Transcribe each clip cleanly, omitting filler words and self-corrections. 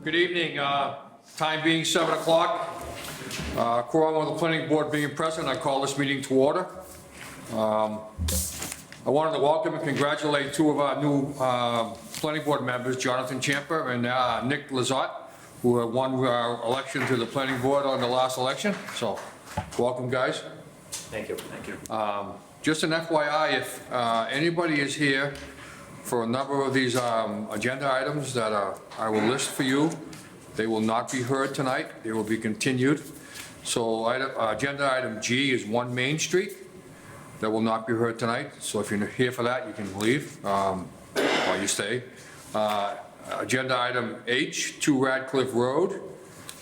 Good evening. Time being 7 o'clock. Quorum of the planning board being present, I call this meeting to order. I wanted to welcome and congratulate two of our new planning board members, Jonathan Champa and Nick Lizotte, who won our election to the planning board on the last election. So, welcome, guys. Thank you. Thank you. Just an FYI, if anybody is here for a number of these agenda items that I will list for you, they will not be heard tonight. They will be continued. So agenda item G is 1 Main Street. That will not be heard tonight. So if you're here for that, you can leave while you stay. Agenda item H, 2 Radcliffe Road.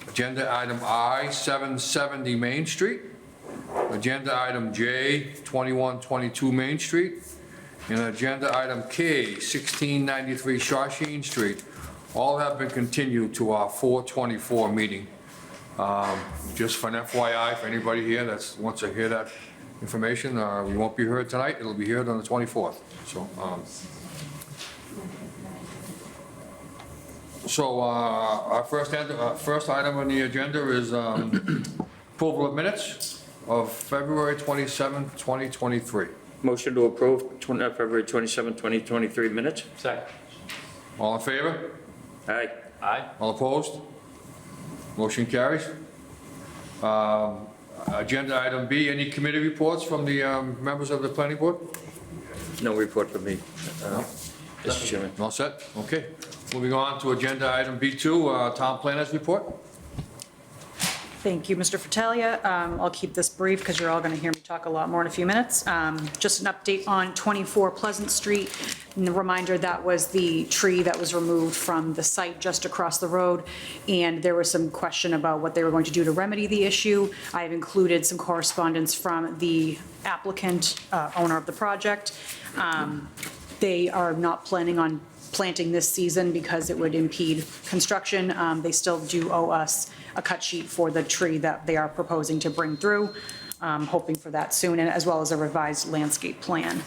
Agenda item I, 770 Main Street. Agenda item J, 2122 Main Street. And agenda item K, 1693 Shawshene Street. All have been continued to our 4/24 meeting. Just for an FYI, for anybody here that wants to hear that information, we won't be heard tonight. It'll be heard on the 24th. So, our first item on the agenda is approval of minutes of February 27th, 2023. Motion to approve February 27, 2023 minutes? Second. All in favor? Aye. Aye. All opposed? Motion carries. Agenda item B, any committee reports from the members of the planning board? No report from me, Mr. Chairman. All set? Okay. Moving on to agenda item B2, town planners report. Thank you, Mr. Fratellia. I'll keep this brief because you're all going to hear me talk a lot more in a few minutes. Just an update on 24 Pleasant Street. And a reminder, that was the tree that was removed from the site just across the road. And there was some question about what they were going to do to remedy the issue. I have included some correspondence from the applicant, owner of the project. They are not planning on planting this season because it would impede construction. They still do owe us a cut sheet for the tree that they are proposing to bring through, hoping for that soon, and as well as a revised landscape plan.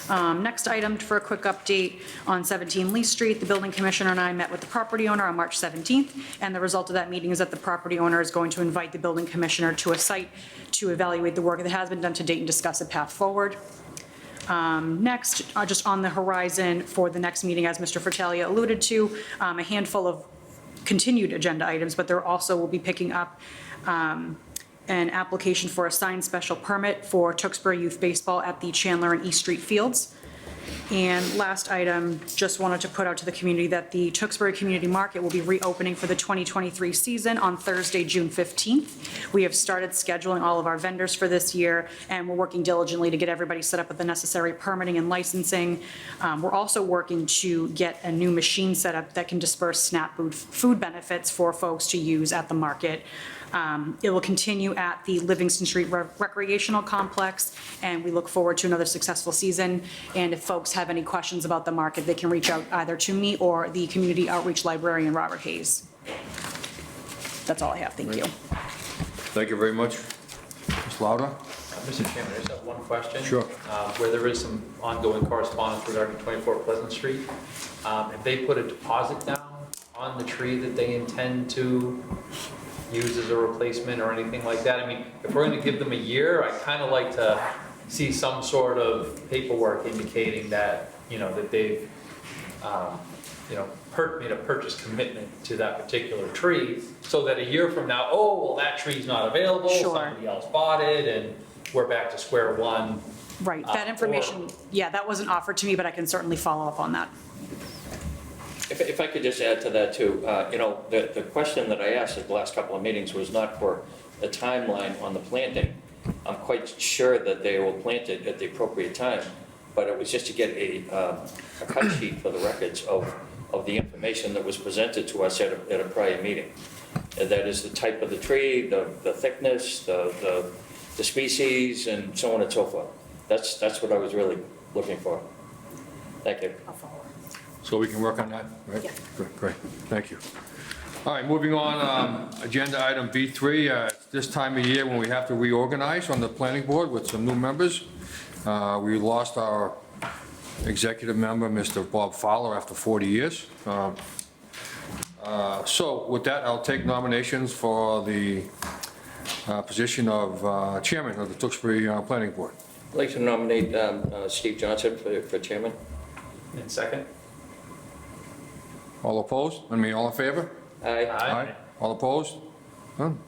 Next item for a quick update on 17 Lee Street. The building commissioner and I met with the property owner on March 17th, and the result of that meeting is that the property owner is going to invite the building commissioner to a site to evaluate the work that has been done to date and discuss a path forward. Next, just on the horizon for the next meeting, as Mr. Fratellia alluded to, a handful of continued agenda items, but there also will be picking up an application for a signed special permit for Tewksbury Youth Baseball at the Chandler and East Street Fields. And last item, just wanted to put out to the community that the Tewksbury Community Market will be reopening for the 2023 season on Thursday, June 15th. We have started scheduling all of our vendors for this year, and we're working diligently to get everybody set up with the necessary permitting and licensing. We're also working to get a new machine set up that can disperse SNAP food benefits for folks to use at the market. It will continue at the Livingston Street Recreational Complex, and we look forward to another successful season. And if folks have any questions about the market, they can reach out either to me or the community outreach librarian, Robert Hayes. That's all I have. Thank you. Thank you very much. Ms. Lauder? Mr. Chairman, I just have one question. Sure. Where there is some ongoing correspondence regarding 24 Pleasant Street, if they put a deposit down on the tree that they intend to use as a replacement or anything like that, I mean, if we're going to give them a year, I kind of like to see some sort of paperwork indicating that, that they've, made a purchase commitment to that particular tree, so that a year from now, oh, well, that tree's not available, Sure. somebody else bought it, and we're back to square one. Right, that information, yeah, that wasn't offered to me, but I can certainly follow up on that. If I could just add to that too, the question that I asked at the last couple of meetings was not for a timeline on the planting. I'm quite sure that they will plant it at the appropriate time, but it was just to get a cut sheet for the records of the information that was presented to us at a prior meeting. And that is the type of the tree, the thickness, the species, and so on and so forth. That's what I was really looking for. Thank you. I'll follow up. So we can work on that, right? Yeah. Great, thank you. All right, moving on, agenda item B3, this time of year when we have to reorganize on the planning board with some new members. We lost our executive member, Mr. Bob Fowler, after 40 years. So with that, I'll take nominations for the position of chairman of the Tewksbury Planning Board. I'd like to nominate Steve Johnson for chairman. And second? All opposed? All in favor? Aye. All opposed? None?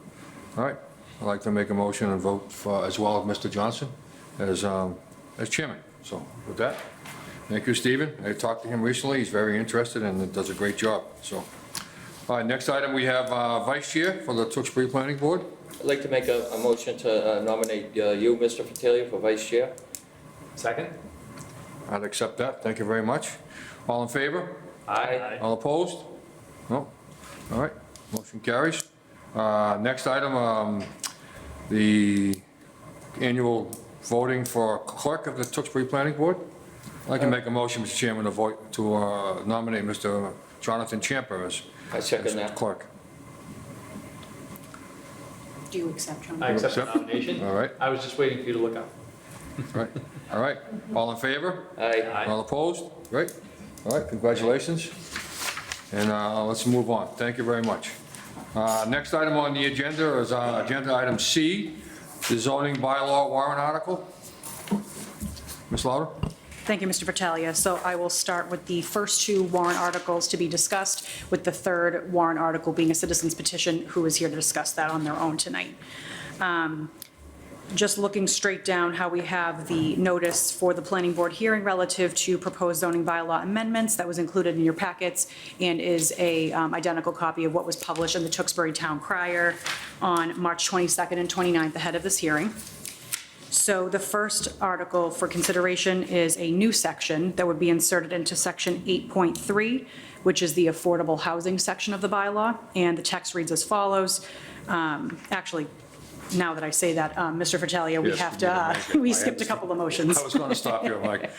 All right. I'd like to make a motion and vote for, as well as Mr. Johnson as chairman. So with that, thank you, Stephen. I talked to him recently. He's very interested and does a great job. So, all right, next item, we have vice chair for the Tewksbury Planning Board. I'd like to make a motion to nominate you, Mr. Fratelli, for vice chair. Second? I'd accept that. Thank you very much. All in favor? Aye. All opposed? No? All right, motion carries. Next item, the annual voting for clerk of the Tewksbury Planning Board. I'd like to make a motion, Mr. Chairman, to nominate Mr. Jonathan Champer as I second that. clerk. Do you accept, John? I accept the Accept. nomination. All right, I was just waiting for you to look up. all right. All in favor? Aye. All opposed? Great. All right, congratulations. And let's move on. Thank you very much. Next item on the agenda is agenda item C, the zoning bylaw warrant article. Ms. Lauder? Thank you, Mr. Fratelli. So I will start with the first two warrant articles to be discussed, with the third warrant article being a citizen's petition, who is here to discuss that on their own tonight. Just looking straight down how we have the notice for the planning board hearing relative to proposed zoning bylaw amendments that was included in your packets and is a identical copy of what was published in the Tewksbury Town Crier on March 22nd and 29th ahead of this hearing. So the first article for consideration is a new section that would be inserted into section 8.3, which is the affordable housing section of the bylaw. And the text reads as follows. Actually, now that I say that, Mr. Fratelli, we Yes, have we to, need to make it. we I skipped a couple of motions. I was going to stop you, Mike.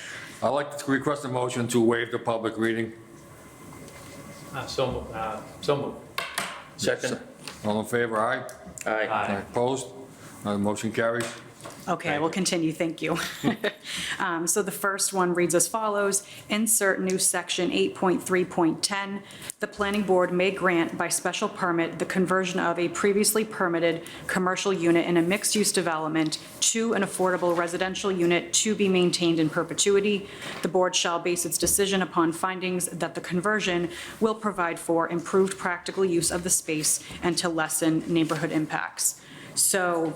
I'd like to request a motion to waive the public reading. So moved. Second. All in favor, aye? Aye. Aye. Opposed? Motion carries. Okay, we'll continue, thank you. So the first one reads as follows, insert new section 8.3.10. The planning board may grant by special permit the conversion of a previously permitted commercial unit in a mixed-use development to an affordable residential unit to be maintained in perpetuity. The board shall base its decision upon findings that the conversion will provide for improved practical use of the space and to lessen neighborhood impacts. So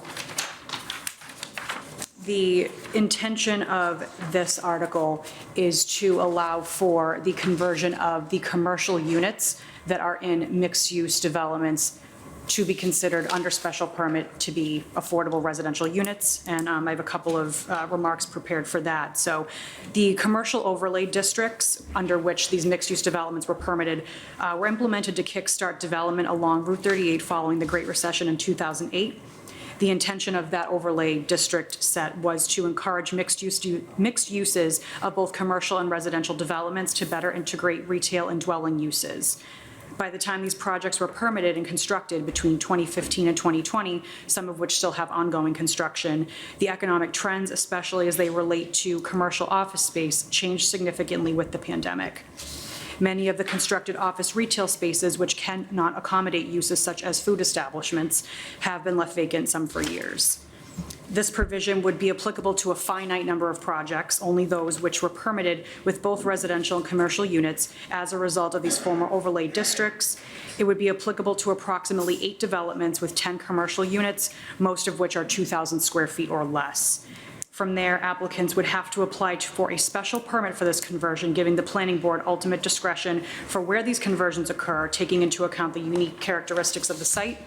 the intention of this article is to allow for the conversion of the commercial units that are in mixed-use developments to be considered under special permit to be affordable residential units. And I have a couple of remarks prepared for that. So the commercial overlay districts under which these mixed-use developments were permitted were implemented to kickstart development along Route 38 following the Great Recession in 2008. The intention of that overlay district set was to encourage mixed uses of both commercial and residential developments to better integrate retail and dwelling uses. By the time these projects were permitted and constructed between 2015 and 2020, some of which still have ongoing construction, the economic trends, especially as they relate to commercial office space, changed significantly with the pandemic. Many of the constructed office retail spaces, which cannot accommodate uses such as food establishments, have been left vacant, some for years. This provision would be applicable to a finite number of projects, only those which were permitted with both residential and commercial units as a result of these former overlay districts. It would be applicable to approximately 8 developments with 10 commercial units, most of which are 2,000 square feet or less. From there, applicants would have to apply for a special permit for this conversion, giving the planning board ultimate discretion for where these conversions occur, taking into account the unique characteristics of the site.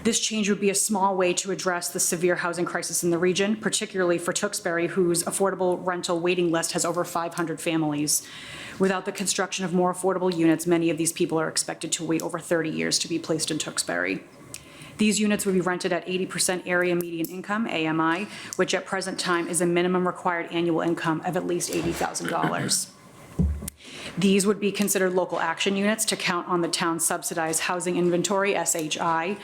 This change would be a small way to address the severe housing crisis in the region, particularly for Tewksbury, whose affordable rental waiting list has over 500 families. Without the construction of more affordable units, many of these people are expected to wait over 30 years to be placed in Tewksbury. These units would be rented at 80% area median income, AMI, which at present time is a minimum required annual income of at least $80,000. These would be considered local action units to count on the town's subsidized housing inventory, SHI,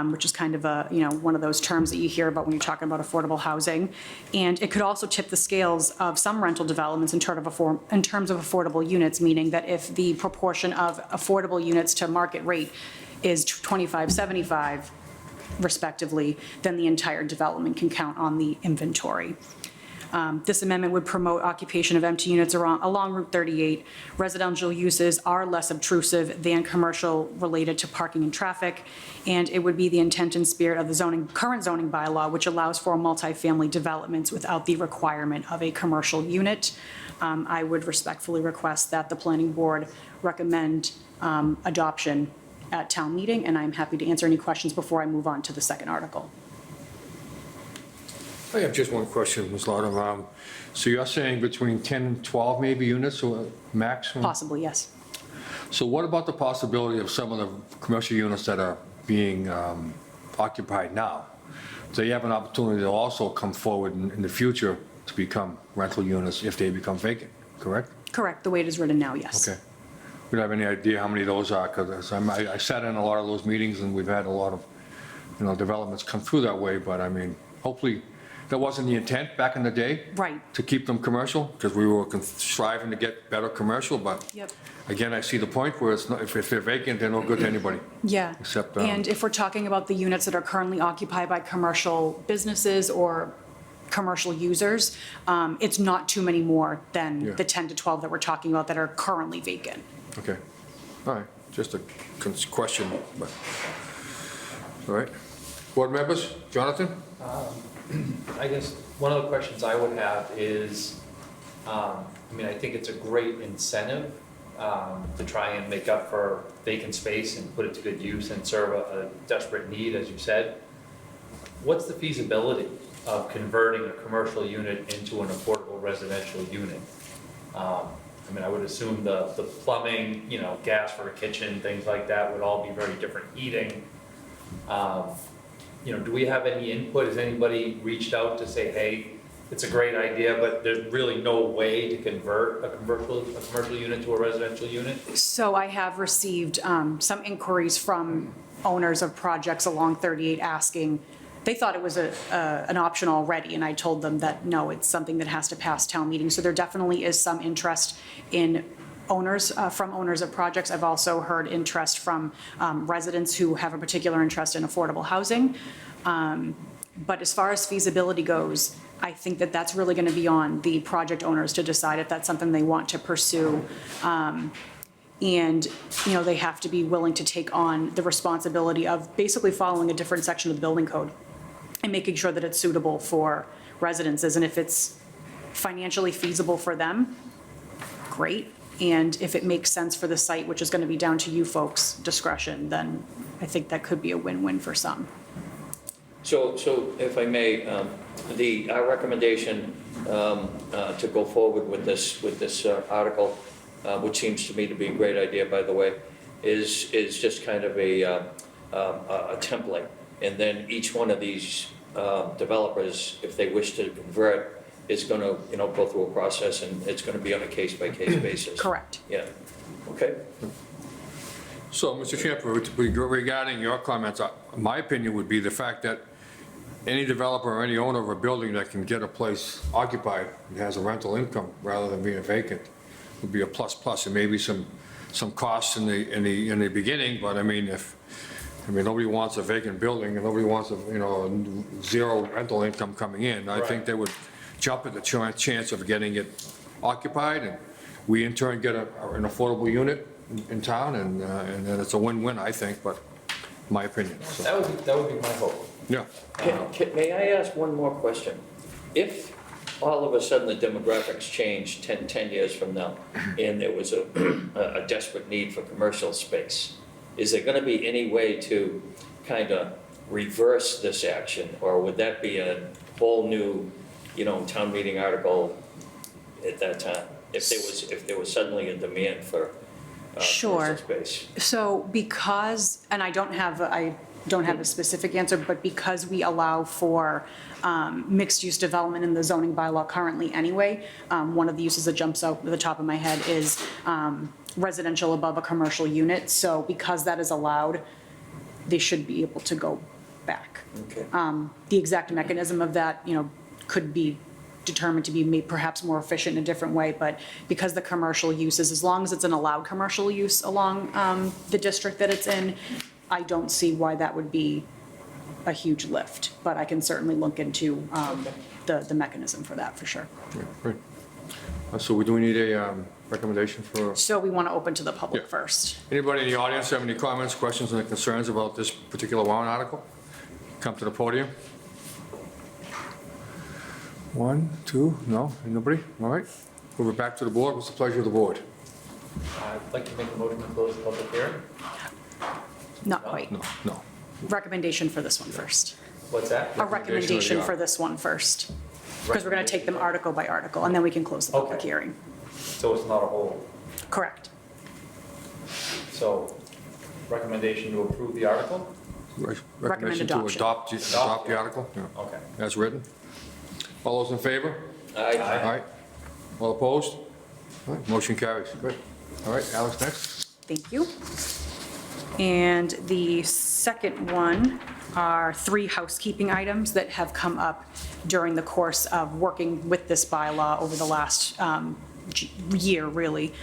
which is kind of a, one of those terms that you hear about when you're talking about affordable housing. And it could also tip the scales of some rental developments in terms of affordable units, meaning that if the proportion of affordable units to market rate is 25-75 respectively, then the entire development can count on the inventory. This amendment would promote occupation of empty units along Route 38. Residential uses are less obtrusive than commercial related to parking and traffic, and it would be the intent and spirit of the current zoning bylaw, which allows for multifamily developments without the requirement of a commercial unit. I would respectfully request that the planning board recommend adoption at town meeting, and I'm happy to answer any questions before I move on to the second article. I have just one question, Ms. Lauder. So you're saying between 10 and 12 maybe units or maximum? Possibly, yes. So what about the possibility of some of the commercial units that are being occupied now? They have an opportunity to also come forward in the future to become rental units if they become vacant, correct? Correct, the way it is written now, yes. Okay. We don't have any idea how many of those are, because I sat in a lot of those meetings, and we've had a lot of, developments come through that way, but I mean, hopefully, that wasn't the intent back in the day. Right. To keep them commercial, because we were striving to get better commercial, but Yep. again, I see the point where it's not, if they're vacant, they're no good to anybody. Yeah. Except, And if we're talking about the units that are currently occupied by commercial businesses or commercial users, it's not too many more Yeah. than the 10 to 12 that we're talking about that are currently vacant. Okay, all right, just a question, but, all right. Board members, Jonathan? I guess one of the questions I would have is, I think it's a great incentive to try and make up for vacant space and put it to good use and serve a desperate need, as you said. What's the feasibility of converting a commercial unit into an affordable residential unit? I would assume the plumbing, gas for a kitchen, things like that would all be very different heating. Do we have any input? Has anybody reached out to say, hey, it's a great idea, but there's really no way to convert a commercial unit to a residential unit? So I have received some inquiries from owners of projects along 38 asking, they thought it was an option already, and I told them that, no, it's something that has to pass town meeting. So there definitely is some interest in owners, from owners of projects. I've also heard interest from residents who have a particular interest in affordable housing. But as far as feasibility goes, I think that that's really going to be on the project owners to decide if that's something they want to pursue. And, they have to be willing to take on the responsibility of basically following a different section of the building code and making sure that it's suitable for residences. And if it's financially feasible for them, great. And if it makes sense for the site, which is going to be down to you folks' discretion, then I think that could be a win-win for some. So if I may, our recommendation to go forward with this article, which seems to me to be a great idea, by the way, is just kind of a template. And then each one of these developers, if they wish to convert, is going to, go through a process, and it's going to be on a case-by-case basis. Correct. Yeah, okay. So, Mr. Champer, regarding your comments, my opinion would be the fact that any developer or any owner of a building that can get a place occupied and has a rental income rather than being vacant would be a plus. There may be some costs in the beginning, but nobody wants a vacant building, and nobody wants zero rental income coming in. I think they would jump at the chance of getting it occupied, and we in turn get an affordable unit in town, and then it's a win-win, I think, but my opinion. So, That would be my hope. yeah. May I ask one more question? If all of a sudden the demographics change 10 years from now, and there was a desperate need for commercial space, is there going to be any way to kind of reverse this action, or would that be a whole new, town meeting article at that time? If there was suddenly a demand for Sure. commercial space? So because, and I don't have, I don't have a specific answer, but because we allow for mixed-use development in the zoning bylaw currently anyway, one of the uses that jumps out at the top of my head is residential above a commercial unit. So because that is allowed, they should be able to go back. Okay. The exact mechanism of that, could be determined to be made perhaps more efficient in a different way, but because the commercial uses, as long as it's an allowed commercial use along the district that it's in, I don't see why that would be a huge lift, but I can certainly look into the mechanism for that, for sure. Yeah, great. So we do need a recommendation for, So we want to open to the public Yeah. first. anybody in the audience have any comments, questions, and concerns about this particular warrant article? Come to the podium. One, two, no, nobody? All right. Move it back to the board. What's the pleasure of the board? I'd like to make a motion to close the public hearing. Not quite. No. Recommendation for this one first. What's that? A recommendation of the for this one first. Because we're going to take them article by article, and then we can close the public Okay. hearing. So it's not a whole, Correct. so recommendation to approve the article? Recommendation to adoption. adopt the article? Yeah. Okay. As written. All those in favor? Aye. All right. All opposed? All right, motion carries. Good. All right, Alex, next. Thank you. And the second one are 3 housekeeping items that have come up during the course of working with this bylaw over the last year, really.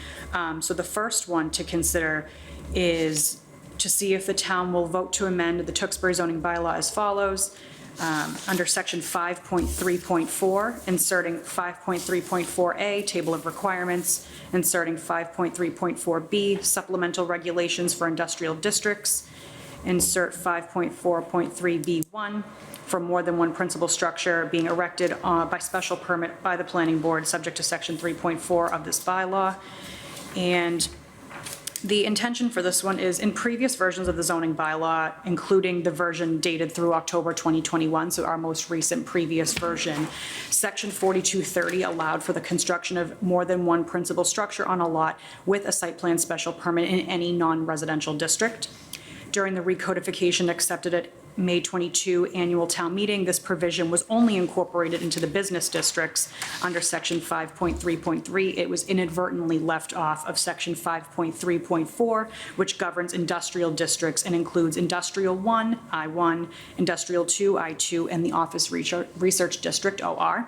So the first one to consider is to see if the town will vote to amend the Tewksbury zoning bylaw as follows. Under section 5.3.4, inserting 5.3.4A, table of requirements, inserting 5.3.4B, supplemental regulations for industrial districts, insert 5.4.3B1, for more than one principal structure being erected by special permit by the planning board, subject to section 3.4 of this bylaw. And the intention for this one is, in previous versions of the zoning bylaw, including the version dated through October 2021, so our most recent previous version, section 4230 allowed for the construction of more than one principal structure on a lot with a site plan special permit in any non-residential district. During the recodification accepted at May 22 annual town meeting, this provision was only incorporated into the business districts under section 5.3.3. It was inadvertently left off of section 5.3.4, which governs industrial districts and includes industrial 1, I1, industrial 2, I2, and the office research district, OR.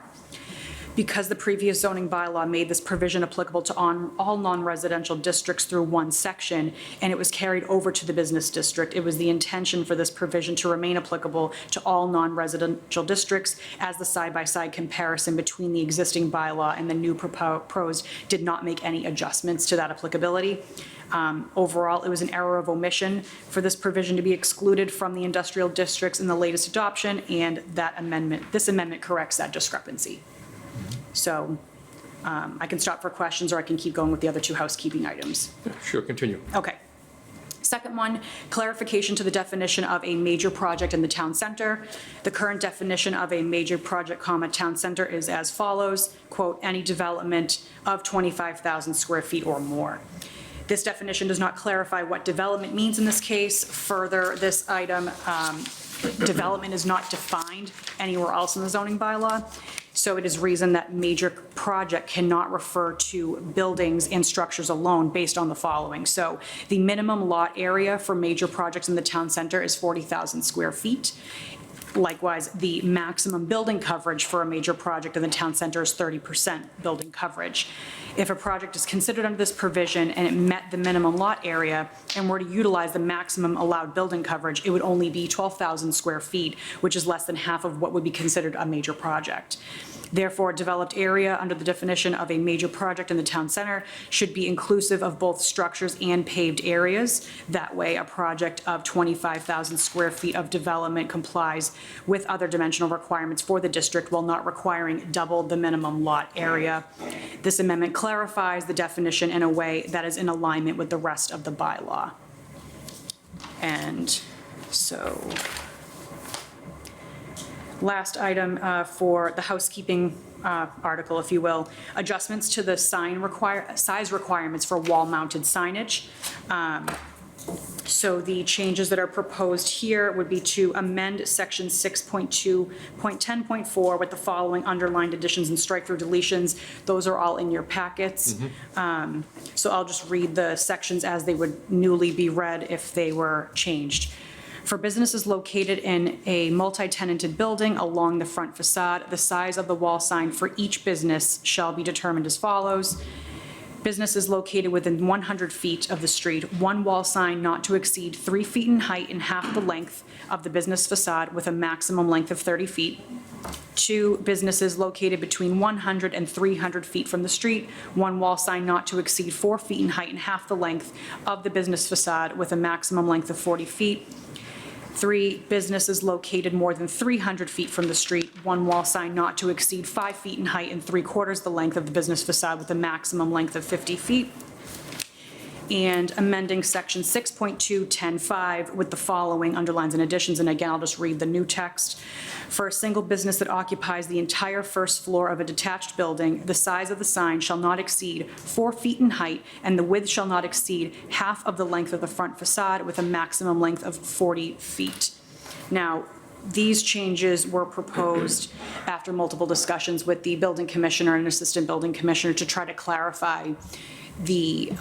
Because the previous zoning bylaw made this provision applicable to all non-residential districts through one section, and it was carried over to the business district, it was the intention for this provision to remain applicable to all non-residential districts, as the side-by-side comparison between the existing bylaw and the new proposed did not make any adjustments to that applicability. Overall, it was an error of omission for this provision to be excluded from the industrial districts in the latest adoption, and this amendment corrects that discrepancy. So I can stop for questions, or I can keep going with the other 2 housekeeping items. Sure, continue. Okay. Second one, clarification to the definition of a major project in the town center. The current definition of a major project, town center is as follows, quote, any development of 25,000 square feet or more. This definition does not clarify what development means in this case. Further, this item, development is not defined anywhere else in the zoning bylaw. So it is reasoned that major project cannot refer to buildings and structures alone based on the following. So the minimum lot area for major projects in the town center is 40,000 square feet. Likewise, the maximum building coverage for a major project in the town center is 30% building coverage. If a project is considered under this provision and it met the minimum lot area and were to utilize the maximum allowed building coverage, it would only be 12,000 square feet, which is less than half of what would be considered a major project. Therefore, developed area under the definition of a major project in the town center should be inclusive of both structures and paved areas. That way, a project of 25,000 square feet of development complies with other dimensional requirements for the district while not requiring double the minimum lot area. This amendment clarifies the definition in a way that is in alignment with the rest of the bylaw. And so, last item for the housekeeping article, if you will, adjustments to the size requirements for wall-mounted signage. So the changes that are proposed here would be to amend section 6.2.10.4 with the following underlined additions and strike-through deletions. Those are all in your packets. So I'll just read the sections as they would newly be read if they were changed. For businesses located in a multi-tenanted building along the front facade, the size of the wall sign for each business shall be determined as follows. Businesses located within 100 feet of the street, one wall sign not to exceed 3 feet in height and half the length of the business facade with a maximum length of 30 feet. 2, businesses located between 100 and 300 feet from the street, one wall sign not to exceed 4 feet in height and half the length of the business facade with a maximum length of 40 feet. 3, businesses located more than 300 feet from the street, one wall sign not to exceed 5 feet in height and 3/4 the length of the business facade with a maximum length of 50 feet. And amending section 6.2.10.5 with the following underlines and additions, and again, I'll just read the new text. For a single business that occupies the entire first floor of a detached building, the size of the sign shall not exceed 4 feet in height, and the width shall not exceed half of the length of the front facade with a maximum length of 40 feet. Now, these changes were proposed after multiple discussions with the building commissioner and assistant building commissioner to try to clarify the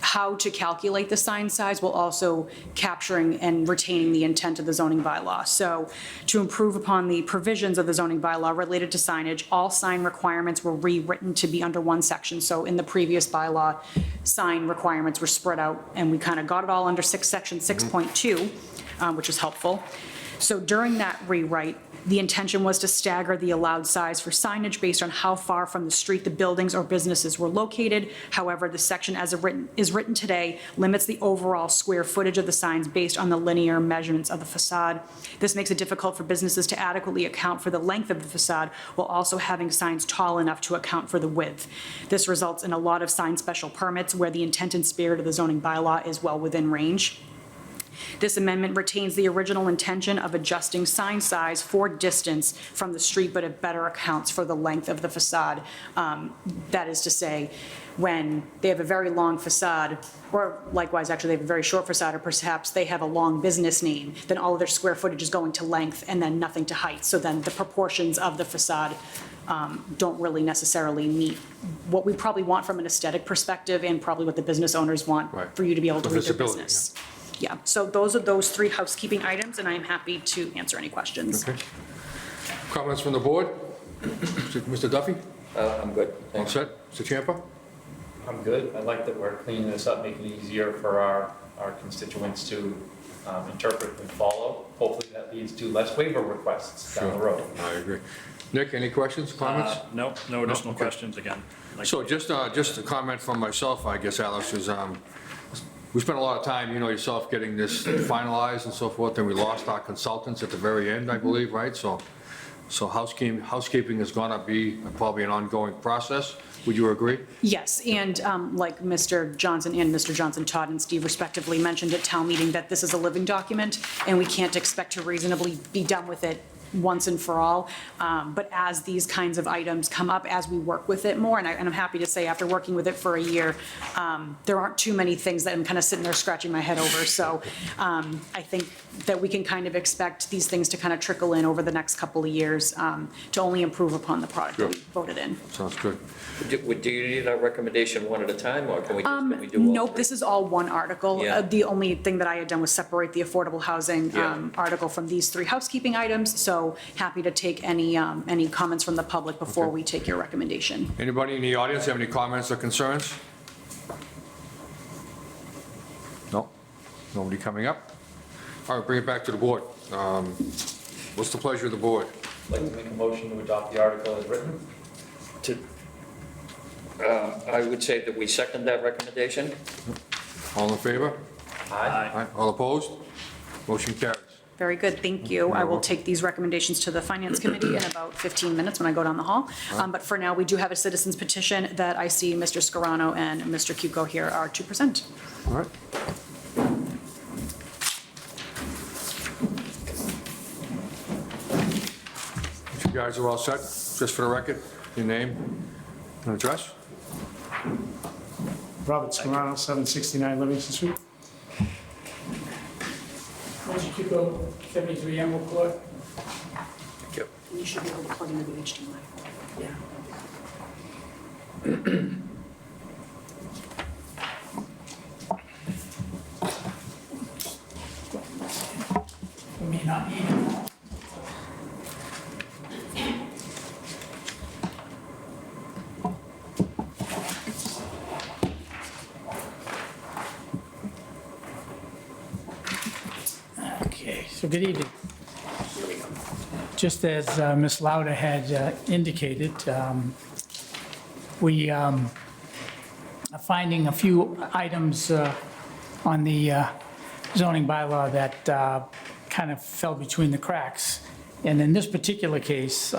how to calculate the sign size while also capturing and retaining the intent of the zoning bylaw. So to improve upon the provisions of the zoning bylaw related to signage, all sign requirements were rewritten to be under one section. So in the previous bylaw, sign requirements were spread out, and we kind of got it all under section 6.2, which is helpful. So during that rewrite, the intention was to stagger the allowed size for signage based on how far from the street the buildings or businesses were located. However, the section as is written today limits the overall square footage of the signs based on the linear measurements of the facade. This makes it difficult for businesses to adequately account for the length of the facade while also having signs tall enough to account for the width. This results in a lot of sign special permits where the intent and spirit of the zoning bylaw is well within range. This amendment retains the original intention of adjusting sign size for distance from the street, but it better accounts for the length of the facade. That is to say, when they have a very long facade, or likewise, actually, they have a very short facade, or perhaps they have a long business name, then all of their square footage is going to length and then nothing to height. So then the proportions of the facade don't really necessarily meet what we probably want from an aesthetic perspective and probably what the business owners want Right. for you to be able to For read their visibility, business. Yeah, so those are those 3 housekeeping items, and I am happy to answer any questions. Okay. Comments from the board? Mr. Duffy? I'm good, All thanks. set? Mr. Champa? I'm good. I like that we're cleaning this up, making it easier for our constituents to interpret and follow. Hopefully that leads to less waiver requests down the road. I agree. Nick, any questions, comments? No, no additional Okay. questions again. Like- So just a comment from myself, I guess, Alex, is we spent a lot of time, you know yourself, getting this finalized and so forth, and we lost our consultants at the very end, I believe, right? So housekeeping is gonna be probably an ongoing process. Would you agree? Yes, and like Mr. Johnson and Mr. Johnson, Todd and Steve respectively mentioned at town meeting that this is a living document, and we can't expect to reasonably be done with it once and for all. But as these kinds of items come up, as we work with it more, and I'm happy to say, after working with it for a year, there aren't too many things that I'm kind of sitting there scratching my head over. So I think that we can kind of expect these things to kind of trickle in over the next couple of years to only improve upon the product that we voted in. Sounds good. Do you need a recommendation one at a time, or can we do all Nope, three? this is all one article. Yeah. The only thing that I had done was separate the affordable housing Yeah. article from these 3 housekeeping items. So happy to take any comments from the public before Okay. we take your recommendation. Anybody in the audience have any comments or concerns? No? Nobody coming up? All right, bring it back to the board. What's the pleasure of the board? I'd like to make a motion to adopt the article as written. I would say that we second that recommendation. All in favor? Aye. Aye. All opposed? Motion carries. Very good, thank you. I will take these recommendations to the Finance Committee in about 15 minutes when I go down the hall. But for now, we do have a citizens petition that I see Mr. Scarano and Mr. Cuco here are to present. All right. You guys are all set? Just for the record, your name and address? Robert Scarano, 769 Livingston Street. Chico, 73 Emerald Court. You should be able to plug into the HDMI. Yeah. We may not need it. Okay, so good evening. Just as Ms. Lauder had indicated, we are finding a few items on the zoning bylaw that kind of fell between the cracks. And in this particular case,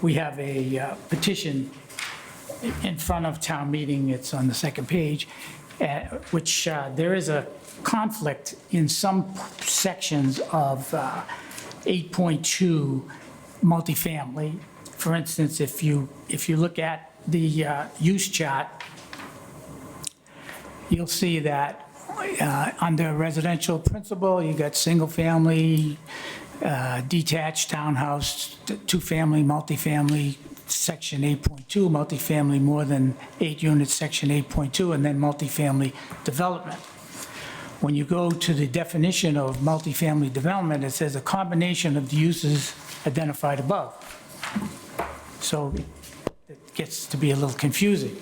we have a petition in front of town meeting, it's on the second page, which there is a conflict in some sections of 8.2 multifamily. For instance, if you look at the use chart, you'll see that under residential principal, you got single-family, detached townhouse, two-family, multifamily, section 8.2, multifamily more than 8 units, section 8.2, and then multifamily development. When you go to the definition of multifamily development, it says a combination of the uses identified above. So it gets to be a little confusing.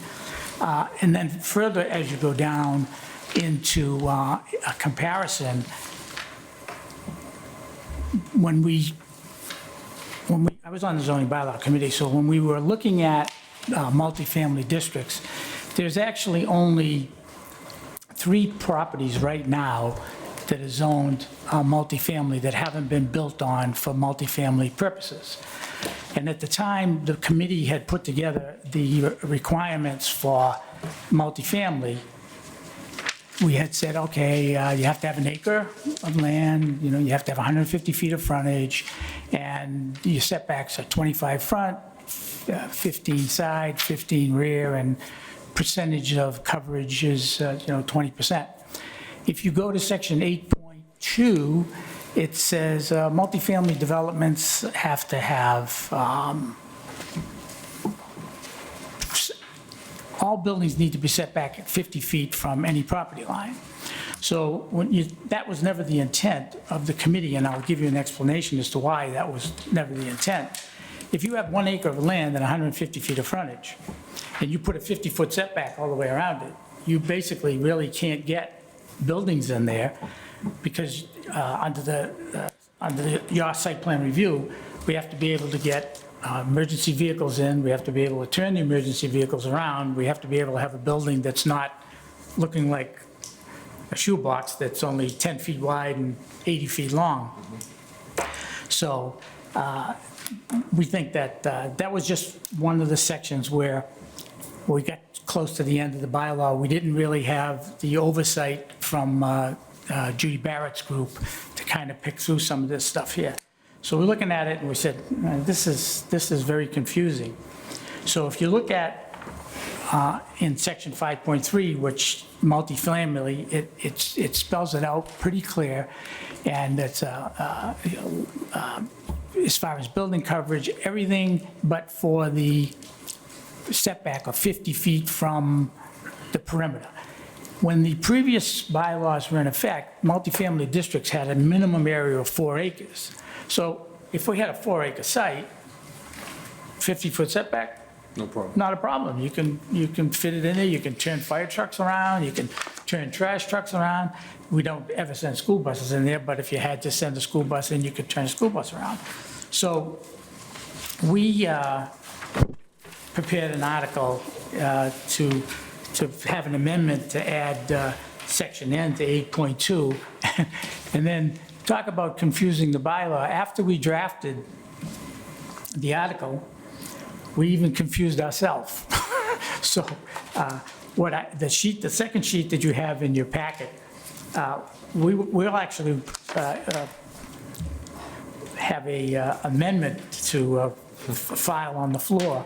And then further, as you go down into a comparison, I was on the zoning bylaw committee, so when we were looking at multifamily districts, there's actually only 3 properties right now that are zoned multifamily that haven't been built on for multifamily purposes. And at the time, the committee had put together the requirements for multifamily. We had said, okay, you have to have an acre of land, you have to have 150 feet of frontage, and your setbacks are 25 front, 15 side, 15 rear, and percentage of coverage is, 20%. If you go to section 8.2, it says multifamily developments have to have, all buildings need to be set back at 50 feet from any property line. So that was never the intent of the committee, and I'll give you an explanation as to why that was never the intent. If you have 1 acre of land and 150 feet of frontage, and you put a 50-foot setback all the way around it, you basically really can't get buildings in there, because under your site plan review, we have to be able to get emergency vehicles in, we have to be able to turn the emergency vehicles around, we have to be able to have a building that's not looking like a shoebox that's only 10 feet wide and 80 feet long. So we think that that was just one of the sections where we got close to the end of the bylaw. We didn't really have the oversight from Judy Barrett's group to kind of pick through some of this stuff here. So we're looking at it and we said, this is very confusing. So if you look at in section 5.3, which multifamily, it spells it out pretty clear, and it's as far as building coverage, everything but for the setback of 50 feet from the perimeter. When the previous bylaws were in effect, multifamily districts had a minimum area of 4 acres. So if we had a 4-acre site, 50-foot setback, No problem. not a problem. You can fit it in there, you can turn fire trucks around, you can turn trash trucks around. We don't ever send school buses in there, but if you had to send a school bus in, you could turn a school bus around. So we prepared an article to have an amendment to add section N to 8.2, and then talk about confusing the bylaw. After we drafted the article, we even confused ourselves. So the second sheet that you have in your packet, we'll actually have a amendment to file on the floor.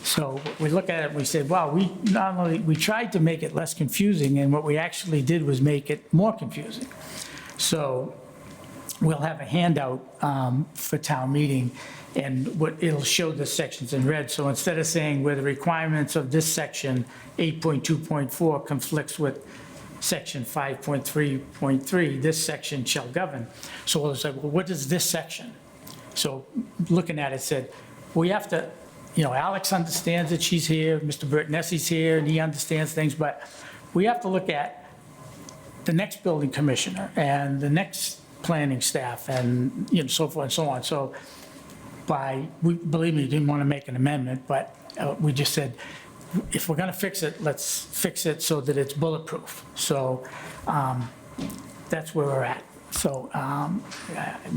So we look at it and we said, wow, we tried to make it less confusing, and what we actually did was make it more confusing. So we'll have a handout for town meeting, and it'll show the sections in red. So instead of saying where the requirements of this section, 8.2.4 conflicts with section 5.3.3, this section shall govern. So we'll say, well, what is this section? So looking at it said, we have to, Alex understands that she's here, Mr. Bertnessy's here, and he understands things, but we have to look at the next building commissioner and the next planning staff and, so forth and so on. So believe me, didn't want to make an amendment, but we just said, if we're going to fix it, let's fix it so that it's bulletproof. So that's where we're at. So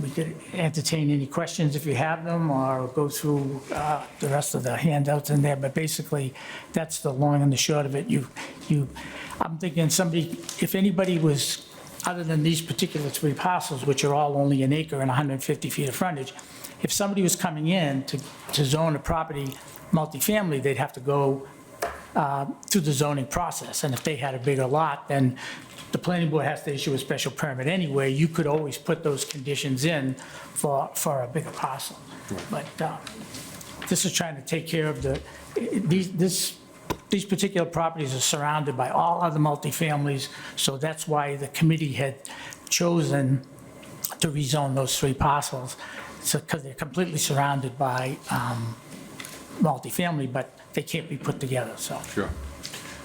we could entertain any questions if you have them, or go through the rest of the handouts in there. But basically, that's the long and the short of it. I'm thinking if anybody was, other than these particular three parcels, which are all only an acre and 150 feet of frontage, if somebody was coming in to zone a property multifamily, they'd have to go through the zoning process. And if they had a bigger lot, then the planning board has to issue a special permit anyway. You could always put those conditions in for a bigger parcel. But this is trying to take care of these particular properties are surrounded by all other multifamilies, so that's why the committee had chosen to rezone those three parcels, because they're completely surrounded by multifamily, but they can't be put together, so. Sure.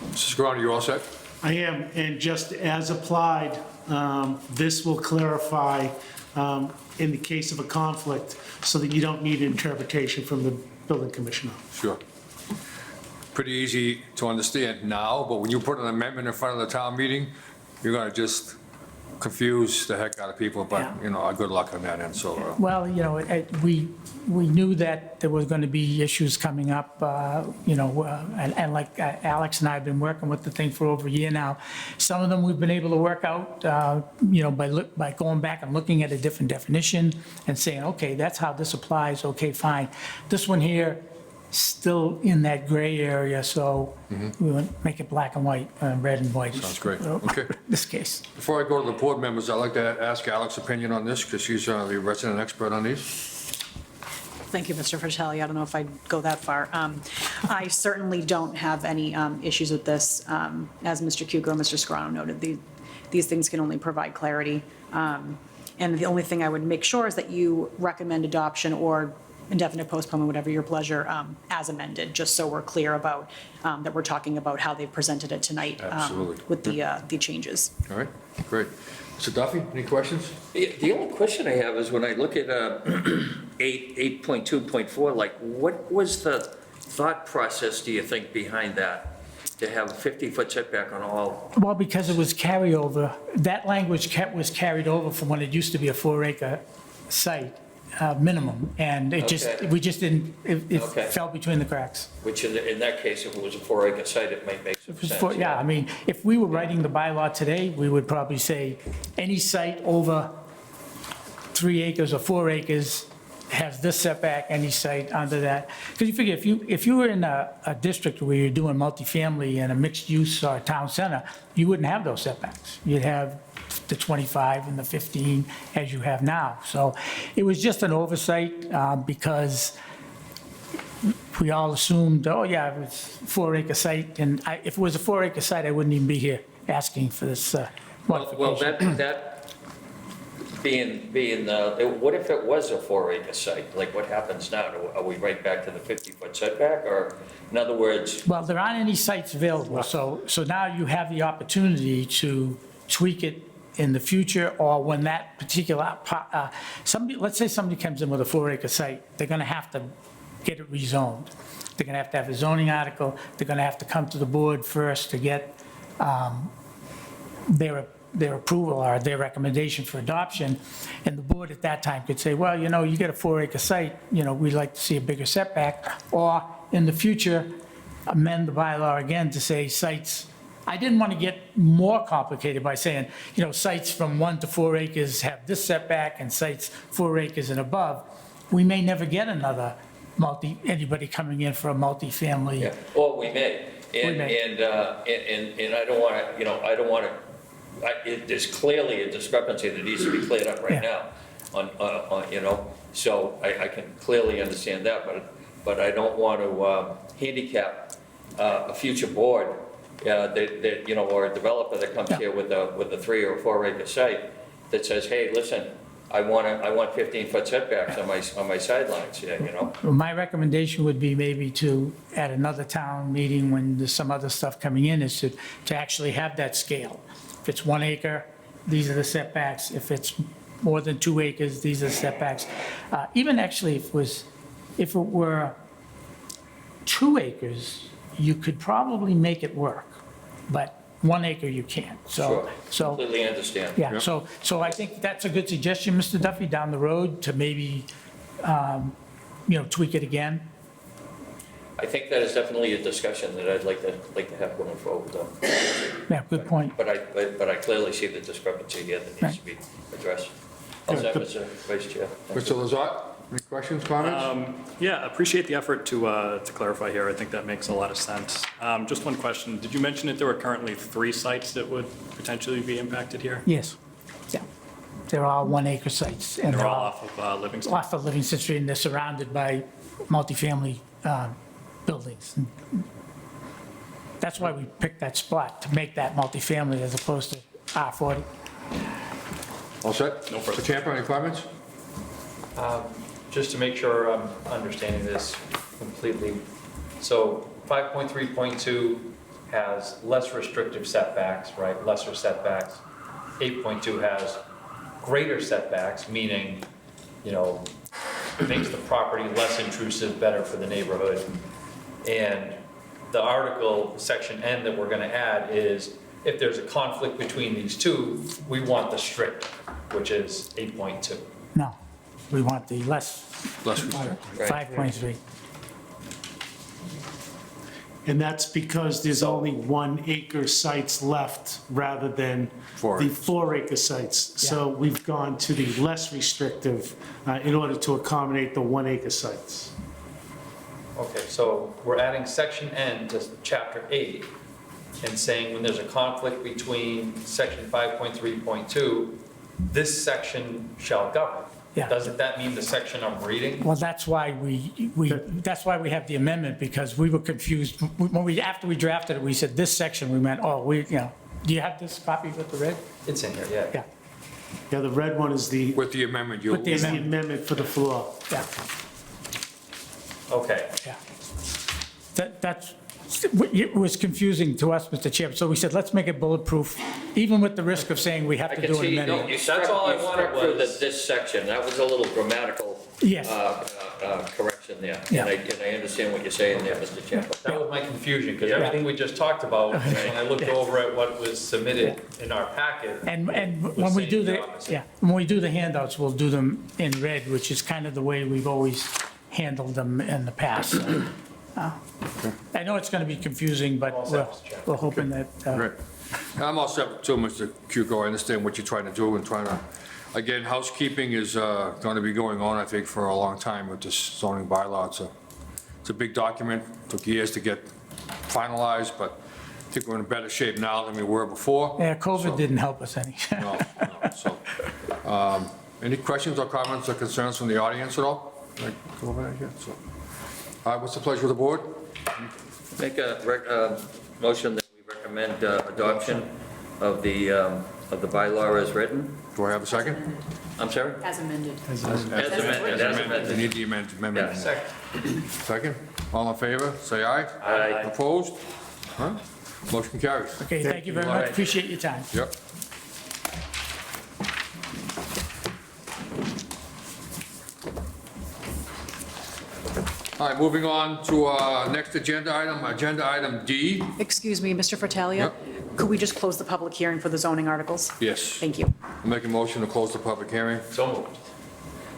Mrs. Grano, you all set? I am, and just as applied, this will clarify in the case of a conflict so that you don't need interpretation from the building commissioner. Sure. Pretty easy to understand now, but when you put an amendment in front of the town meeting, you're going to just confuse the heck out of people, but, good luck on that end, so. Well, we knew that there was going to be issues coming up, and like Alex and I have been working with the thing for over a year now. Some of them we've been able to work out, by going back and looking at a different definition and saying, okay, that's how this applies, okay, fine. This one here, still in that gray area, so we want to make it black and white, red and white. Sounds great. Okay. This case. Before I go to the board members, I'd like to ask Alex's opinion on this, because she's the resident expert on these. Thank you, Mr. Fratelli. I don't know if I'd go that far. I certainly don't have any issues with this. As Mr. Cuco and Mr. Scarano noted, these things can only provide clarity. And the only thing I would make sure is that you recommend adoption or indefinite postponement, whatever your pleasure, as amended, just so we're clear about, that we're talking about how they've presented it tonight. Absolutely. With the changes. All right, great. Mr. Duffy, any questions? The only question I have is when I look at 8.2.4, like, what was the thought process, do you think, behind that? To have a 50-foot setback on all? Well, because it was carryover, that language was carried over from when it used to be a 4-acre site, minimum, and it Okay. we just didn't, it Okay. fell between the cracks. Which in that case, if it was a 4-acre site, it might make some sense. Yeah, I mean, if we were writing the bylaw today, we would probably say, any site over 3 acres or 4 acres has this setback, any site under that. Because you figure, if you were in a district where you're doing multifamily in a mixed use or a town center, you wouldn't have those setbacks. You'd have the 25 and the 15 as you have now. So it was just an oversight because we all assumed, oh yeah, it was 4-acre site. And if it was a 4-acre site, I wouldn't even be here asking for this Well, modification. that being, what if it was a 4-acre site? Like, what happens now? Are we right back to the 50-foot setback? Or, in other words, Well, there aren't any sites available, so now you have the opportunity to tweak it in the future, or when that particular, let's say somebody comes in with a 4-acre site, they're gonna have to get it rezoned. They're gonna have to have a zoning article, they're gonna have to come to the board first to get their approval or their recommendation for adoption, and the board at that time could say, well, you get a 4-acre site, we'd like to see a bigger setback, or in the future, amend the bylaw again to say sites. I didn't want to get more complicated by saying, sites from 1 to 4 acres have this setback, and sites 4 acres and above. We may never get another anybody coming in for a multifamily. yeah, or we may. And may. I don't want to, there's clearly a discrepancy that needs to be cleared up right Yeah. now. you know, so I can clearly understand that, but I don't want to handicap a future board, that, you know, or a developer that comes here with a 3 or 4 acre site that says, hey, listen, I want 15-foot setbacks on my sidelines here, you know? Well, my recommendation would be maybe to, at another town meeting when there's some other stuff coming in, is to actually have that scale. If it's 1 acre, these are the setbacks. If it's more than 2 acres, these are the setbacks. Even actually, if it were 2 acres, you could probably make it work, but 1 acre you can't. Sure, completely understand. Yeah, so I think that's a good suggestion, Mr. Duffy, down the road to maybe, tweak it again. I think that is definitely a discussion that I'd like to have going forward, though. Yeah, good point. But I clearly see the discrepancy here that needs to be addressed. How's that, Mr. Vice Chair? Thank you. Mr. Lazat, any questions, comments? Yeah, appreciate the effort to clarify here. I think that makes a lot of sense. Just one question. Did you mention that there were currently 3 sites that would potentially be impacted here? Yes, yeah. They're all 1 acre sites. And They're all off of Livingston? Off of Livingston Street, and they're surrounded by multifamily buildings. That's why we picked that spot, to make that multifamily as opposed to R40. All set? No further. Mr. Champa, any comments? Just to make sure I'm understanding this completely. So 5.3.2 has less restrictive setbacks, right? Lesser setbacks. 8.2 has greater setbacks, meaning, you know, makes the property less intrusive, better for the neighborhood. And the article, section N that we're going to add is, if there's a conflict between these two, we want the strict, which is 8.2. No, we want the less, Less restrictive. 5.3. And that's because there's only 1 acre sites left rather than 4 the acres. 4 acre sites. So we've gone to the less restrictive in order to accommodate the 1 acre sites. Okay, so we're adding section N to chapter 8 and saying when there's a conflict between section 5.3.2, this section shall govern. Yeah. Doesn't that mean the section I'm reading? Well, that's why that's why we have the amendment, because we were confused. After we drafted it, we said this section, we meant, do you have this copy with the red? It's in here, yeah. Yeah, Yeah, the red one is the With the amendment, you'll, With the is the amendment for the floor. yeah, Okay, yeah. It was confusing to us, Mr. Chairman, so we said, let's make it bulletproof, even with the risk of saying we have I to can do an see, amendment. you struck all I you wanted struck through was- this section, that was a little grammatical Yes. correction there. Yeah. And I understand what you're saying there, Mr. Champa. that was my confusion, because Yeah. everything we just talked about, when I looked over at what was submitted in our packet, And when we do when we do the handouts, we'll do them in red, which is kind of the way we've always handled them in the past. So, I know it's going to be confusing, but All set, Mr. Chairman. we're hoping that, Right. I'm all set too, Mr. Cuco. I understand what you're trying to do and trying to, again, housekeeping is going to be going on, I think, for a long time with this zoning bylaw. It's a big document, took years to get finalized, but I think we're in better shape now than we were before. yeah, COVID So- didn't help us any. No, no, so, any questions or comments or concerns from the audience at all? Like, go over that here, so. All right, what's the pleasure of the board? Make a motion that we recommend adoption of the bylaw as written. Do I have a second? I'm sorry? As amended. As amended. We need the amendment. Yeah. second. Second? All in favor, say aye. Aye. Opposed? Huh? Motion carries. Okay, thank you very All much, right. appreciate your time. Yep. All right, moving on to next agenda item D. Excuse me, Mr. Fratelli? Yep. Could we just close the public hearing for the zoning articles? Yes. Thank you. I'll make a motion to close the public hearing. So moved.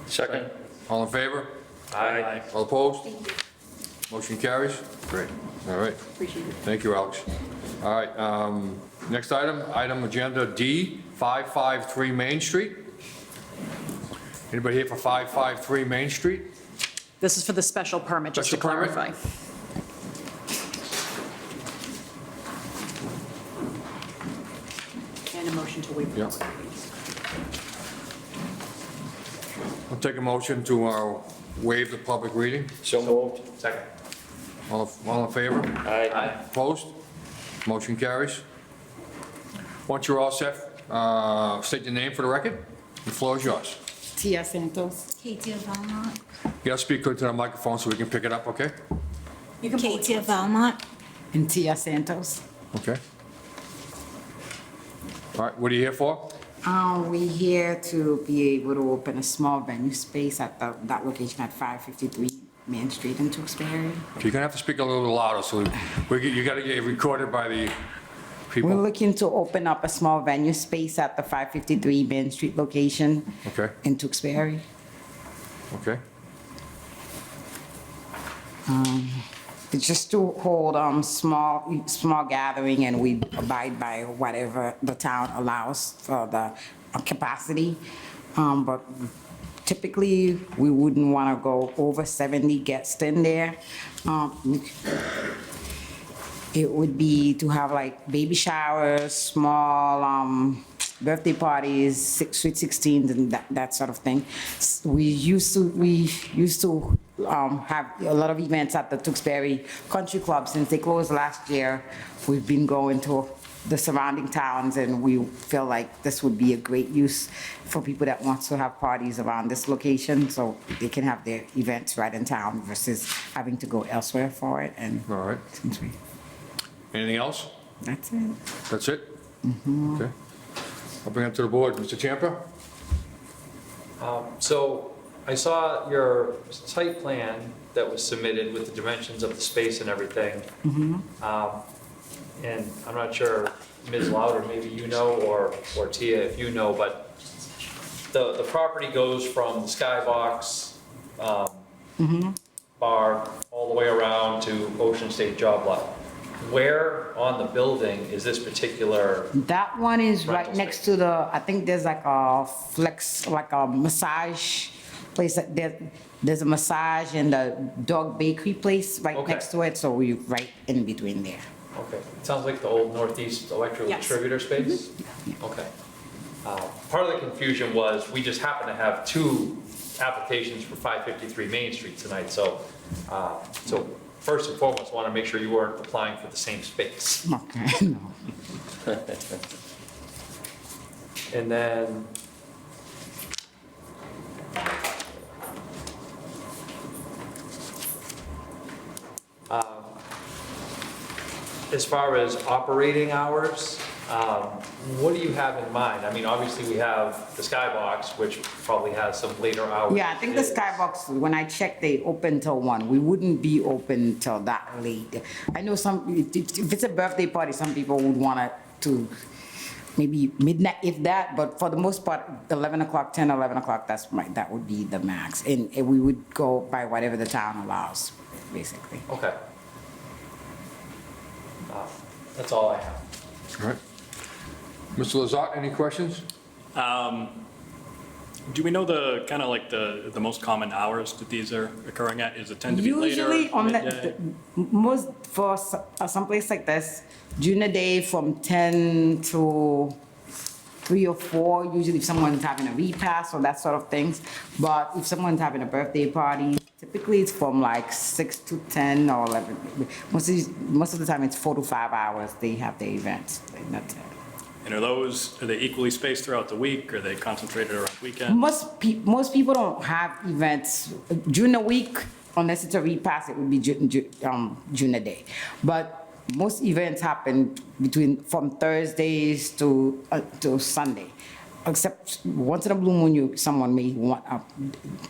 Second? All in favor? Aye. All opposed? Motion carries? Great. All right. Appreciate it. Thank you, Alex. All right, next item agenda D, 553 Main Street. Anybody here for 553 Main Street? This is for the special permit, just to Special permit? clarify. And a motion to waive the Yep. public readings. I'll take a motion to waive the public reading. So moved. Second. All in favor? Aye. Opposed? Motion carries. Once you're all set, state your name for the record. The floor is yours. Tia Santos. Katie of Valmont. You gotta speak good to the microphone so we can pick it up, okay? Katie of Valmont. And Tia Santos. Okay. All right, what are you here for? We're here to be able to open a small venue space at that location at 553 Main Street in Tewksbury. You're gonna have to speak a little louder, so you gotta get recorded by the We're people. looking to open up a small venue space at the 553 Main Street location Okay, in Tewksbury. okay. It's just to hold small gathering, and we abide by whatever the town allows for the capacity. But typically, we wouldn't want to go over 70 guests in there. It would be to have like baby showers, small birthday parties, sweet 16s, and that sort of thing. We used to have a lot of events at the Tewksbury Country Club. Since they closed last year, we've been going to the surrounding towns, and we feel like this would be a great use for people that want to have parties around this location, so they can have their events right in town versus having to go elsewhere for it. And All right. since Anything else? that's it. That's it? Okay. I'll bring it to the board. Mr. Champa? So I saw your site plan that was submitted with the dimensions of the space and everything. And I'm not sure, Ms. Louder, maybe you know, or Tia, if you know, but the property goes from the Skybox bar all the way around to Ocean State Job Lot. Where on the building is this particular, That one is right Rental next to the, I think there's like a flex, like a massage place. There's a massage and a dog bakery place right Okay. next to it, so we're right in between there. okay, it sounds like the old Northeast Electrical Yes. Distributor space? Okay. Part of the confusion was, we just happen to have two applications for 553 Main Street tonight, so first and foremost, want to make sure you weren't applying for the same space. Okay, no. And then, as far as operating hours, what do you have in mind? I mean, obviously, we have the Skybox, which probably has some later hours. Yeah, I think the Skybox, when I checked, they open till 1. We wouldn't be open till that late. I know if it's a birthday party, some people would want to maybe midnight, if that, but for the most part, 11 o'clock, 10, 11 o'clock, that would be the max. And we would go by whatever the town allows, basically. Okay. That's all I have. All right. Mr. Lazat, any questions? Do we know the, kind of like the most common hours that these are occurring at? Is it tend to be later? Usually on midday? most, for some place like this, during the day from 10 to 3 or 4, usually if someone's having a repast or that sort of things. But if someone's having a birthday party, typically it's from like 6 to 10 or 11. Most of the time it's 4 to 5 hours they have their events. And that's it. And are they equally spaced throughout the week? Are they concentrated around weekends? Most people don't have events during the week, unless it's a repass, it would be during the day. But most events happen from Thursdays to Sunday. Except once in a blue moon, someone may want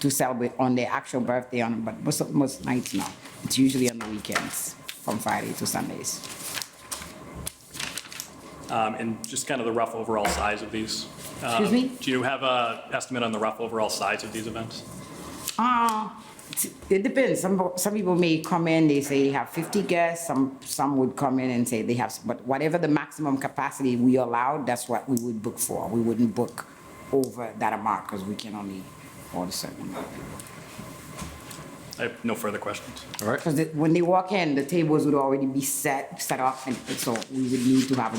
to celebrate on their actual birthday, but most nights, no. It's usually on the weekends, from Friday to Sundays. And just kind of the rough overall size of these? Excuse me? Do you have an estimate on the rough overall size of these events? It depends. Some people may come in, they say they have 50 guests, some would come in and say they have, but whatever the maximum capacity we allow, that's what we would book for. We wouldn't book over that amount because we can only hold a certain amount of people. I have no further questions. All right? Because when they walk in, the tables would already be set up, and so we would need to have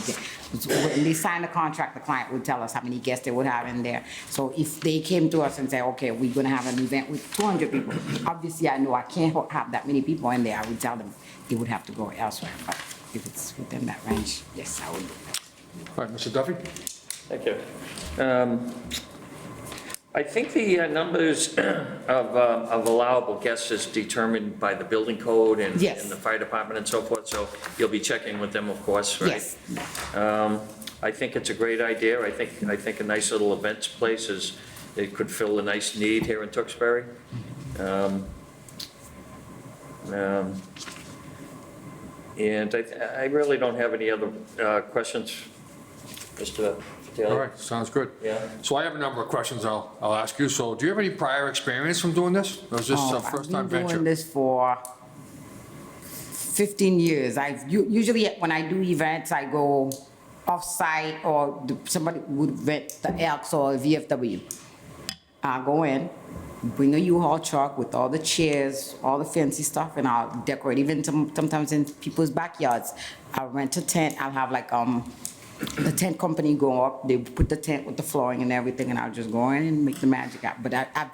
when they sign the contract, the client would tell us how many guests they would have in there. So if they came to us and said, okay, we're gonna have an event with 200 people, obviously I know I can't have that many people in there, I would tell them they would have to go elsewhere, but if it's within that range, yes, I would do that. All right, Mr. Duffy? Thank you. I think the numbers of allowable guests is determined by the building code and Yes. and the fire department and so forth, so you'll be checking with them, of course, right? Yes. I think it's a great idea. I think a nice little events place it could fill a nice need here in Tewksbury. And I really don't have any other questions, Mr. Taylor. All right, sounds good. Yeah. So I have a number of questions I'll ask you. So do you have any prior experience from doing this? Or is this a first-time I've been venture? doing this for 15 years. Usually when I do events, I go off-site or somebody would rent the Elks or VFW. I'll go in, bring a U-Haul truck with all the chairs, all the fancy stuff, and I'll decorate, even sometimes in people's backyards. I'll rent a tent, I'll have like, the tent company go up, they put the tent with the flooring and everything, and I'll just go in and make the magic happen. But I've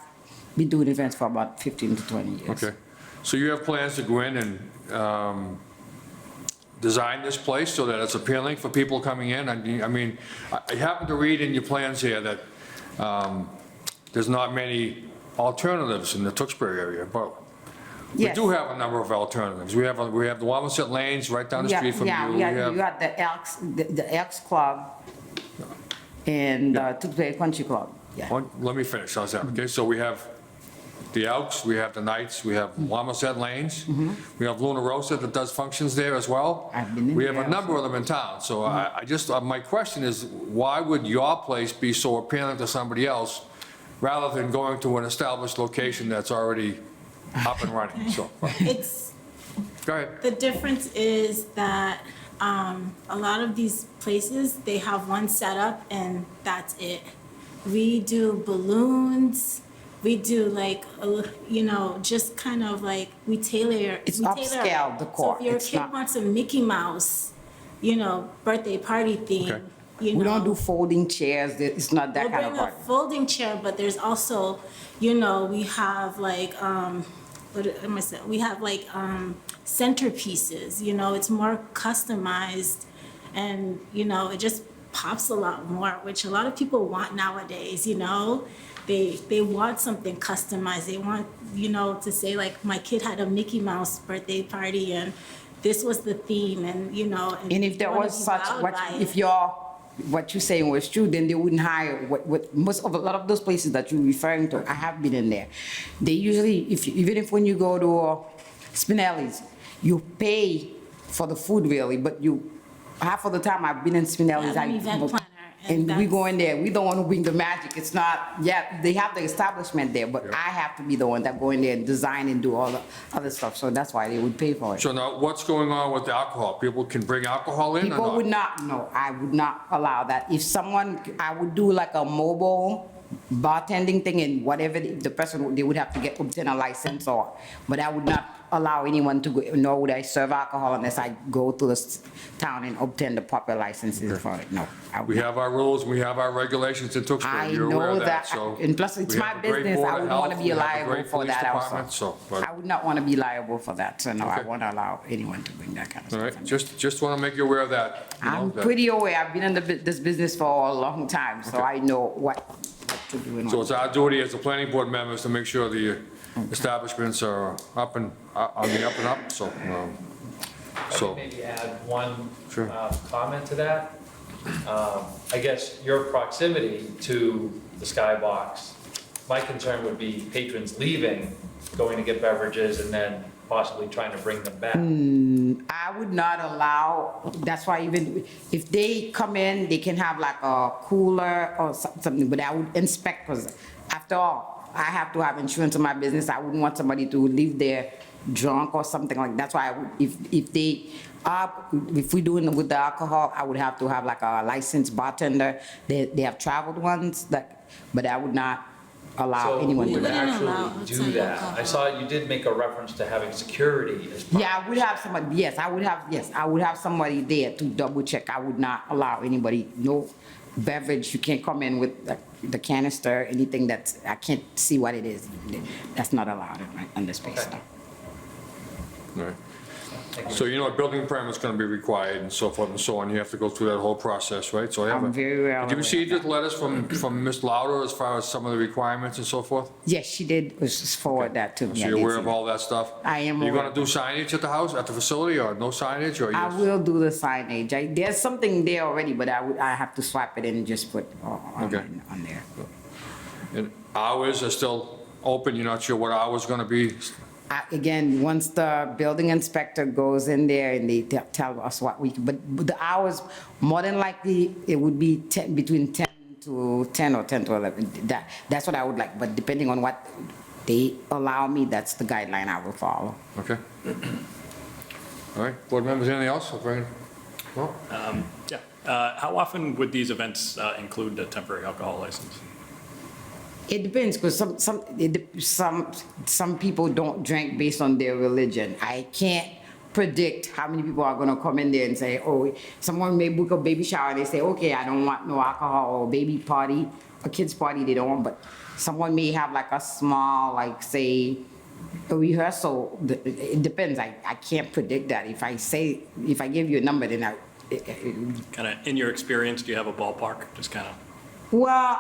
been doing events for about 15 to 20 years. Okay. So you have plans to go in and design this place so that it's appealing for people coming in? I mean, I happen to read in your plans here that there's not many alternatives in the Tewksbury area, but we Yes. do have a number of alternatives. We have the Wamisit Lanes right down the street from you. Yeah, you got the Elks Club and Tewksbury Country Club, yeah. Let me finish, how's that? Okay, so we have the Elks, we have the Knights, we have Wamisit Lanes, we have Luna Rosa that does functions there as well. I've been in We have a there number of them in town, so I just, my question is, why would your place be so appealing to somebody else rather than going to an established location that's already up and running? So, It's, go ahead. the difference is that a lot of these places, they have one setup and that's it. We do balloons, we do like, just kind of like, we tailor. It's we upscale decor. So if your It's kid not- wants a Mickey Mouse, birthday party theme, Okay. We don't do folding chairs, it's not that We'll kind of bring a party. folding chair, but there's also, we have like, what am I saying? We have like centerpieces, it's more customized and, it just pops a lot more, which a lot of people want nowadays, They want something customized. They want, to say like, my kid had a Mickey Mouse birthday party and this was the theme and, And if there wanna was be such, wowed by it. if what you're saying was true, then they wouldn't hire, a lot of those places that you're referring to, I have been in there. They usually, even if when you go to Spinelli's, you pay for the food really, but half of the time I've been in Spinelli's. Yeah, I'm an event planner, And we that's- go in there, we don't want to bring the magic, it's not, they have the establishment there, but I have to be the one that go in there and design and do all the other stuff, so that's why they would pay for it. So now, what's going on with the alcohol? People can bring alcohol in or People would not? not, no, I would not allow that. If someone, I would do like a mobile bartending thing and whatever the person, they would have to obtain a license but I would not allow anyone to go, nor would I serve alcohol unless I go to the town and obtain the proper licenses for it, no. I would We not. have our rules, we have our regulations in Tewksbury. I You're aware know of that, so and plus it's we my have a great business, Board I of wouldn't want to Health, be we have a liable great for police that department, also. but- I would not want to be liable for that, so no, I Okay. won't allow anyone to bring that kind of All stuff. right, in. just want to make you aware of that. I'm pretty aware, I've been in this business for a long time, so I know what to do and So what it's our duty as the planning board members to make sure the establishments are up and, on the up and up, so, I so, could maybe add one Sure. comment to that. I guess your proximity to the Skybox, my concern would be patrons leaving, going to get beverages, and then possibly trying to bring them back. I would not allow, that's why even if they come in, they can have like a cooler or something, but I would inspect, because after all, I have to have insurance in my business. I wouldn't want somebody to leave there drunk or something like that. That's why I would, if we're doing it with the alcohol, I would have to have like a licensed bartender. They have traveled ones but I would not allow So anyone who to. would wouldn't allow actually do outside that? I alcohol. saw you did make a reference to having security as part. Yeah, I would have somebody, yes, I would have somebody there to double check. I would not allow anybody, no beverage, you can't come in with the canister, anything that's, I can't see what it is. That's not allowed in the space. Okay. All right. So you know a building permit's gonna be required and so forth and so on, you have to go through that whole process, right? So I have I'm very well Did you aware receive of the letters from Ms. Lauder as far as some of the requirements and so forth? Yes, she did, was just forward that to me. So I you're did aware see of that. all that stuff? I am You're aware. gonna do signage at the house, at the facility, or no signage, or I yes? will do the signage. There's something there already, but I have to swap it in and just put on there. And hours are still open, you're not sure what hours gonna be? Again, once the building inspector goes in there and they tell us what we, but the hours, more than likely, it would be 10, between 10 to 10 or 10 to 11. That's what I would like, but depending on what they allow me, that's the guideline I will follow. Okay. All right, board members, anything else? I'll bring it. Well, Yeah. How often would these events include a temporary alcohol license? It depends, because some people don't drink based on their religion. I can't predict how many people are gonna come in there and say, oh, someone may book a baby shower, and they say, okay, I don't want no alcohol, or baby party, a kid's party, they don't want, but someone may have like a small, like, say, a rehearsal. It depends, I can't predict that. If I give you a number, then Kind of, in your experience, do you have a ballpark? Just kind of, well,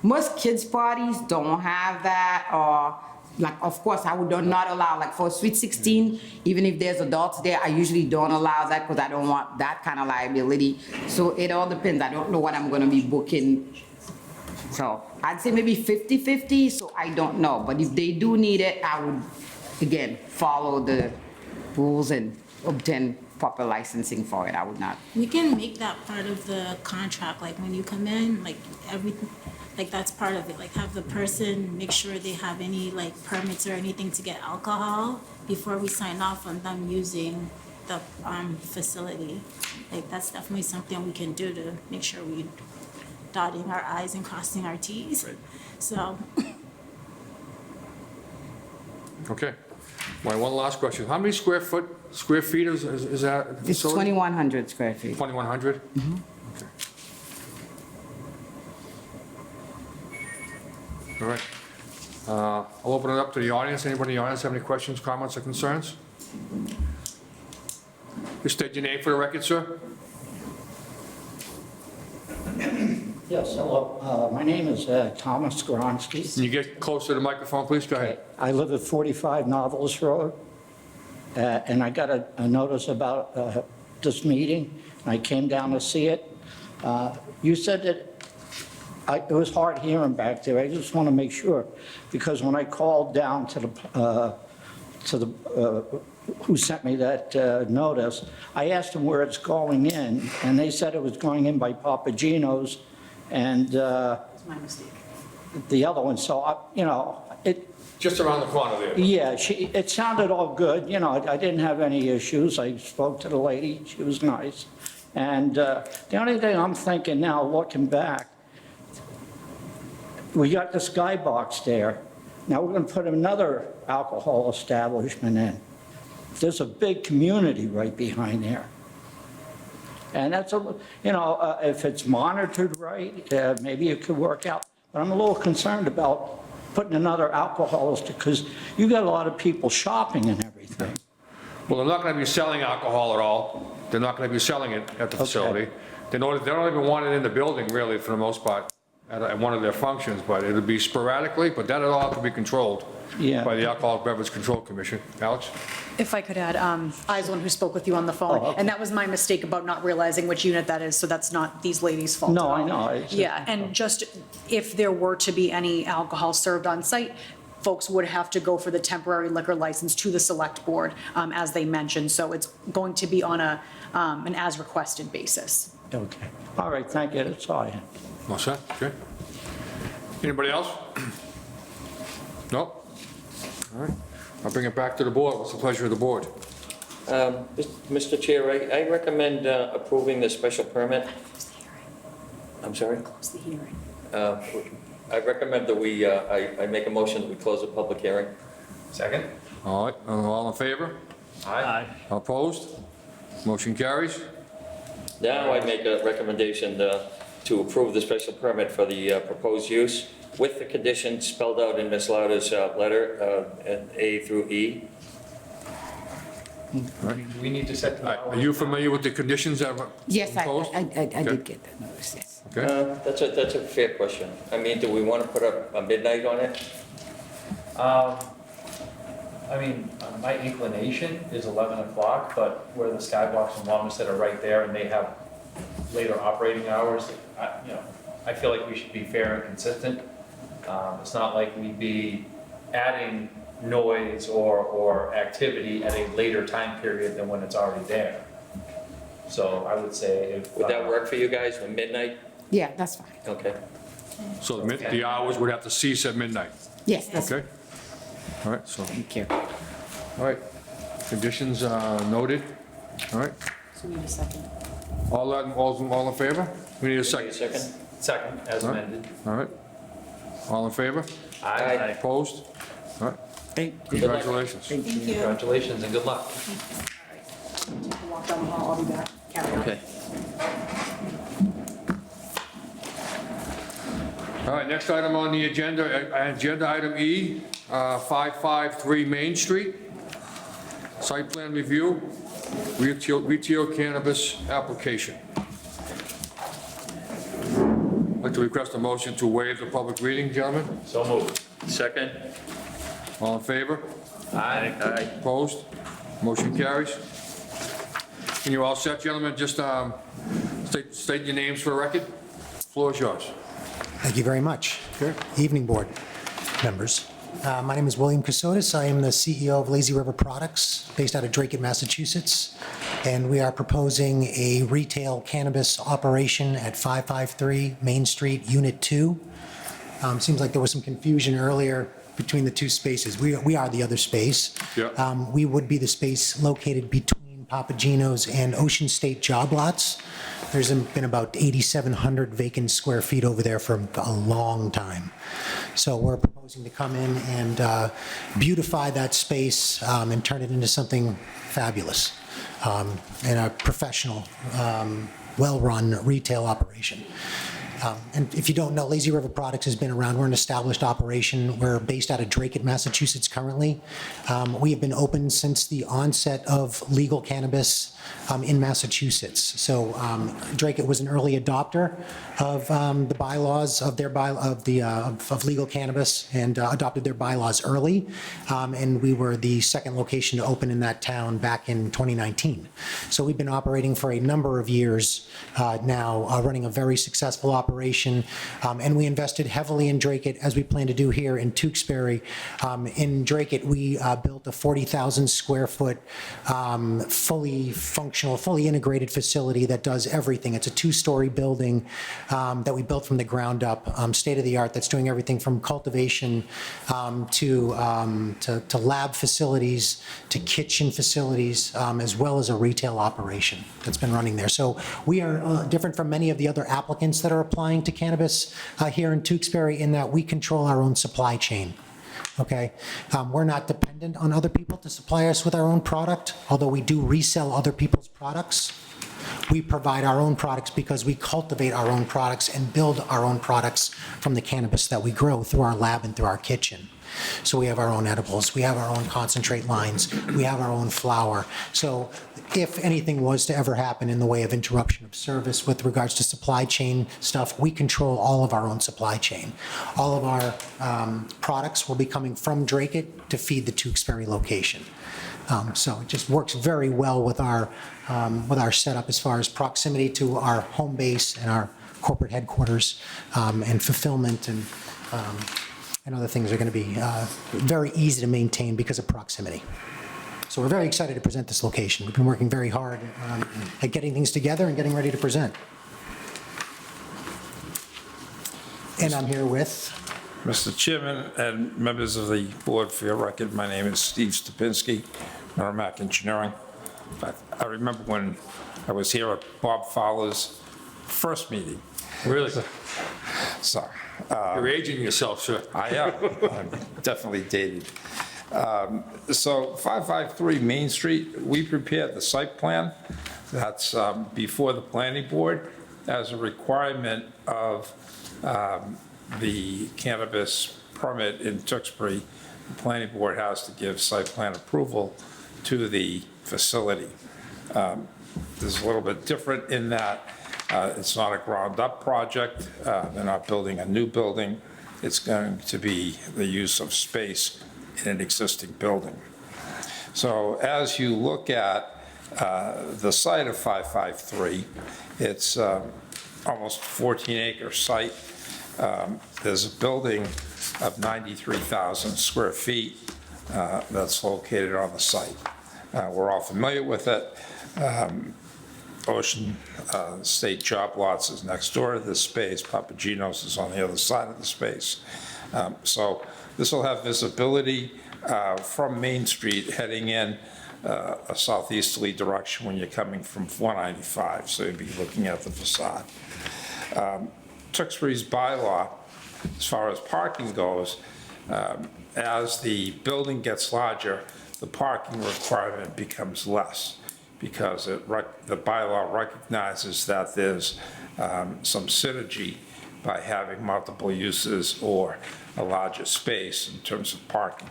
most kids' parties don't have that, or, like, of course, I would not allow, like, for Sweet 16, even if there's adults there, I usually don't allow that, because I don't want that kind of liability. So it all depends, I don't know what I'm gonna be booking. So I'd say maybe 50-50, so I don't know, but if they do need it, I would, again, follow the rules and obtain proper licensing for it, I would not. We can make that part of the contract, like when you come in, like everything, like that's part of it, like have the person make sure they have any like permits or anything to get alcohol before we sign off on them using the facility. Like that's definitely something we can do to make sure we dotting our i's and crossing our t's. Right. So okay. My one last question. How many square feet is that? It's facility? 2,100 square feet. 2,100? Okay. All right. I'll open it up to the audience. Anybody in the audience have any questions, comments, or concerns? Just state your name for the record, sir. Yes, hello. My name is Thomas Skoronsky. Can you get closer to the microphone, please? Go ahead. I live at 45 Novelist Road, and I got a notice about this meeting. I came down to see it. You said that it was hard hearing back there. I just want to make sure, because when I called down to the who sent me that notice, I asked them where it's going in, and they said it was going in by Papagino's and My mistake. the other one. So, it, Just around the corner there. yeah, it sounded all good, I didn't have any issues. I spoke to the lady, she was nice. And the only thing I'm thinking now, looking back, we got the skybox there. Now we're gonna put another alcohol establishment in. There's a big community right behind there. And that's if it's monitored right, maybe it could work out. But I'm a little concerned about putting another alcoholist, because you got a lot of people shopping and everything. Well, they're not going to be selling alcohol at all. They're not going to be selling it at the facility. They don't even want it in the building, really, for the most part, at one of their functions, but it'll be sporadically, but that'll all have to be controlled Yeah. by the Alcoholic Beverage Control Commission. Alex? If I could add, I was the one who spoke with you on the phone, Oh, okay. and that was my mistake about not realizing which unit that is, so that's not these ladies' fault at No, I all. know. It's- Yeah, and just if there were to be any alcohol served on site, folks would have to go for the temporary liquor license to the select board, as they mentioned, so it's going to be on an as-requested basis. Okay. All right, thank you, that's all I had. All set? Okay. Anybody else? No? All right. I'll bring it back to the board. What's the pleasure of the board? Mr. Chair, I recommend approving the special permit. I'm sorry? Close the hearing. I recommend that I make a motion that we close the public hearing. Second? All right, all in favor? Aye. Opposed? Motion carries. Now I make a recommendation to approve the special permit for the proposed use with the conditions spelled out in Ms. Lauder's letter, A through E. Do we need to set the All right, Are you familiar with the conditions that were Yes, I imposed? did get that notice, yes. Okay, That's a fair question. I mean, do we want to put a midnight on it? I mean, my inclination is 11 o'clock, but where the Skybox and Wamisit are right there and they have later operating hours, I feel like we should be fair and consistent. It's not like we'd be adding noise or activity at a later time period than when it's already there. So I would say if. Would that work for you guys, at midnight? Yeah, that's fine. Okay. so the hours would have to cease at midnight, Yes, that's, okay? All right, so, thank you. all right, conditions noted, all right? So we need a second. All in favor? We need a Wait a second, second. Second, as All right. amended. all right? All in favor? Aye. Opposed? All right, Thank congratulations. Thank you. Congratulations and good luck. Walk down the hall, I'll be back. Carry on. Okay. All right, next item on the agenda, agenda item E, 553 Main Street. Site plan review, retail cannabis application. I'd like to request a motion to waive the public reading, gentlemen. So moved. Second? All in favor? Aye. Aye. Opposed? Motion carries. And you're all set, gentlemen? Just state your names for the record. Floor is yours. Thank you very much. Evening, board members. My name is William Casotis. I am the CEO of Lazy River Products, based out of Drake, Massachusetts. And we are proposing a retail cannabis operation at 553 Main Street, Unit 2. Seems like there was some confusion earlier between the two spaces. We are the other space. Yeah. We would be the space located between Papagino's and Ocean State job lots. There's been about 8,700 vacant square feet over there for a long time. So we're proposing to come in and beautify that space and turn it into something fabulous and a professional, well-run retail operation. And if you don't know, Lazy River Products has been around. We're an established operation. We're based out of Drake, Massachusetts currently. We have been open since the onset of legal cannabis in Massachusetts. So Drake was an early adopter of the bylaws of their of legal cannabis and adopted their bylaws early. And we were the second location to open in that town back in 2019. So we've been operating for a number of years now, running a very successful operation. And we invested heavily in Drake, as we plan to do here in Tewksbury. In Drake, we built a 40,000 square foot fully functional, fully integrated facility that does everything. It's a 2-story building that we built from the ground up, state of the art, that's doing everything from cultivation to lab facilities, to kitchen facilities, as well as a retail operation that's been running there. So we are different from many of the other applicants that are applying to cannabis here in Tewksbury in that we control our own supply chain. Okay, we're not dependent on other people to supply us with our own product, although we do resell other people's products. We provide our own products because we cultivate our own products and build our own products from the cannabis that we grow through our lab and through our kitchen. So we have our own edibles, we have our own concentrate lines, we have our own flour. So if anything was to ever happen in the way of interruption of service with regards to supply chain stuff, we control all of our own supply chain. All of our products will be coming from Drake to feed the Tewksbury location. So it just works very well with our setup as far as proximity to our home base and our corporate headquarters, and fulfillment and other things are going to be very easy to maintain because of proximity. So we're very excited to present this location. We've been working very hard at getting things together and getting ready to present. And I'm here with... Mr. Chairman and members of the board, for your record, my name is Steve Stupinski, Merrimack Engineering. I remember when I was here at Bob Fowler's first meeting. Really? So, You're aging yourself, sir. I am. I'm definitely dated. So 553 Main Street, we prepared the site plan. That's before the planning board as a requirement of the cannabis permit in Tewksbury. The planning board has to give site plan approval to the facility. This is a little bit different in that it's not a ground-up project. They're not building a new building. It's going to be the use of space in an existing building. So as you look at the site of 553, it's almost 14-acre site. There's a building of 93,000 square feet that's located on the site. We're all familiar with it. Ocean State Job Lots is next door to this space. Papagino's is on the other side of the space. So this will have visibility from Main Street heading in a southeasterly direction when you're coming from 495, so you'd be looking at the facade. Tewksbury's bylaw, as far as parking goes, as the building gets larger, the parking requirement becomes less, because the bylaw recognizes that there's some synergy by having multiple uses or a larger space in terms of parking.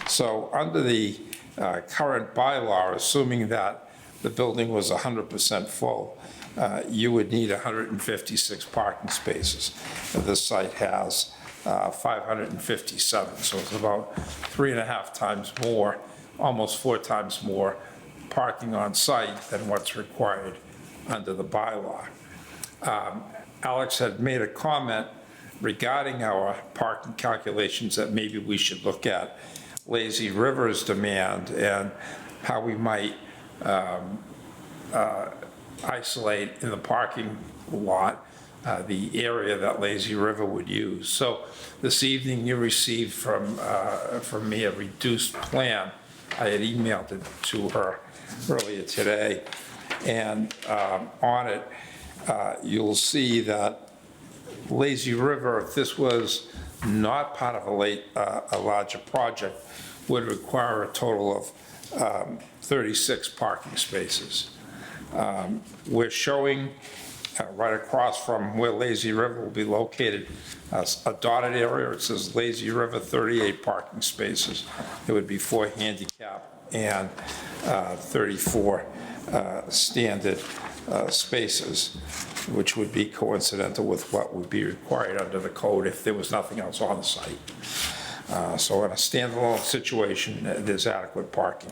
So under the current bylaw, assuming that the building was 100% full, you would need 156 parking spaces. This site has 557, so it's about 3.5 times more, almost 4 times more parking on site than what's required under the bylaw. Alex had made a comment regarding our parking calculations that maybe we should look at Lazy River's demand and how we might isolate in the parking lot the area that Lazy River would use. So this evening you received from me a reduced plan. I had emailed it to her earlier today, and on it you'll see that Lazy River, if this was not part of a larger project, would require a total of 36 parking spaces. We're showing right across from where Lazy River will be located a dotted area. It says Lazy River, 38 parking spaces. It would be 4 handicap and 34 standard spaces, which would be coincidental with what would be required under the code if there was nothing else on the site. So in a standalone situation, there's adequate parking.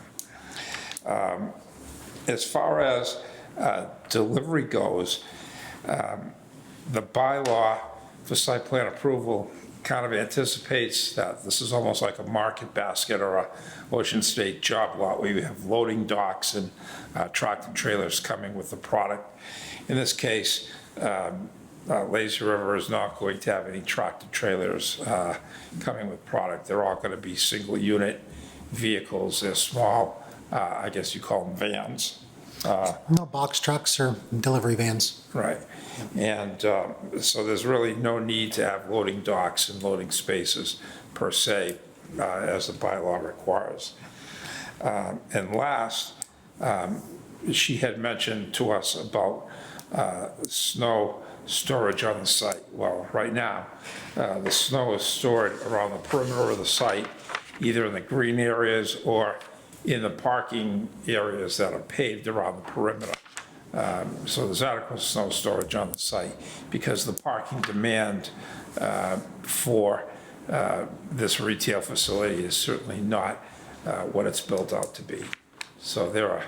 As far as delivery goes, the bylaw for site plan approval kind of anticipates that this is almost like a market basket or a Ocean State job lot where you have loading docks and tractor trailers coming with the product. In this case, Lazy River is not going to have any tractor trailers coming with product. They're all going to be single unit vehicles. They're small, I guess you call them vans. No box trucks or delivery vans. Right. And so there's really no need to have loading docks and loading spaces per se, as the bylaw requires. And last, she had mentioned to us about snow storage on the site. Well, right now, the snow is stored around the perimeter of the site, either in the green areas or in the parking areas that are paved around the perimeter. So there's adequate snow storage on the site because the parking demand for this retail facility is certainly not what it's built out to be. So there are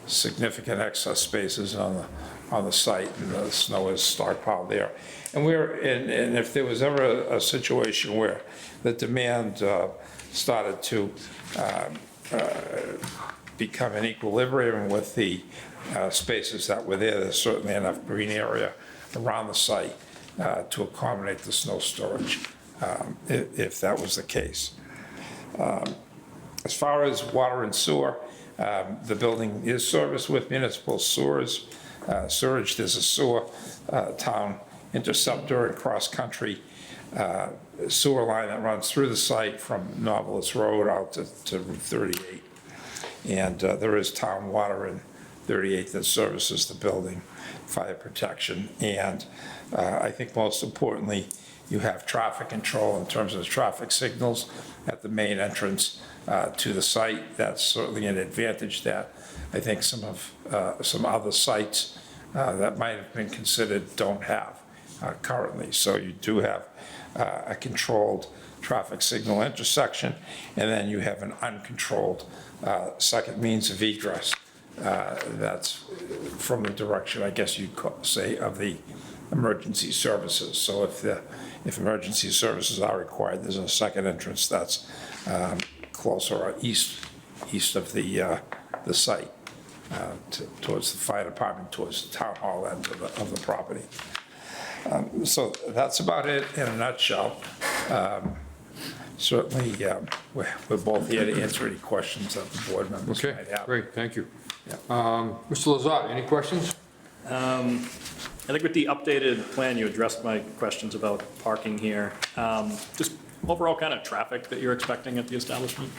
significant excess spaces on the site, and the snow is stockpiled there. And and if there was ever a situation where the demand started to become in equilibrium with the spaces that were there, there's certainly enough green area around the site to accommodate the snow storage, if that was the case. As far as water and sewer, the building is serviced with municipal sewage. There's a sewer town interceptor and cross-country sewer line that runs through the site from Novelist Road out to Route 38. And there is town water in 38 that services the building, fire protection. And I think most importantly, you have traffic control in terms of the traffic signals at the main entrance to the site. That's certainly an advantage that I think some other sites that might have been considered don't have currently. So you do have a controlled traffic signal intersection, and then you have an uncontrolled second means of egress that's from the direction, I guess you'd say, of the emergency services. So if emergency services are required, there's a second entrance that's closer or east of the site towards the fire department, towards the town hall end of the property. So that's about it in a nutshell. Certainly, we're both here to answer any questions that the board members Okay, might have. great, thank you. Mr. Lazat, any questions? I think with the updated plan, you addressed my questions about parking here. Just overall kind of traffic that you're expecting at the establishment?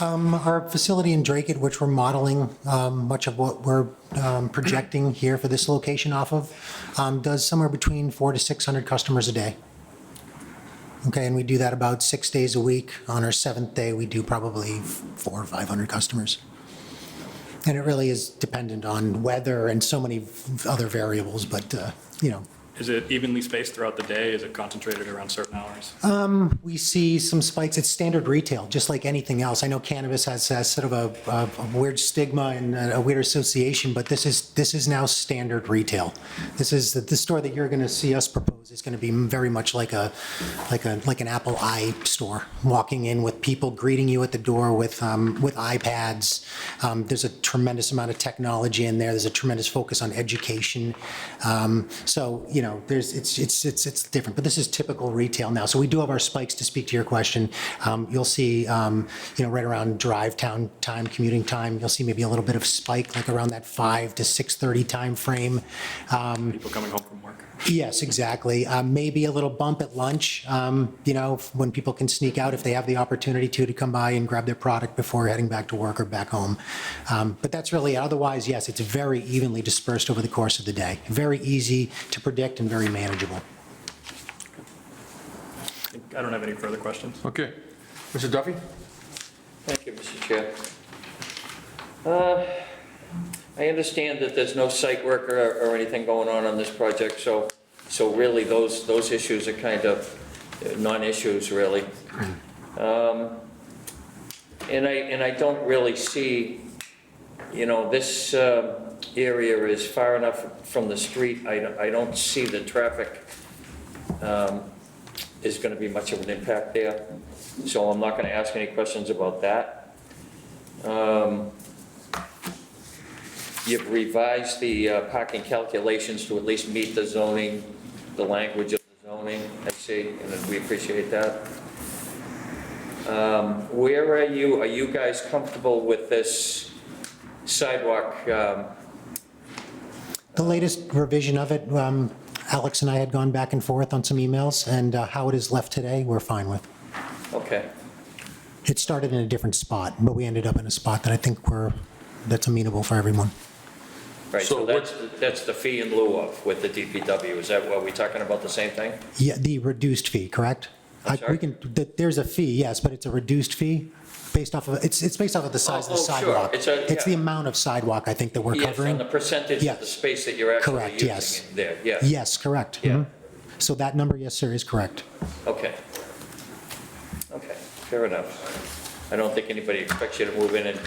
Our facility in Dracut, which we're modeling much of what we're projecting here for this location off of, does somewhere between 400 to 600 customers a day. Okay, and we do that about 6 days a week. On our 7th day, we do probably 400 or 500 customers. And it really is dependent on weather and so many other variables, but, you know. Is it evenly spaced throughout the day? Is it concentrated around certain hours? We see some spikes. It's standard retail, just like anything else. I know cannabis has sort of a weird stigma and a weird association, but this is now standard retail. This is the store that you're going to see us propose is going to be very much like an Apple I store, walking in with people greeting you at the door with iPads. There's a tremendous amount of technology in there. There's a tremendous focus on education. So you know, it's different, but this is typical retail now. So we do have our spikes, to speak to your question. You'll see, you know, right around drive time, commuting time, you'll see maybe a little bit of spike, like around that 5 to 6:30 time frame. People coming home from work? Yes, exactly. Maybe a little bump at lunch, you know, when people can sneak out if they have the opportunity to come by and grab their product before heading back to work or back home. But that's really, otherwise, yes, it's very evenly dispersed over the course of the day. Very easy to predict and very manageable. I don't have any further questions. Okay. Mr. Duffy? Thank you, Mr. Chair. I understand that there's no site work or anything going on this project, so really those issues are kind of non-issues, really. And I don't really see, you know, this area is far enough from the street. I don't see the traffic is going to be much of an impact there, so I'm not going to ask any questions about that. You've revised the parking calculations to at least meet the zoning, the language of the zoning, I see, and we appreciate that. Where are you guys comfortable with this sidewalk? The latest revision of it, Alex and I had gone back and forth on some emails, and how it is left today, we're fine with. Okay, It started in a different spot, but we ended up in a spot that I think that's amenable for everyone. right, So so that's the fee in lieu of with the DPW. Is that what we're talking about, the same thing? Yeah, the reduced fee, correct? I'm sorry? There's a fee, yes, but it's a reduced fee based off of, it's based off of the size of the Oh, sure. sidewalk. It's It's the yeah. amount of sidewalk, I think, that we're Yes, covering. on the percentage of Yes. the space that you're actually Correct, using yes. in there, yeah. Yes, correct. Yeah. Mhm. So that number, yes, sir, is correct. Okay. Okay, fair enough. I don't think anybody expects you to move in and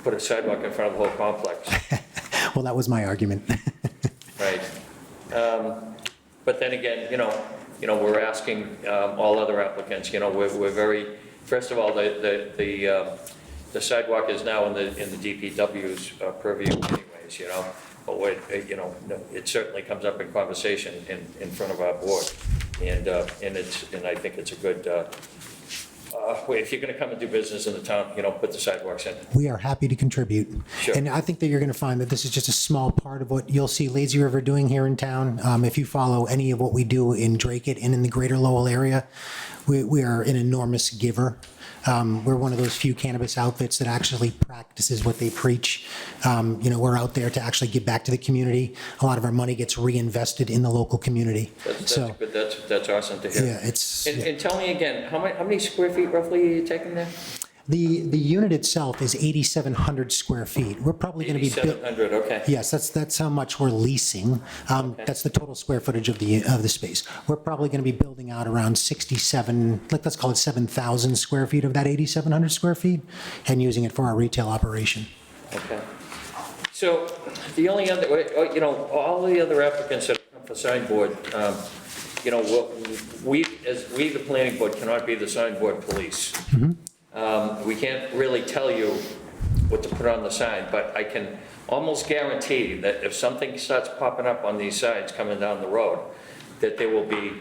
put a sidewalk in front of the whole complex, Well, that was my argument. right? But then again, you know, we're asking all other applicants, you know, we're very, first of all, the sidewalk is now in the DPW's purview anyways, you know, but you know, it certainly comes up in conversation in front of our board, and I think it's a good if you're gonna come and do business in the town, put the sidewalks in. We are happy to contribute. Sure. And I think that you're going to find that this is just a small part of what you'll see Lazy River doing here in town. If you follow any of what we do in Dracut and in the greater Lowell area, we are an enormous giver. We're one of those few cannabis outfits that actually practices what they preach. We're out there to actually give back to the community. A lot of our money gets reinvested in the local community. That's So, good, that's awesome to hear. yeah, it's, And tell me again, how many square feet roughly are you taking there? the unit itself is 8,700 square feet. We're probably going to be. 8,700, okay. Yes, that's how much we're leasing. That's the total square footage of the space. We're probably going to be building out around 67, let's call it 7,000 square feet of that 8,700 square feet, and using it for our retail operation. Okay. So the only other, all the other applicants that come for signboard, we, the planning board, cannot be the signboard police. We can't really tell you what to put on the sign, but I can almost guarantee that if something starts popping up on these signs coming down the road, that there will be,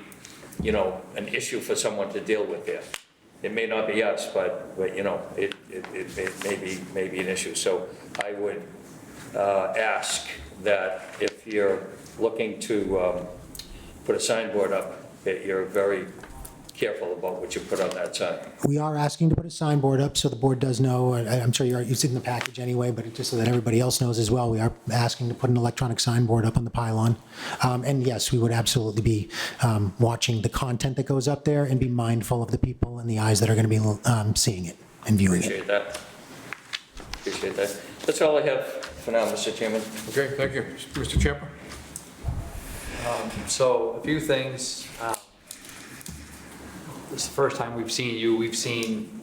an issue for someone to deal with there. It may not be us, but it may be an issue. So I would ask that if you're looking to put a signboard up, that you're very careful about what you put on that sign. We are asking to put a signboard up so the board does know, and I'm sure you've seen the package anyway, but just so that everybody else knows as well, we are asking to put an electronic signboard up on the pylon. And yes, we would absolutely be watching the content that goes up there and be mindful of the people and the eyes that are going to be seeing it and viewing it. Appreciate that. That's all I have for now, Mr. Chairman. Okay, thank you. Mr. Champa? So a few things. This is the first time we've seen you. We've seen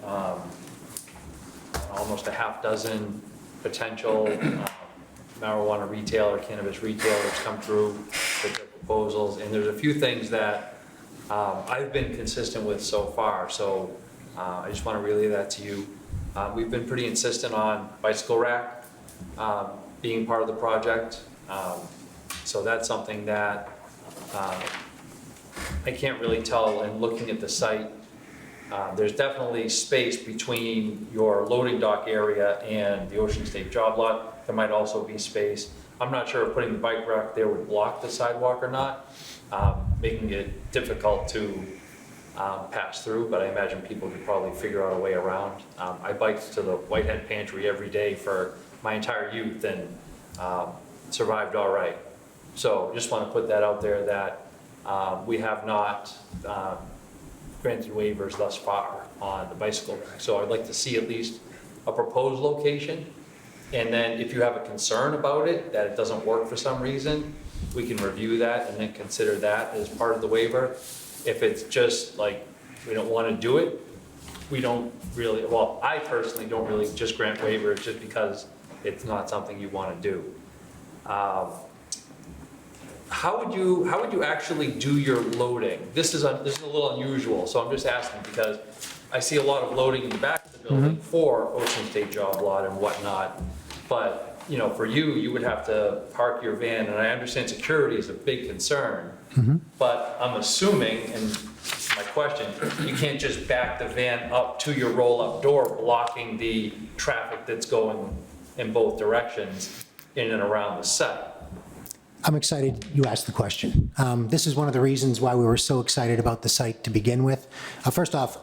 almost a half dozen potential marijuana retailer, cannabis retailers come through with their proposals. And there's a few things that I've been consistent with so far. So I just want to relay that to you. We've been pretty insistent on bicycle rack being part of the project. So that's something that I can't really tell in looking at the site. There's definitely space between your loading dock area and the Ocean State job lot. There might also be space. I'm not sure if putting the bike rack there would block the sidewalk or not, making it difficult to pass through, but I imagine people could probably figure out a way around. I biked to the Whitehead Pantry every day for my entire youth and survived all right. So just want to put that out there that we have not granted waivers thus far on the bicycle rack. So I'd like to see at least a proposed location. And then if you have a concern about it, that it doesn't work for some reason, we can review that and then consider that as part of the waiver. If it's just like, we don't want to do it, we don't really, well, I personally don't really just grant waivers just because it's not something you want to do. How would you actually do your loading? This is a little unusual, so I'm just asking because I see a lot of loading in the back of the building for Ocean State job lot and whatnot. But, for you would have to park your van, and I understand security is a big concern. But I'm assuming, and my question, you can't just back the van up to your roll-up door, blocking the traffic that's going in both directions in and around the site. I'm excited you asked the question. This is one of the reasons why we were so excited about the site to begin with. First off,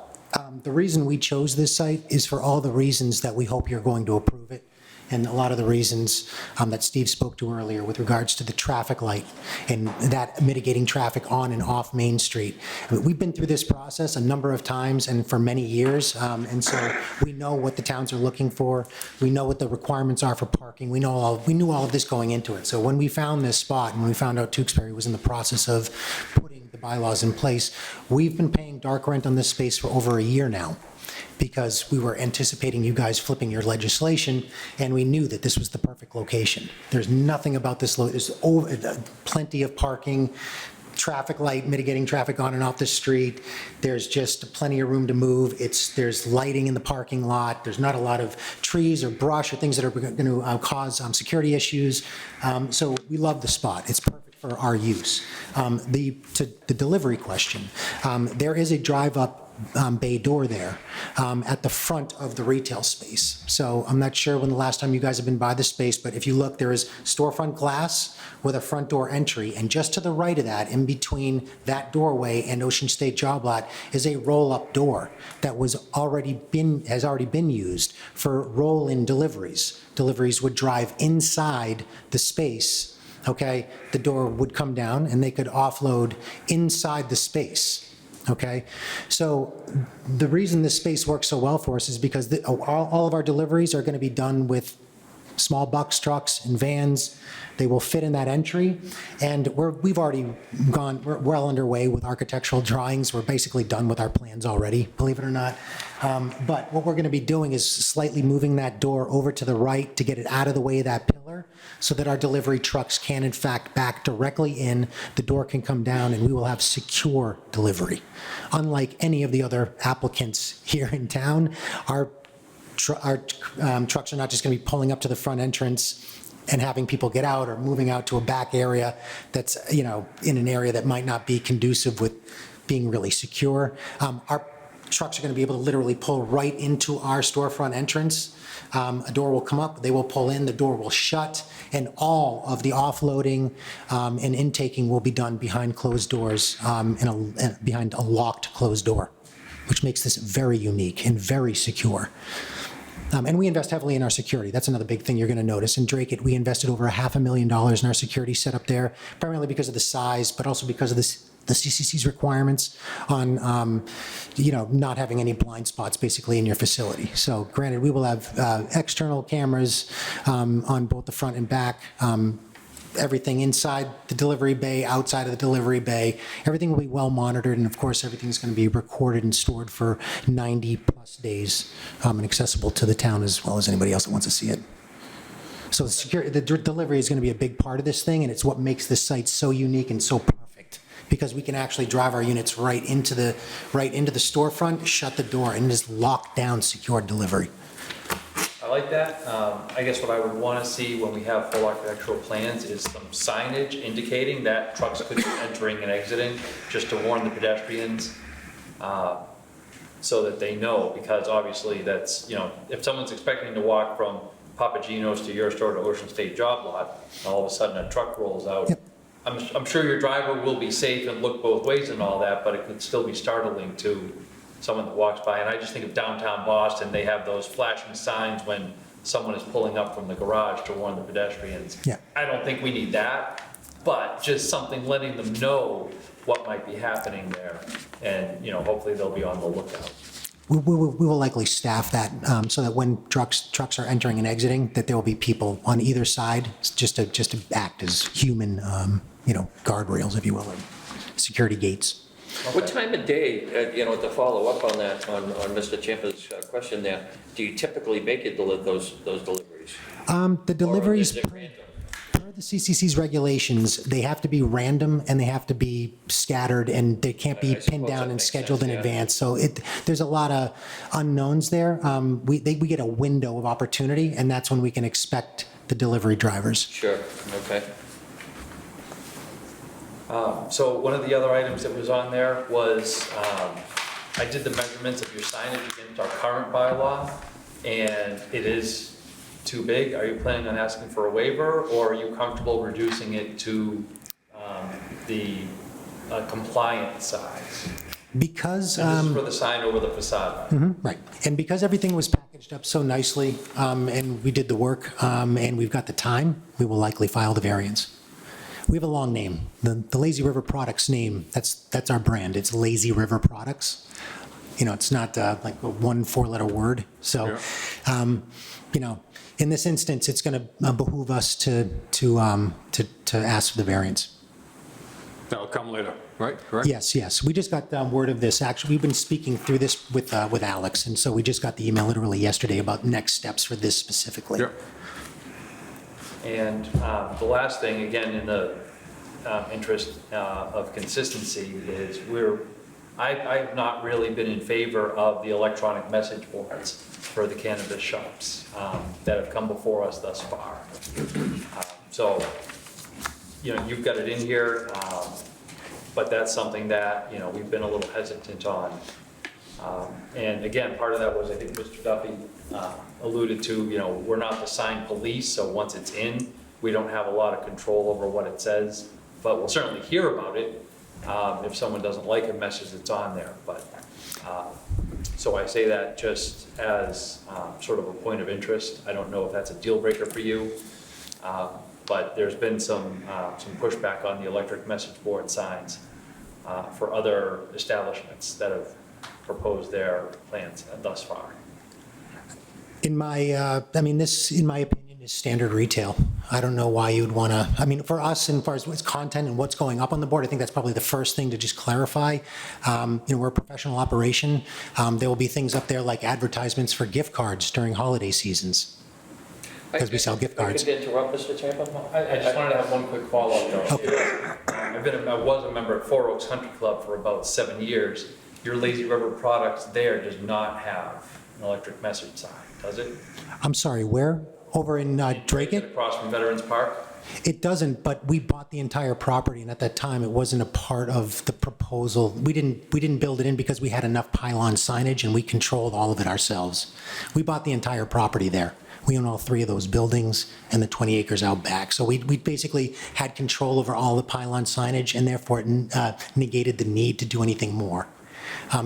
the reason we chose this site is for all the reasons that we hope you're going to approve it. And a lot of the reasons that Steve spoke to earlier with regards to the traffic light and that mitigating traffic on and off Main Street. I mean, we've been through this process a number of times and for many years. And so we know what the towns are looking for. We know what the requirements are for parking. We knew all of this going into it. So when we found this spot and when we found out Tewksbury was in the process of putting the bylaws in place, we've been paying dark rent on this space for over a year now, because we were anticipating you guys flipping your legislation, and we knew that this was the perfect location. There's nothing about this, there's plenty of parking, traffic light, mitigating traffic on and off the street. There's just plenty of room to move. There's lighting in the parking lot. There's not a lot of trees or brush or things that are going to cause security issues. So we love the spot. It's perfect for our use. To the delivery question, there is a drive-up bay door there at the front of the retail space. So I'm not sure when the last time you guys have been by the space, but if you look, there is storefront glass with a front door entry, and just to the right of that, in between that doorway and Ocean State Job Lot, is a roll-up door that has already been used for roll-in deliveries. Deliveries would drive inside the space, okay? The door would come down and they could offload inside the space. Okay, so the reason this space works so well for us is because all of our deliveries are going to be done with small box trucks and vans. They will fit in that entry, and we're well underway with architectural drawings. We're basically done with our plans already, believe it or not. But what we're going to be doing is slightly moving that door over to the right to get it out of the way of that pillar, so that our delivery trucks can in fact back directly in, the door can come down, and we will have secure delivery. Unlike any of the other applicants here in town, our trucks are not just going to be pulling up to the front entrance and having people get out or moving out to a back area that's, in an area that might not be conducive with being really secure. Our trucks are going to be able to literally pull right into our storefront entrance. A door will come up, they will pull in, the door will shut, and all of the offloading and intaking will be done behind closed doors and behind a locked closed door, which makes this very unique and very secure. And we invest heavily in our security. That's another big thing you're going to notice. In Drake, we invested over $500,000 in our security setup there, primarily because of the size, but also because of the CCC's requirements on, not having any blind spots basically in your facility. So granted, we will have external cameras on both the front and back, everything inside the delivery bay, outside of the delivery bay. Everything will be well monitored, and of course, everything's going to be recorded and stored for 90+ days and accessible to the town as well as anybody else that wants to see it. So the delivery is going to be a big part of this thing, and it's what makes this site so unique and so perfect, because we can actually drive our units right into the storefront, shut the door, and just lock down secured delivery. I like that. I guess what I would want to see when we have full architectural plans is some signage indicating that trucks could be entering and exiting, just to warn the pedestrians, so that they know, because obviously that's, if someone's expecting to walk from Papagino's to your store to Ocean State Job Lot, and all of a sudden a truck rolls out, Yep. I'm sure your driver will be safe and look both ways and all that, but it could still be startling to someone that walks by. And I just think of downtown Boston, they have those flashing signs when someone is pulling up from the garage to warn the pedestrians. Yeah. I don't think we need that, but just something letting them know what might be happening there. And, hopefully they'll be on the lookout. We will likely staff that so that when trucks are entering and exiting, that there will be people on either side just to act as human, guardrails, if you will, or security gates. Okay. What time of day, to follow up on that, on Mr. Champa's question there, do you typically make it those deliveries? The deliveries, Or is it random? per the CCC's regulations, they have to be random and they have to be scattered, and they can't be I pinned suppose down that and makes scheduled sense, in yeah. advance. So there's a lot of unknowns there. We get a window of opportunity, and that's when we can expect the delivery drivers. Sure, okay. So one of the other items that was on there was, I did the measurements of your signage against our current bylaw, and it is too big. Are you planning on asking for a waiver, or are you comfortable reducing it to the compliant size? Because And this is for the sign over the facade. right, and because everything was packaged up so nicely, and we did the work, and we've got the time, we will likely file the variance. We have a long name. The Lazy River Products name, that's our brand. It's Lazy River Products. It's not like a 1 4-letter word. So, in this instance, it's going to behoove us to ask for the variance. That'll come later, right? Correct? Yes. We just got word of this. Actually, we've been speaking through this with Alex, and so we just got the email literally yesterday about next steps for this specifically. Yep. And the last thing, again, in the interest of consistency, is I have not really been in favor of the electronic message boards for the cannabis shops that have come before us thus far. So, you've got it in here. But that's something that, you know, we've been a little hesitant on. And again, part of that was, I think Mr. Duffy alluded to, you know, we're not the sign police, so once it's in, we don't have a lot of control over what it says, but we'll certainly hear about it if someone doesn't like a message that's on there. But so I say that just as sort of a point of interest. I don't know if that's a deal breaker for you, but there's been some pushback on the electric message board signs for other establishments that have proposed their plans thus far. In my, I mean, this, in my opinion, is standard retail. I don't know why you'd want to, I mean, for us, as far as what's content and what's going up on the board, I think that's probably the first thing to just clarify. You know, we're a professional operation. There will be things up there like advertisements for gift cards during holiday seasons, because we sell gift cards. I could interrupt, Mr. Chamberlain? I just wanted to have one quick follow-up though. Okay. I was a member at Four Oaks Country Club for about 7 years. Your Lazy River Products there does not have an electric message sign, does it? I'm sorry, where? Over in Dracut? Across from Veterans Park? It doesn't, but we bought the entire property, and at that time, it wasn't a part of the proposal. We didn't build it in because we had enough pylon signage, and we controlled all of it ourselves. We bought the entire property there. We own all 3 of those buildings and the 20 acres out back. So we basically had control over all the pylon signage, and therefore it negated the need to do anything more.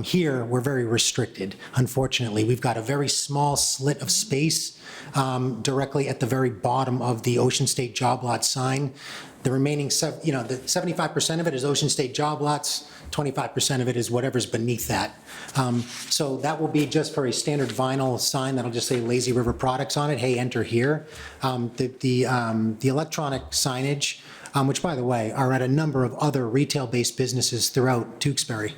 Here, we're very restricted. Unfortunately, we've got a very small slit of space directly at the very bottom of the Ocean State job lot sign. The remaining, you know, the 75% of it is Ocean State job lots, 25% of it is whatever's beneath that. So that will be just for a standard vinyl sign that'll just say Lazy River Products on it, hey, enter here. The electronic signage, which by the way, are at a number of other retail-based businesses throughout Tewksbury.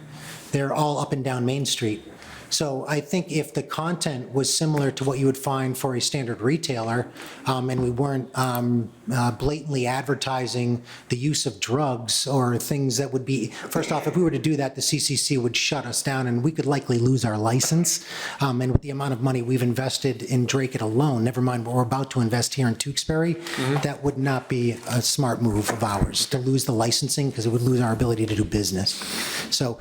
They're all up and down Main Street. So I think if the content was similar to what you would find for a standard retailer, and we weren't blatantly advertising the use of drugs or things that would be, first off, if we were to do that, the CCC would shut us down and we could likely lose our license. And with the amount of money we've invested in Dracut alone, never mind what we're about to invest here in Tewksbury, that would not be a smart move of ours to lose the licensing, because it would lose our ability to do business. So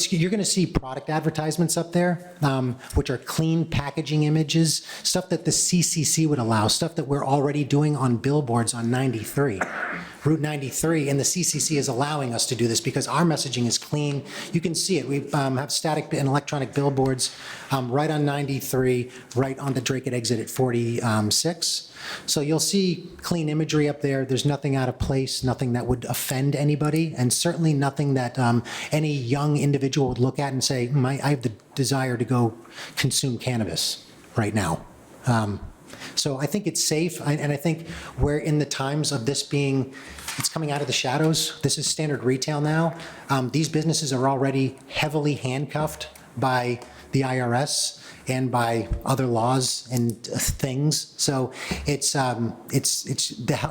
you're going to see product advertisements up there, which are clean packaging images, stuff that the CCC would allow, stuff that we're already doing on billboards on 93, Route 93, and the CCC is allowing us to do this because our messaging is clean. You can see it. We have static and electronic billboards right on 93, right on the Dracut exit at 46. So you'll see clean imagery up there. There's nothing out of place, nothing that would offend anybody, and certainly nothing that any young individual would look at and say, I have the desire to go consume cannabis right now. So I think it's safe, and I think we're in the times of this being, it's coming out of the shadows. This is standard retail now. These businesses are already heavily handcuffed by the IRS and by other laws and things. So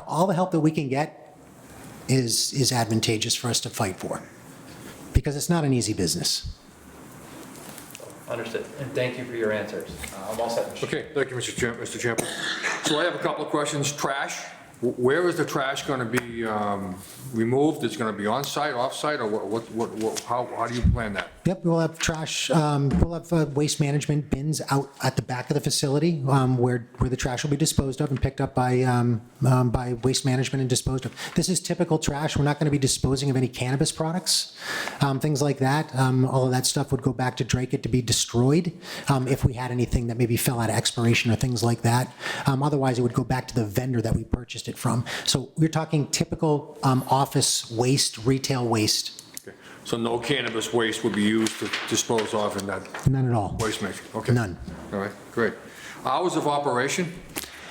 all the help that we can get is advantageous for us to fight for, because it's not an easy business. Understood. And thank you for your answers. I'm all set, Mr. Okay, thank you, Mr. Chamberlain. So I have a couple of questions. Trash, where is the trash going to be removed? It's going to be on-site, off-site, or how do you plan that? Yep, we'll have trash, we'll have waste management bins out at the back of the facility where the trash will be disposed of and picked up by waste management and disposed of. This is typical trash. We're not going to be disposing of any cannabis products, things like that. All of that stuff would go back to Dracut to be destroyed if we had anything that maybe fell out of expiration or things like that. Otherwise, it would go back to the vendor that we purchased it from. So we're talking typical office waste, retail waste. Okay. So no cannabis waste would be used to dispose of in that None at all. waste matrix? Okay. None. All right, great. Hours of operation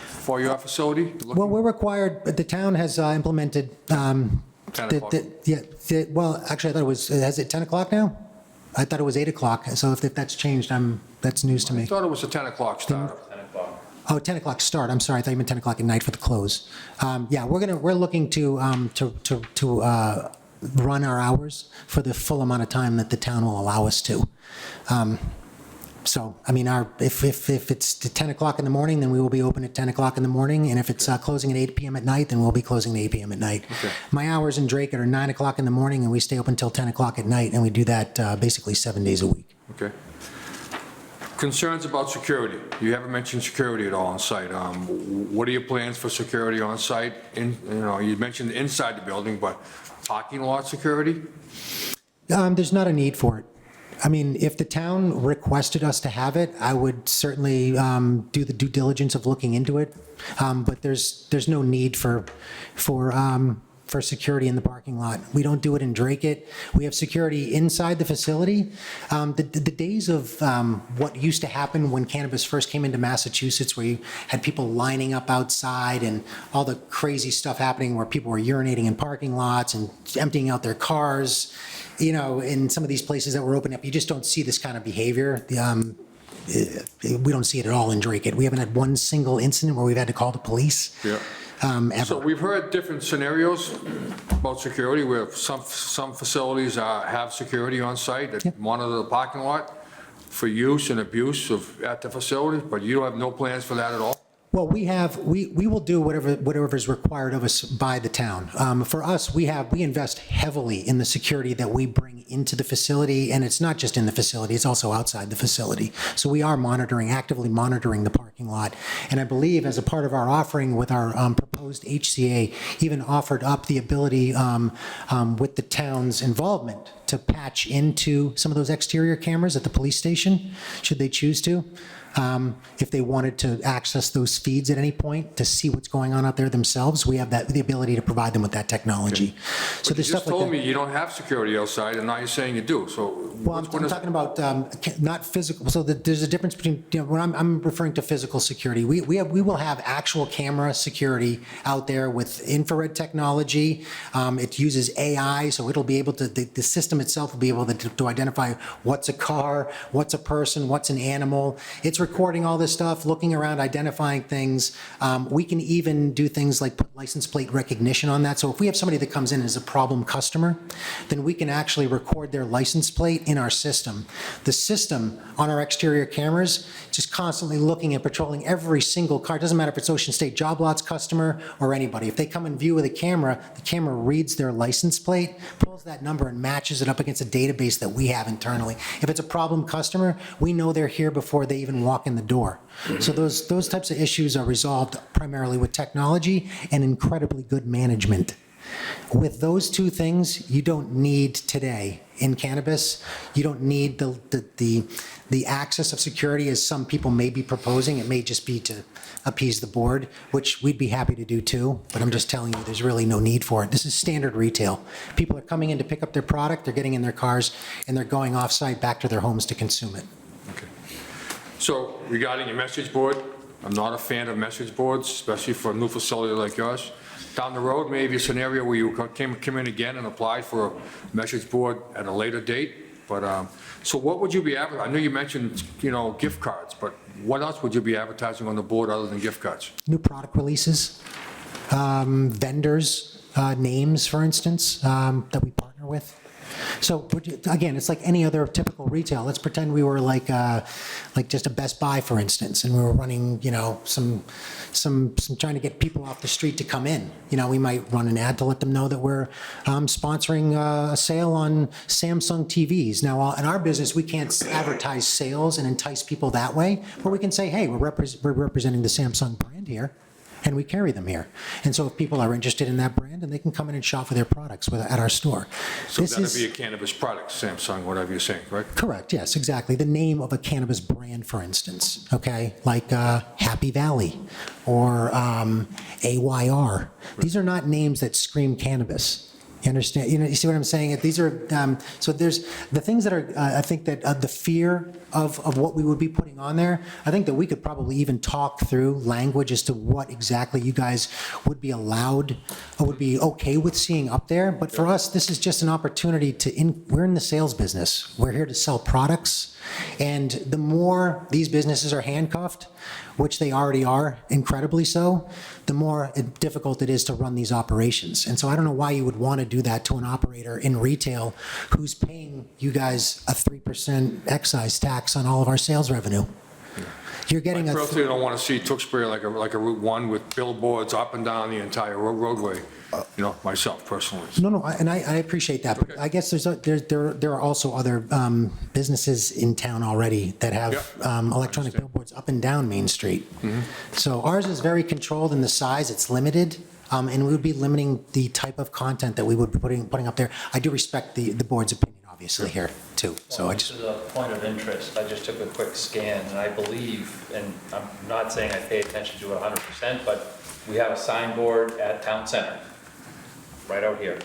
for your facility? Well, we're required, the town has implemented, 10 o'clock. well, actually, I thought it was, is it 10 o'clock now? I thought it was 8 o'clock, so if that's changed, that's news to I me. thought it was a 10 o'clock start. 10 o'clock. Oh, 10 o'clock start, I'm sorry, I thought you meant 10 o'clock at night for the close. Yeah, we're looking to run our hours for the full amount of time that the town will allow us to. So, I mean, if it's 10 o'clock in the morning, then we will be open at 10 o'clock in the morning, and if it's closing at 8 PM at night, then we'll be closing at 8 PM at night. Okay. My hours in Drake are 9 o'clock in the morning, and we stay open until 10 o'clock at night, and we do that basically 7 days a week. Okay. Concerns about security. You haven't mentioned security at all on site. What are your plans for security on site? You mentioned inside the building, but parking lot security? There's not a need for it. I mean, if the town requested us to have it, I would certainly do the due diligence of looking into it. But there's no need for security in the parking lot. We don't do it in Drake. We have security inside the facility. The days of what used to happen when cannabis first came into Massachusetts, where you had people lining up outside and all the crazy stuff happening where people were urinating in parking lots and emptying out their cars, in some of these places that were open up, you just don't see this kind of behavior. We don't see it at all in Drake. We haven't had one single incident where we've had to call the police. Yeah. Ever. So we've heard different scenarios about security, where some facilities have security on site that monitor the parking lot for use and abuse at the facility, but you have no plans for that at all? Well, we will do whatever is required of us by the town. For us, we invest heavily in the security that we bring into the facility, and it's not just in the facility, it's also outside the facility. So we are actively monitoring the parking lot. And I believe as a part of our offering with our proposed HCA, even offered up the ability with the town's involvement to patch into some of those exterior cameras at the police station, should they choose to. If they wanted to access those feeds at any point to see what's going on out there themselves, we have the ability to provide them with that technology. So But you there's just stuff like told that. me you don't have security outside, and now you're saying you do, so. Well, I'm talking about not physical, so there's a difference between, when I'm referring to physical security, we will have actual camera security out there with infrared technology. It uses AI, so it'll be able to, the system itself will be able to identify what's a car, what's a person, what's an animal. It's recording all this stuff, looking around, identifying things. We can even do things like put license plate recognition on that. So if we have somebody that comes in as a problem customer, then we can actually record their license plate in our system. The system on our exterior cameras just constantly looking and patrolling every single car. It doesn't matter if it's Ocean State Job Lots customer or anybody. If they come in view of the camera reads their license plate, pulls that number and matches it up against a database that we have internally. If it's a problem customer, we know they're here before they even walk in the door. So those types of issues are resolved primarily with technology and incredibly good management. With those two things, you don't need today in cannabis, you don't need the access of security as some people may be proposing. It may just be to appease the board, which we'd be happy to do too, but I'm just telling you, there's really no need for it. This is standard retail. People are coming in to pick up their product, they're getting in their cars, and they're going off-site back to their homes to consume it. Okay. So regarding your message board, I'm not a fan of message boards, especially for a new facility like yours. Down the road, maybe a scenario where you come in again and apply for a message board at a later date. But, so what would you be advertising? I know you mentioned, gift cards, but what else would you be advertising on the board other than gift cards? New product releases, vendors, names, for instance, that we partner with. So again, it's like any other typical retail. Let's pretend we were like just a Best Buy, for instance, and we were running, some trying to get people off the street to come in. We might run an ad to let them know that we're sponsoring a sale on Samsung TVs. Now, in our business, we can't advertise sales and entice people that way, but we can say, hey, we're representing the Samsung brand here, and we carry them here. And so if people are interested in that brand, then they can come in and shop for their products at our store. So that'd be a cannabis product, Samsung, whatever you're saying, right? Correct, yes, exactly. The name of a cannabis brand, for instance, okay? Like Happy Valley or AYR. These are not names that scream cannabis. You understand? You see what I'm saying? These are, so there's the things that are, I think that the fear of what we would be putting on there, I think that we could probably even talk through language as to what exactly you guys would be allowed or would be okay with seeing up there. But for us, this is just an opportunity we're in the sales business. We're here to sell products. And the more these businesses are handcuffed, which they already are, incredibly so, the more difficult it is to run these operations. And so I don't know why you would want to do that to an operator in retail who's paying you guys a 3% excise tax on all of our sales revenue. You're getting I a, personally don't want to see Tewksbury like a Route 1 with billboards up and down the entire roadway, myself personally. no, and I appreciate that, but I guess there are also other businesses in town already that have electronic billboards up and down Main Street. So ours is very controlled in the size, it's limited, and we would be limiting the type of content that we would be putting up there. I do respect the board's opinion, obviously, here, too, so I just... This is a point of interest. I just took a quick scan, and I believe, and I'm not saying I pay attention to it 100%, but we have a signboard at Town Center, right out here.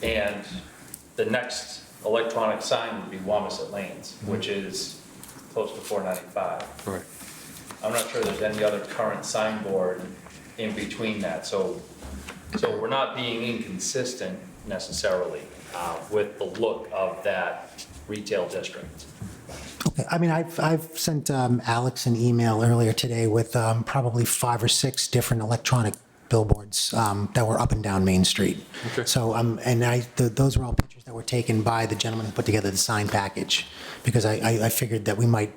And the next electronic sign would be Wamisit Lanes, which is close to 495. Right. I'm not sure there's any other current signboard in between that, so we're not being inconsistent necessarily with the look of that retail district. Okay, I mean, I've sent Alex an email earlier today with probably 5 or 6 different electronic billboards that were up and down Main Street. Okay. So, those were all pictures that were taken by the gentleman who put together the sign package, because I figured that we might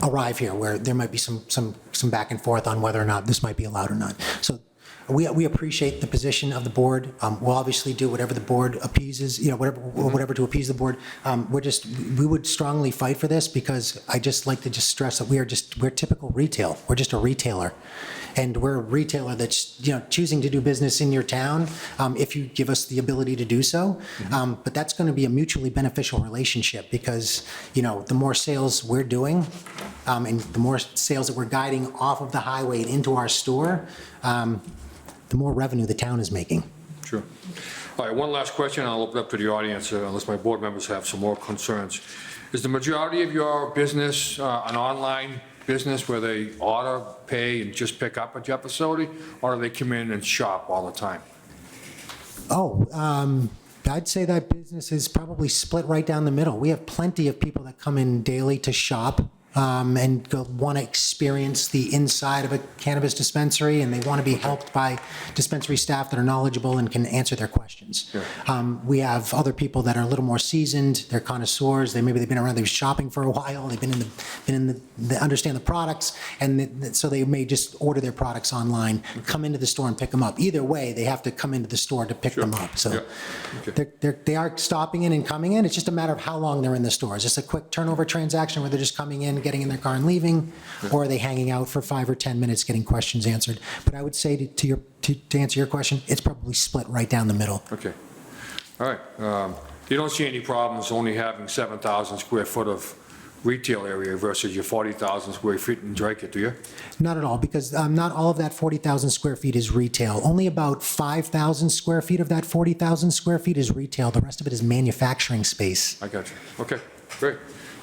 arrive here where there might be some back and forth on whether or not this might be allowed or not. So we appreciate the position of the board. We'll obviously do whatever the board appeases, whatever to appease the board. We would strongly fight for this, because I just like to stress that we're typical retail. We're just a retailer. And we're a retailer that's, choosing to do business in your town, if you give us the ability to do so. But that's going to be a mutually beneficial relationship, because, the more sales we're doing, and the more sales that we're guiding off of the highway and into our store, the more revenue the town is making. Sure. All right, one last question, I'll open up to the audience, unless my board members have some more concerns. Is the majority of your business an online business where they order, pay, and just pick up at your facility, or do they come in and shop all the time? I'd say that business is probably split right down the middle. We have plenty of people that come in daily to shop, and want to experience the inside of a cannabis dispensary, and they want to be helped by dispensary staff that are knowledgeable and can answer their questions. Sure. We have other people that are a little more seasoned, they're connoisseurs, they've been around, they've been shopping for a while, they've they understand the products, and so they may just order their products online, come into the store and pick them up. Either way, they have to come into the store to pick them up. So they are stopping in and coming in, it's just a matter of how long they're in the store. Is this a quick turnover transaction where they're just coming in, getting in their car and leaving, or are they hanging out for 5 or 10 minutes getting questions answered? But I would say to answer your question, it's probably split right down the middle. Okay. All right. You don't see any problems only having 7,000 square foot of retail area versus your 40,000 square feet in Drake, do you? Not at all, because not all of that 40,000 square feet is retail. Only about 5,000 square feet of that 40,000 square feet is retail. The rest of it is manufacturing space. I got you. Okay, great.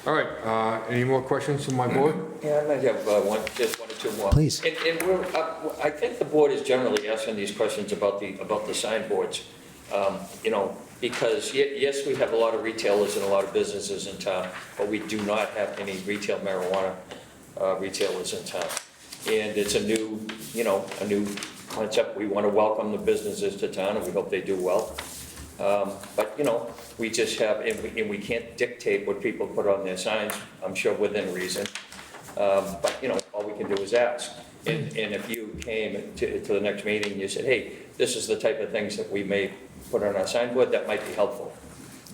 All right, any more questions from my board? Yeah, I might have just one or two more. Please. And we're, I think the board is generally asking these questions about the signboards. Because yes, we have a lot of retailers and a lot of businesses in town, but we do not have any retail marijuana retailers in town. And it's a new concept. We want to welcome the businesses to town, and we hope they do well. But, we just have, and we can't dictate what people put on their signs, I'm sure within reason. But, all we can do is ask. And if you came to the next meeting, and you said, hey, this is the type of things that we may put on our signboard, that might be helpful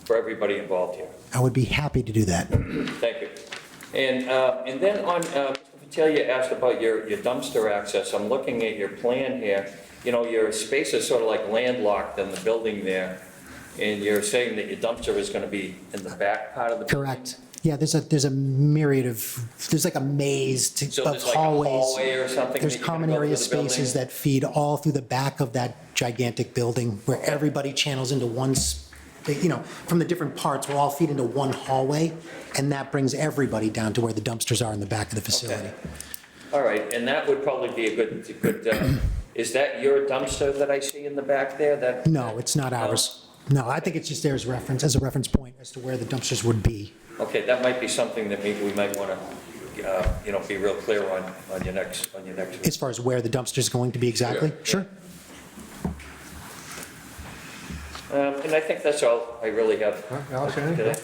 for everybody involved here. I would be happy to do that. Thank you. And then on, Mr. Patelia asked about your dumpster access. I'm looking at your plan here. Your space is sort of like landlocked in the building there. And you're saying that your dumpster is going to be in the back part of the building? Correct. Yeah, there's a myriad there's like a maze So of there's like a hallways. hallway or something There's that you're gonna common go area through the building? spaces that feed all through the back of that gigantic building, where everybody channels into one, from the different parts, will all feed into one hallway, and that brings everybody down to where the dumpsters are in the back of the facility. Okay. All right, and that would probably be a good, is that your dumpster that I see in the back there? No, it's not ours. No, I think it's just there as a reference point as to where the dumpsters would be. Okay, that might be something that maybe we might want to, be real clear on your next. As far as where the dumpster's going to be exactly? Yeah. Sure. And I think that's all I really have Alex, anything? today.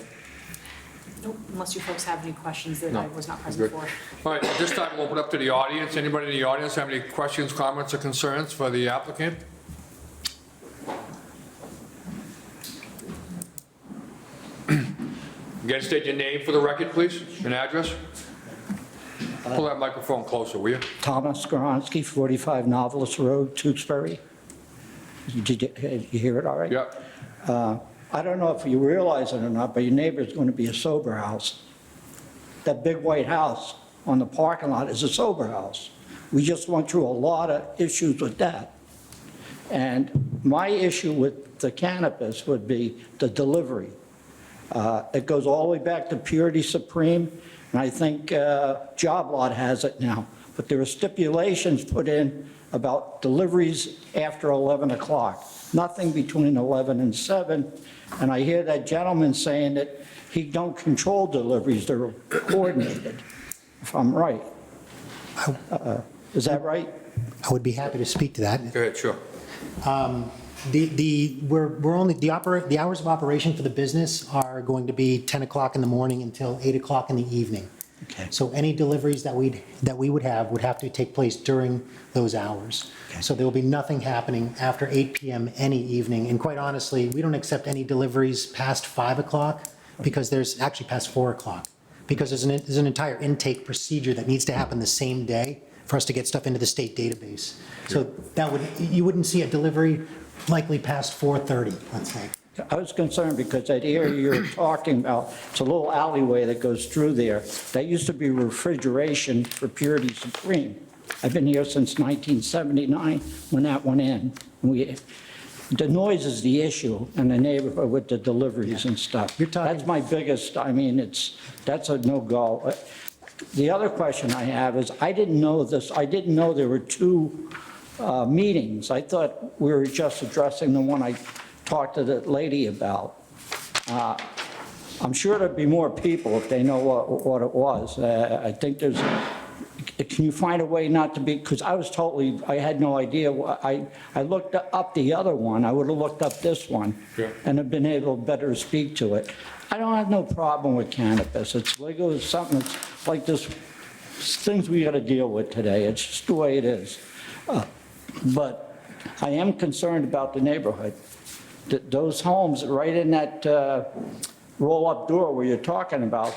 Nope, unless you folks have any questions that No, I was not present good. for. All right, at this time, we'll open up to the audience. Anybody in the audience have any questions, comments, or concerns for the applicant? Again, state your name for the record, please, and address. Pull that microphone closer, will you? Thomas Skoronsky, 45 Novelist Road, Tewksbury. Did you hear it all right? Yeah. I don't know if you realize it or not, but your neighbor's going to be a sober house. That big white house on the parking lot is a sober house. We just went through a lot of issues with that. And my issue with the cannabis would be the delivery. It goes all the way back to Purity Supreme, and I think Job Lot has it now. But there are stipulations put in about deliveries after 11 o'clock, nothing between 11 and 7. And I hear that gentleman saying that he don't control deliveries, they're coordinated, if I'm right. Is that right? I would be happy to speak to that. Go ahead, sure. We're only, the hours of operation for the business are going to be 10 o'clock in the morning until 8 o'clock in the evening. Okay. So any deliveries that we would have to take place during those hours. So there will be nothing happening after 8 PM any evening. And quite honestly, we don't accept any deliveries past 5 o'clock because there's actually past 4 o'clock. Because there's an entire intake procedure that needs to happen the same day for us to get stuff into the state database. So you wouldn't see a delivery likely past 4:30, let's say. I was concerned because that area you're talking about, it's a little alleyway that goes through there. That used to be refrigeration for Purity Supreme. I've been here since 1979 when that went in. The noise is the issue in the neighborhood with the deliveries and stuff. That's my biggest, I mean, that's a no-go. The other question I have is, I didn't know there were two meetings. I thought we were just addressing the one I talked to the lady about. I'm sure there'd be more people if they know what it was. I think can you find a way not to be, because I had no idea. I looked up the other one, I would have looked up this one and have been able better to speak to it. I don't have no problem with cannabis. It's legal, it's something that's like this, things we got to deal with today. It's just the way it is. But I am concerned about the neighborhood. Those homes right in that roll-up door where you're talking about,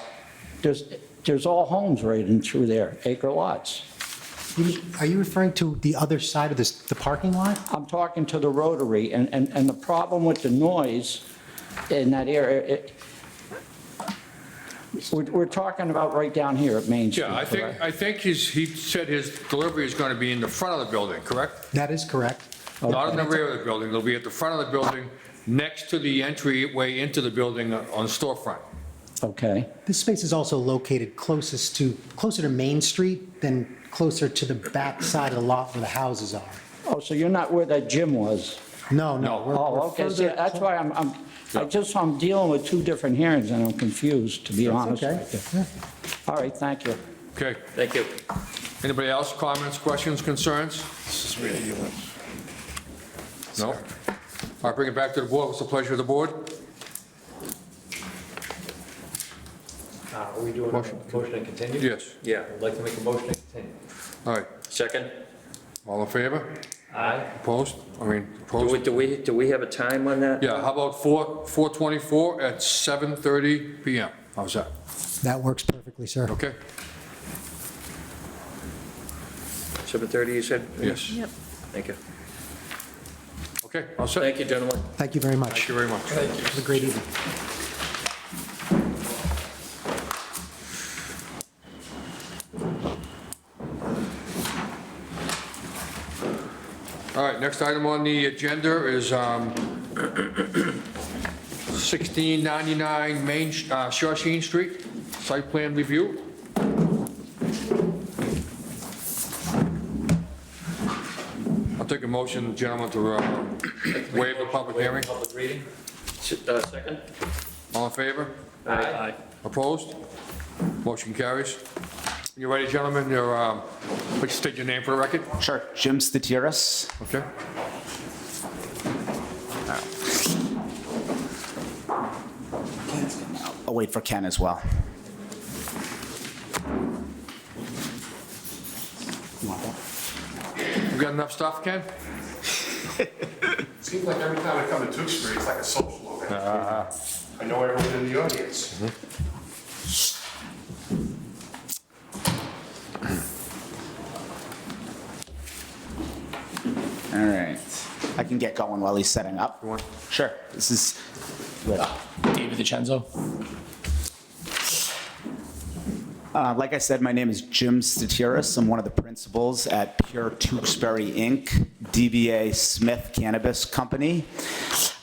there's all homes right in through there, acre lots. Are you referring to the other side of the parking lot? I'm talking to the Rotary, and the problem with the noise in that area, we're talking about right down here at Main Street. Yeah, I think he said his delivery is going to be in the front of the building, correct? That is correct. Not in the rear of the building. They'll be at the front of the building, next to the entryway into the building on storefront. Okay. This space is also located closer to Main Street than closer to the back side of the lot where the houses are. Oh, so you're not where that gym was? No. we're Oh, okay, see, further- that's why I'm dealing with two different hearings and I'm confused, to be honest okay. with you. All right, thank you. Okay. Thank you. Anybody else, comments, questions, concerns? No? I'll bring it back to the board. What's the pleasure of the board? Are we doing a motion to continue? Yes. Yeah. I'd like to make a motion to continue. All right. Second? All in favor? Aye. Opposed? Opposed? Do we have a time on that? Yeah, how about 4/24 at 7:30 PM? How's that? That works perfectly, sir. Okay? 7:30, you said? Yes. Yep. Thank you. Okay, all set. Thank you, gentlemen. Thank you very much. Thank you very much. Have a great evening. All right, next item on the agenda is 1699 Shawshene Street, site plan review. I'll take a motion, gentlemen, to waive the public hearing. Public reading? Second? All in favor? Aye. Opposed? Motion carries. You ready, gentlemen? Please state your name for the record. Sure, Jim Statiras. Okay? I'll wait for Ken as well. You want that? You got enough stuff, Ken? Seems like every time I come to Tewksbury, it's like a social event. I know everyone in the audience. All right. I can get going while he's setting up. Sure. This is David DiCenzo. Like I said, my name is Jim Statiris. I'm one of the principals at Pure Tewksbury Inc., DBA Smith Cannabis Company.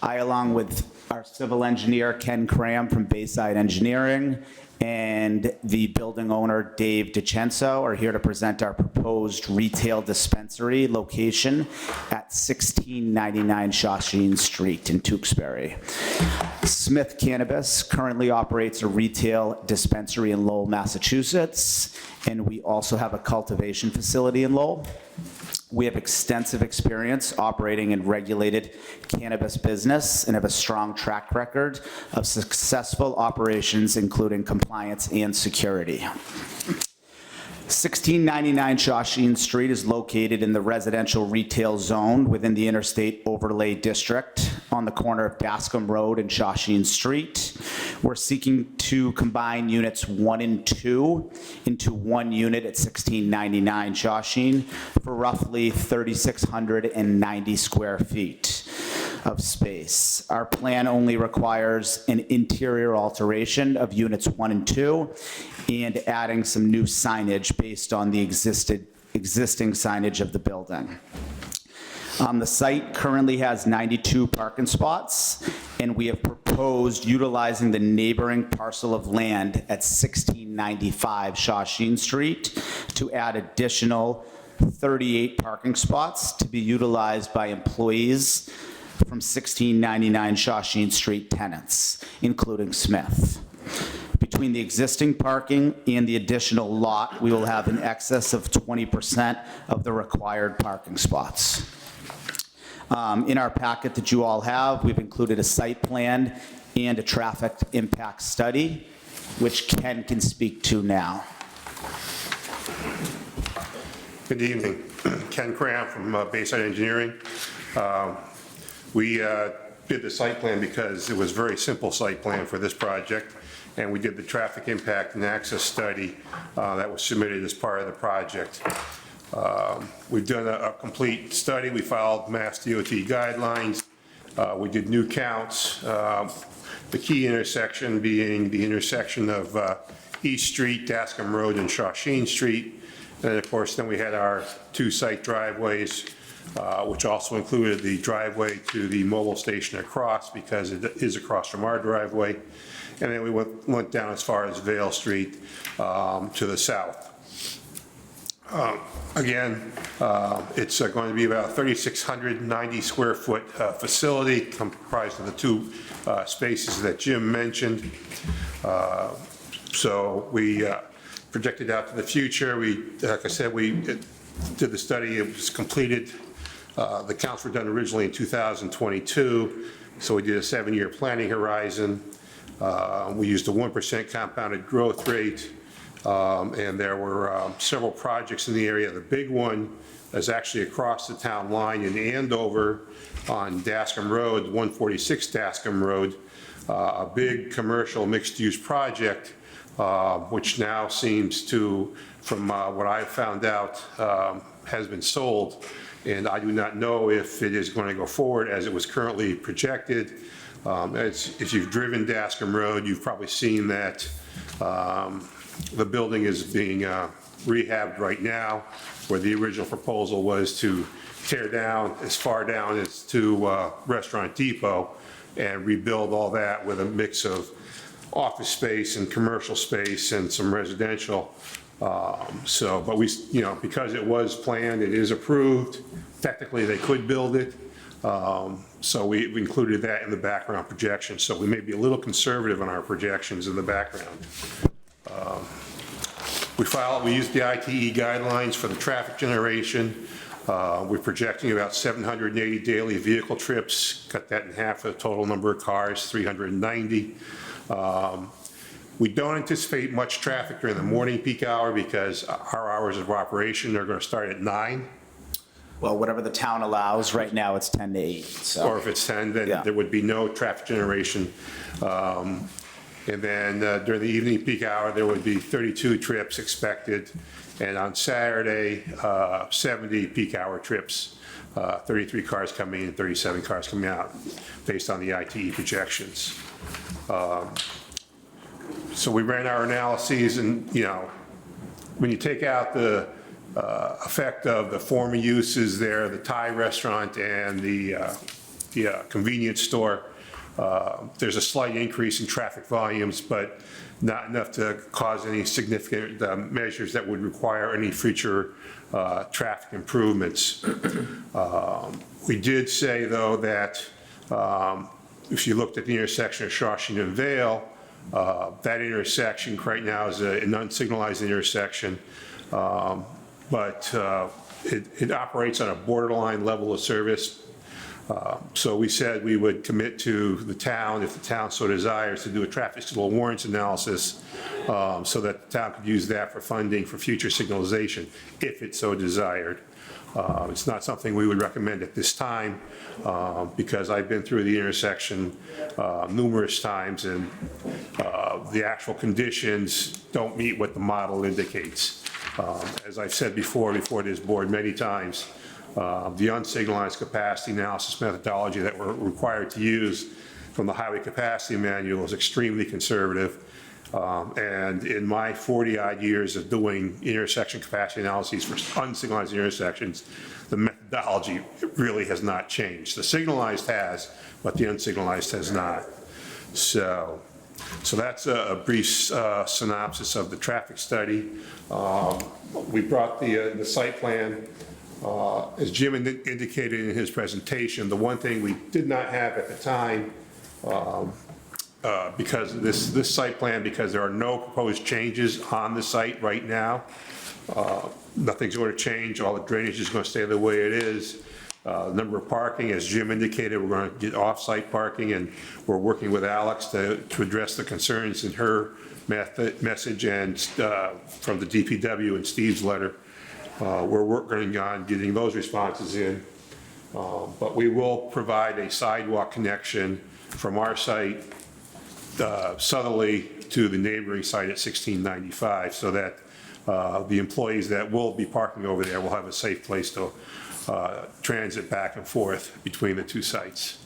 I, along with our civil engineer, Ken Cram from Bayside Engineering, and the building owner, Dave DiCenzo, are here to present our proposed retail dispensary location at 1699 Shawshene Street in Tewksbury. Smith Cannabis currently operates a retail dispensary in Lowell, Massachusetts, and we also have a cultivation facility in Lowell. We have extensive experience operating in regulated cannabis business and have a strong track record of successful operations, including compliance and security. 1699 Shawshene Street is located in the residential retail zone within the Interstate Overlay District on the corner of Bascom Road and Shawshene Street. We're seeking to combine units 1 and 2 into one unit at 1699 Shawshene for roughly 3,690 square feet of space. Our plan only requires an interior alteration of units 1 and 2 and adding some new signage based on the existing signage of the building. The site currently has 92 parking spots, and we have proposed utilizing the neighboring parcel of land at 1695 Shawshene Street to add additional 38 parking spots to be utilized by employees from 1699 Shawshene Street tenants, including Smith. Between the existing parking and the additional lot, we will have in excess of 20% of the required parking spots. In our packet that you all have, we've included a site plan and a traffic impact study, which Ken can speak to now. Good evening. Ken Cram from Bayside Engineering. We did the site plan because it was a very simple site plan for this project, and we did the traffic impact and access study that was submitted as part of the project. We've done a complete study. We followed Mass DOT guidelines. We did new counts. The key intersection being the intersection of East Street, Dascom Road, and Shawshene Street. And of course, then we had our 2 site driveways, which also included the driveway to the mobile station across, because it is across from our driveway. And then we went down as far as Vale Street to the south. Again, it's going to be about a 3,690 square foot facility comprised of the 2 spaces that Jim mentioned. So we projected out to the future. Like I said, we did the study. It was completed. The counts were done originally in 2022. So we did a 7-year planning horizon. We used a 1% compounded growth rate. And there were several projects in the area. The big one is actually across the town line in Andover on Dascom Road, 146 Dascom Road, a big commercial mixed-use project, which now seems to, from what I've found out, has been sold. And I do not know if it is going to go forward as it was currently projected. If you've driven Dascom Road, you've probably seen that the building is being rehabbed right now, where the original proposal was to tear down as far down as to Restaurant Depot and rebuild all that with a mix of office space and commercial space and some residential. But we, because it was planned, it is approved. Technically, they could build it. So we included that in the background projection. So we may be a little conservative on our projections in the background. We used the ITE guidelines for the traffic generation. We're projecting about 780 daily vehicle trips, cut that in half for the total number of cars, 390. We don't anticipate much traffic during the morning peak hour because our hours of operation are going to start at 9. Well, whatever the town allows, right now it's 10 to 8, so. Or if it's 10, then Yeah. there would be no traffic generation. And then during the evening peak hour, there would be 32 trips expected. And on Saturday, 70 peak hour trips, 33 cars coming in, 37 cars coming out, based on the ITE projections. So we ran our analyses and, when you take out the effect of the former uses there, the Thai restaurant and the convenience store, there's a slight increase in traffic volumes, but not enough to cause any significant measures that would require any future traffic improvements. We did say, though, that if you looked at the intersection of Shawshing and Vale, that intersection right now is an unsignalized intersection, but it operates on a borderline level of service. So we said we would commit to the town, if the town so desires, to do a traffic signal warrants analysis so that the town could use that for funding for future signalization, if it so desired. It's not something we would recommend at this time because I've been through the intersection numerous times and the actual conditions don't meet what the model indicates. As I've said before this board many times, the unsignalized capacity analysis methodology that we're required to use from the highway capacity manual is extremely conservative. And in my 40-odd years of doing intersection capacity analyses for unsignalized intersections, the methodology really has not changed. The signalized has, but the unsignalized has not. So that's a brief synopsis of the traffic study. We brought the site plan. As Jim indicated in his presentation, the one thing we did not have at the time, because of this site plan, because there are no proposed changes on the site right now, nothing's going to change, all the drainage is going to stay the way it is. The number of parking, as Jim indicated, we're going to get off-site parking, and we're working with Alex to address the concerns in her message and from the DPW and Steve's letter. We're working on getting those responses in, but we will provide a sidewalk connection from our site southerly to the neighboring site at 1695 so that the employees that will be parking over there will have a safe place to transit back and forth between the two sites.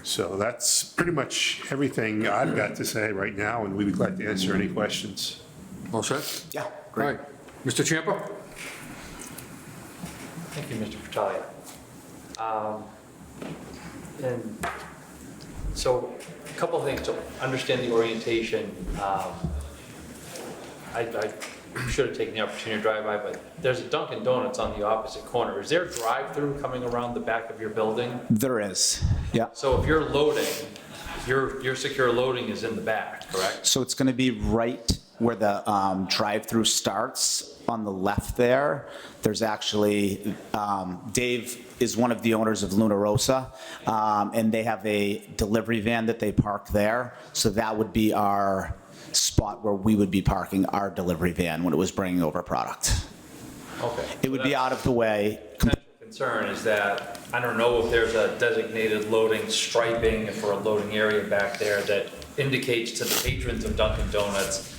So that's pretty much everything I've got to say right now, and we'd be glad to answer any questions. All set? Yeah, All right. Mr. Champa? Thank you, Mr. Fratalia. And so a couple of things to understand the orientation. I should have taken the opportunity to drive by, but there's a Dunkin' Donuts on the opposite corner. Is there a drive-through coming around the back of your building? There is, yeah. So if you're loading, your secure loading is in the back, correct? So it's going to be right where the drive-through starts on the left there. There's actually, Dave is one of the owners of Luna Rosa, and they have a delivery van that they park there. So that would be our spot where we would be parking our delivery van when it was bringing over product. Okay. It would be out of the way. Potential concern is that, I don't know if there's a designated loading striping for a loading area back there that indicates to the patrons of Dunkin' Donuts,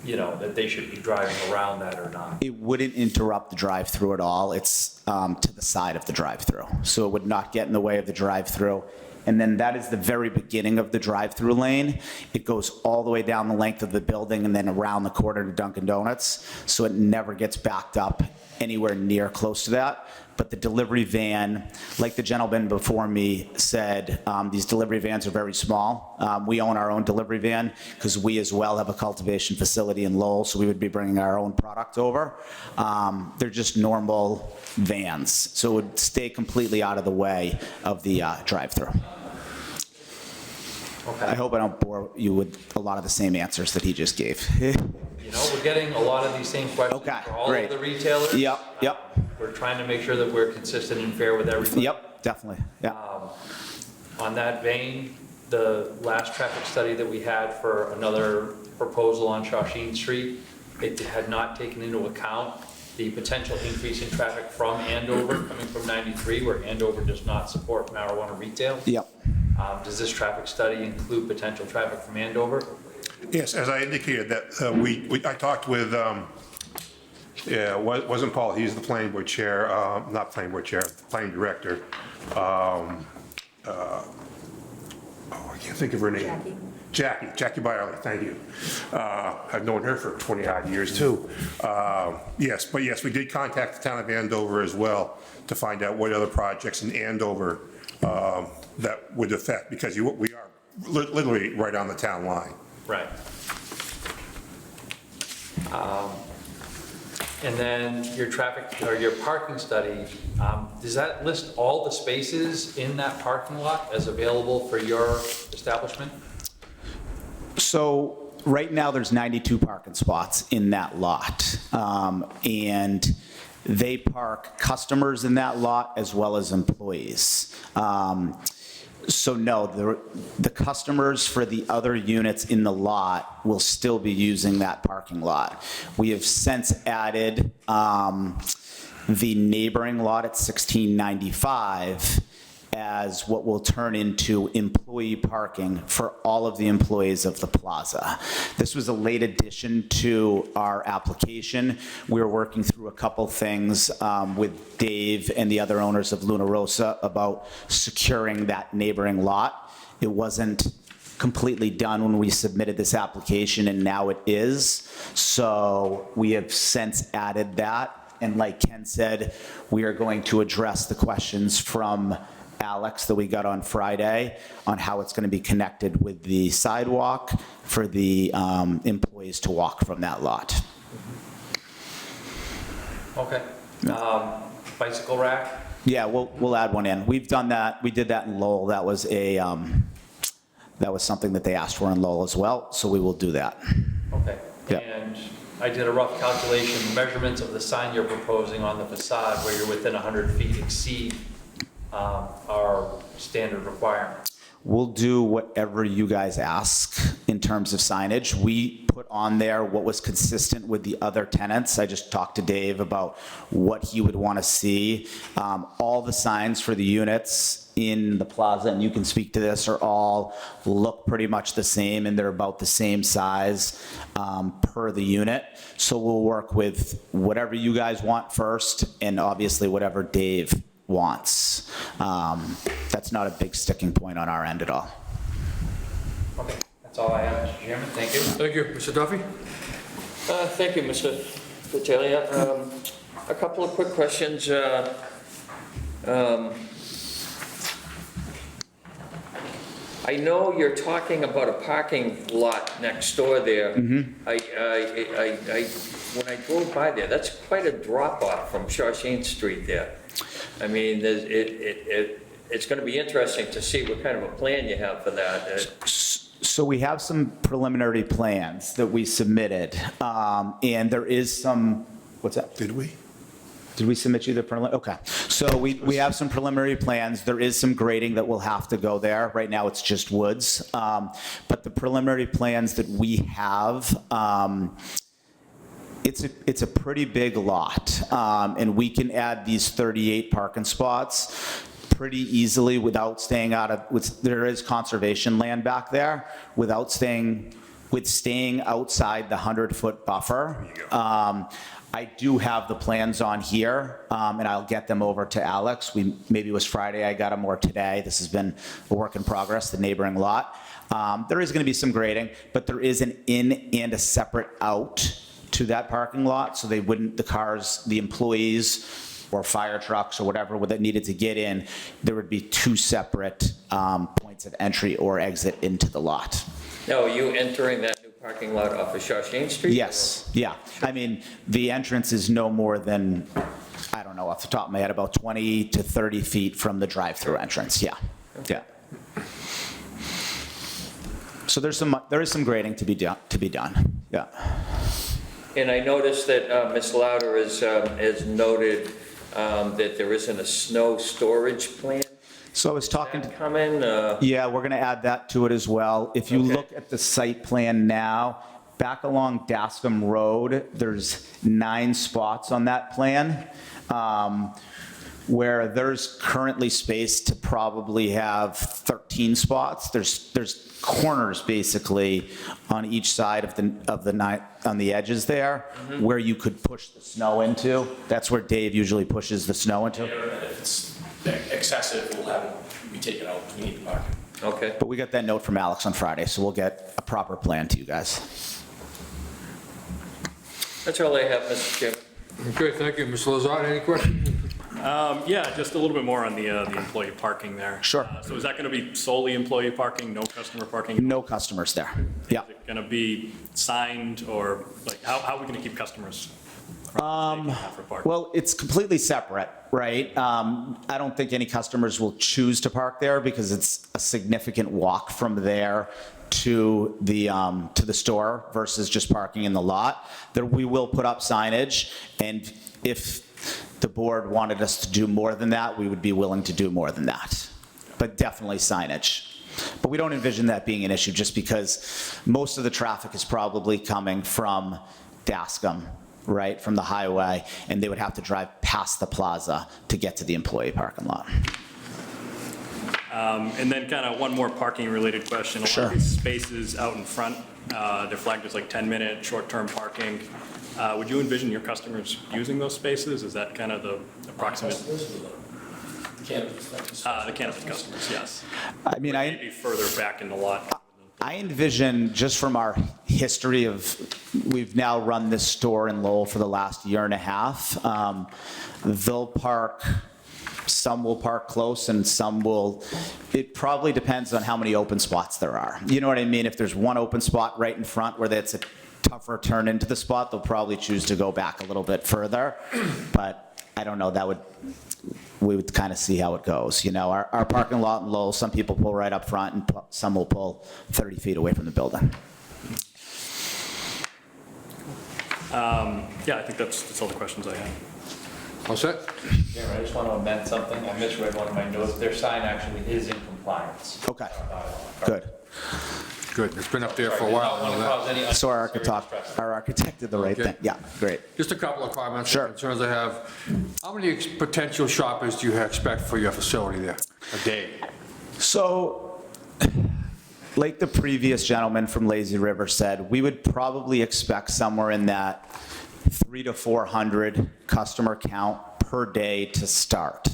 that they should be driving around that or not. It wouldn't interrupt the drive-through at all. It's to the side of the drive-through. So it would not get in the way of the drive-through. And then that is the very beginning of the drive-through lane. It goes all the way down the length of the building and then around the corner to Dunkin' Donuts. So it never gets backed up anywhere near close to that. But the delivery van, like the gentleman before me said, these delivery vans are very small. We own our own delivery van because we as well have a cultivation facility in Lowell, so we would be bringing our own product over. They're just normal vans, so it would stay completely out of the way of the drive-through. Okay. I hope I don't bore you with a lot of the same answers that he just gave. We're getting a lot of these same questions for all great. of the retailers. Yep. We're trying to make sure that we're consistent and fair with everybody. Yep, definitely, yeah. On that vein, the last traffic study that we had for another proposal on Shawshene Street, it had not taken into account the potential increase in traffic from Andover, coming from 93, where Andover does not support marijuana retail. Yep. Does this traffic study include potential traffic from Andover? Yes, as I indicated, that I talked with, wasn't Paul, he's the planning board chair, not planning board chair, the planning director. I can't think of her name. Jackie Byerly, thank you. I've known her for 20-odd years, too. Yes, we did contact the town of Andover as well to find out what other projects in Andover that would affect, because we are literally right on the town line. Right. And then your traffic, or your parking study, does that list all the spaces in that parking lot as available for your establishment? So right now, there's 92 parking spots in that lot. And they park customers in that lot as well as employees. So no, the customers for the other units in the lot will still be using that parking lot. We have since added the neighboring lot at 1695 as what will turn into employee parking for all of the employees of the plaza. This was a late addition to our application. We were working through a couple things with Dave and the other owners of Luna Rosa about securing that neighboring lot. It wasn't completely done when we submitted this application, and now it is. So we have since added that. And like Ken said, we are going to address the questions from Alex that we got on Friday on how it's going to be connected with the sidewalk for the employees to walk from that lot. Okay. Bicycle rack? Yeah, we'll add one in. We've done that. We did that in Lowell. That was something that they asked for in Lowell as well, so we will do that. Okay. Yeah. And I did a rough calculation, measurements of the sign you're proposing on the facade where you're within 100 feet exceed our standard requirement. We'll do whatever you guys ask in terms of signage. We put on there what was consistent with the other tenants. I just talked to Dave about what he would want to see. All the signs for the units in the plaza, and you can speak to this, are all look pretty much the same, and they're about the same size per the unit. So we'll work with whatever you guys want first, and obviously whatever Dave wants. That's not a big sticking point on our end at all. Okay, that's all I have, Mr. Chairman. Thank you. Thank you. Mr. Duffy? Thank you, Mr. Battaglia. A couple of quick questions. I know you're talking about a parking lot next door there. Mm-hmm. When I drove by there, that's quite a drop-off from Shawshene Street there. I mean, it's going to be interesting to see what kind of a plan you have for that. So we have some preliminary plans that we submitted, and there is some, what's that? Did we? Did we submit you the preliminary? Okay. So we have some preliminary plans. There is some grading that will have to go there. Right now, it's just woods. But the preliminary plans that we have, it's a pretty big lot. And we can add these 38 parking spots pretty easily without staying out of, there is conservation land back there, without staying outside the 100-foot buffer. I do have the plans on here, and I'll get them over to Alex. Maybe it was Friday, I got them, or today. This has been a work in progress, the neighboring lot. There is gonna be some grading, but there is an in and a separate out to that parking lot, so they wouldn't, the cars, the employees, or fire trucks, or whatever that needed to get in, there would be two separate points of entry or exit into the lot. Now, are you entering that new parking lot off of Shawshene Street? Yes, yeah. I mean, the entrance is no more than, I don't know, off the top of my head, about 20 to 30 feet from the drive-through entrance, yeah, yeah. So there is some grading to be done, yeah. And I noticed that Ms. Louder has noted that there isn't a snow storage plan. So I was talking to. Come in, Yeah, we're going to add that to it as well. If you Okay. look at the site plan now, back along Dascom Road, there's 9 spots on that plan, where there's currently space to probably have 13 spots. There's corners basically on each side of the 9, on the edges there, where you could push the snow into. That's where Dave usually pushes the snow into. If it's excessive, we'll have it, we take it out, we need to park it. okay. But we got that note from Alex on Friday, so we'll get a proper plan to you guys. That's all I have, Mr. Chairman. Okay, thank you. Mr. Lazard, any questions? Yeah, just a little bit more on the employee parking there. Sure. So is that going to be solely employee parking, no customer parking? No customers there. Yeah. Is it going to be signed, or like, how are we going to keep customers? For parking? Well, it's completely separate, right? I don't think any customers will choose to park there because it's a significant walk from there to the store versus just parking in the lot. There, we will put up signage, and if the board wanted us to do more than that, we would be willing to do more than that. But definitely signage. But we don't envision that being an issue just because most of the traffic is probably coming from Dascom, right, from the highway, and they would have to drive past the plaza to get to the employee parking lot. And then kind of one more parking related question. A lot of these spaces out in front, they're flagged as like 10-minute short-term parking. Would you envision your customers using those spaces? Is that kind of the approximate? The cannabis customers, yes. I mean, Maybe further back in the lot. I envision, just from our history of, we've now run this store in Lowell for the last year and a half, they'll park, some will park close and some will, it probably depends on how many open spots there are. You know what I mean? If there's one open spot right in front where that's a tougher turn into the spot, they'll probably choose to go back a little bit further. But I don't know, we would kind of see how it goes. You know, our parking lot in Lowell, some people pull right up front and some will pull 30 feet away from the building. Yeah, I think that's all the questions I have. All set? Yeah, I just want to amend something. I misread one of my notes. Their sign actually is in compliance. Okay, good. Good. It's been up there for a while. I know that. So our architect did the right Okay. thing. Yeah, great. Just a couple of comments Sure. and concerns I have. How many potential shoppers do you expect for your facility there a day? So, like the previous gentleman from Lazy River said, we would probably expect somewhere in that 300 to 400 customer count per day to start,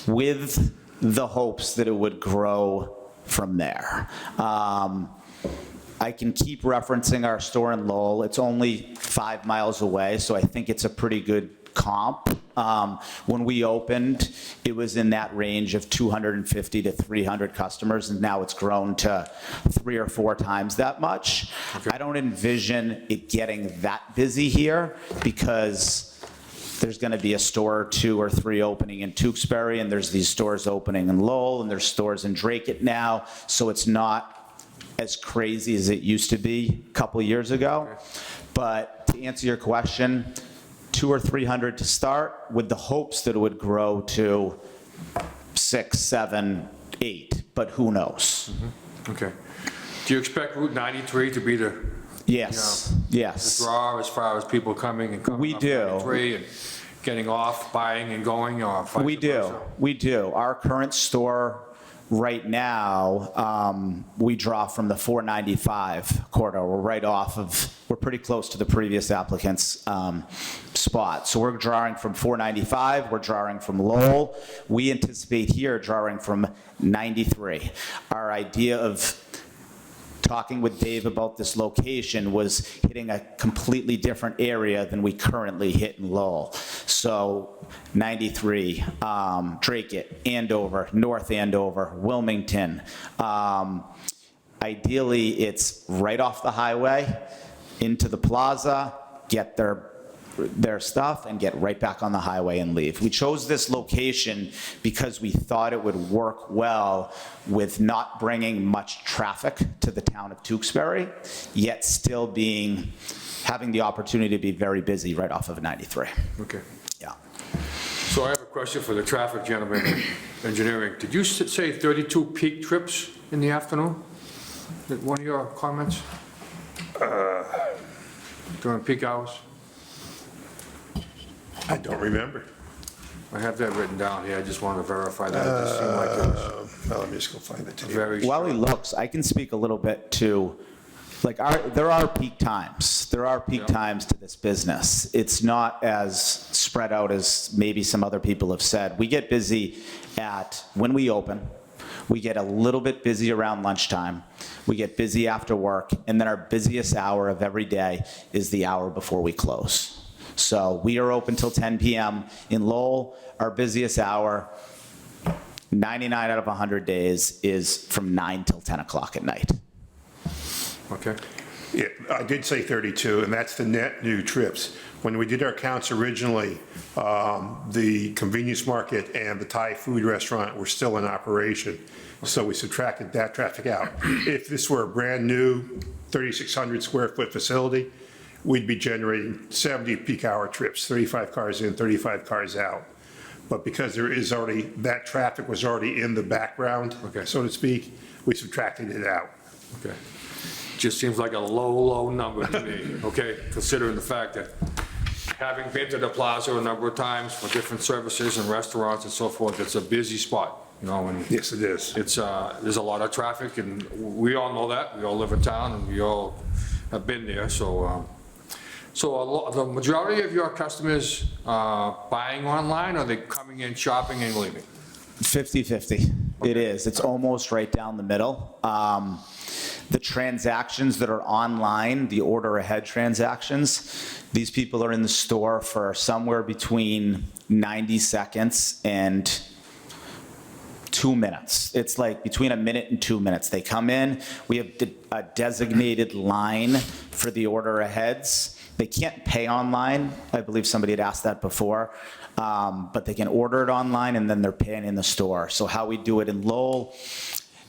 with the hopes that it would grow from there. I can keep referencing our store in Lowell. It's only 5 miles away, so I think it's a pretty good comp. When we opened, it was in that range of 250 to 300 customers, and now it's grown to 3 or 4 times that much. I don't envision it getting that busy here because there's going to be a store or 2 or 3 opening in Tewksbury, and there's these stores opening in Lowell, and there's stores in Dracut now, so it's not as crazy as it used to be a couple years ago. But to answer your question, 200 or 300 to start, with the hopes that it would grow to 6, 7, 8, but who knows? Okay. Do you expect Route 93 to be the Yes, yes. draw as far as people coming and coming We up do. 93 and getting off, buying and going, or vice We do, versa? we do. Our current store right now, we draw from the 495 corridor. We're right off of, we're pretty close to the previous applicant's spot. So we're drawing from 495, we're drawing from Lowell. We anticipate here drawing from 93. Our idea of talking with Dave about this location was hitting a completely different area than we currently hit in Lowell. So 93, Dracut, Andover, North Andover, Wilmington. Ideally, it's right off the highway into the plaza, get their stuff and get right back on the highway and leave. We chose this location because we thought it would work well with not bringing much traffic to the town of Tewksbury, yet still having the opportunity to be very busy right off of 93. Okay. Yeah. So I have a question for the traffic gentleman. engineering, did you say 32 peak trips in the afternoon? One of your comments? During peak hours? I don't remember. I have that written down here, I just wanted to verify that. It just seemed like it was Well, let me just go find it. very While he short. looks, I can speak a little bit to, like, there are peak times. There are peak times to this business. It's not as spread out as maybe some other people have said. We get busy when we open. We get a little bit busy around lunchtime. We get busy after work. And then our busiest hour of every day is the hour before we close. So we are open till 10 p.m. In Lowell, our busiest hour, 99 out of 100 days, is from 9 till 10 o'clock at night. Okay. Yeah, I did say 32, and that's the net new trips. When we did our counts originally, the convenience market and the Thai food restaurant were still in operation, so we subtracted that traffic out. If this were a brand-new 3,600 square foot facility, we'd be generating 70 peak hour trips, 35 cars in, 35 cars out. But because that traffic was already in the background, so to speak, we subtracted it out. Okay. Just seems like a low number to me, okay? Considering the fact that having been to the plaza a number of times for different services and restaurants and so forth, it's a busy spot, you know, and Yes, it is. it's, there's a lot of traffic, and we all know that. We all live in town, and we all have been there, so, the majority of your customers buying online, or are they coming in, shopping, and leaving? 50-50. It is. It's almost right down the middle. The transactions that are online, the order ahead transactions, these people are in the store for somewhere between 90 seconds and 2 minutes. It's like between a minute and 2 minutes. They come in, we have a designated line for the order aheads. They can't pay online. I believe somebody had asked that before. But they can order it online, and then they're paying in the store. So how we do it in Lowell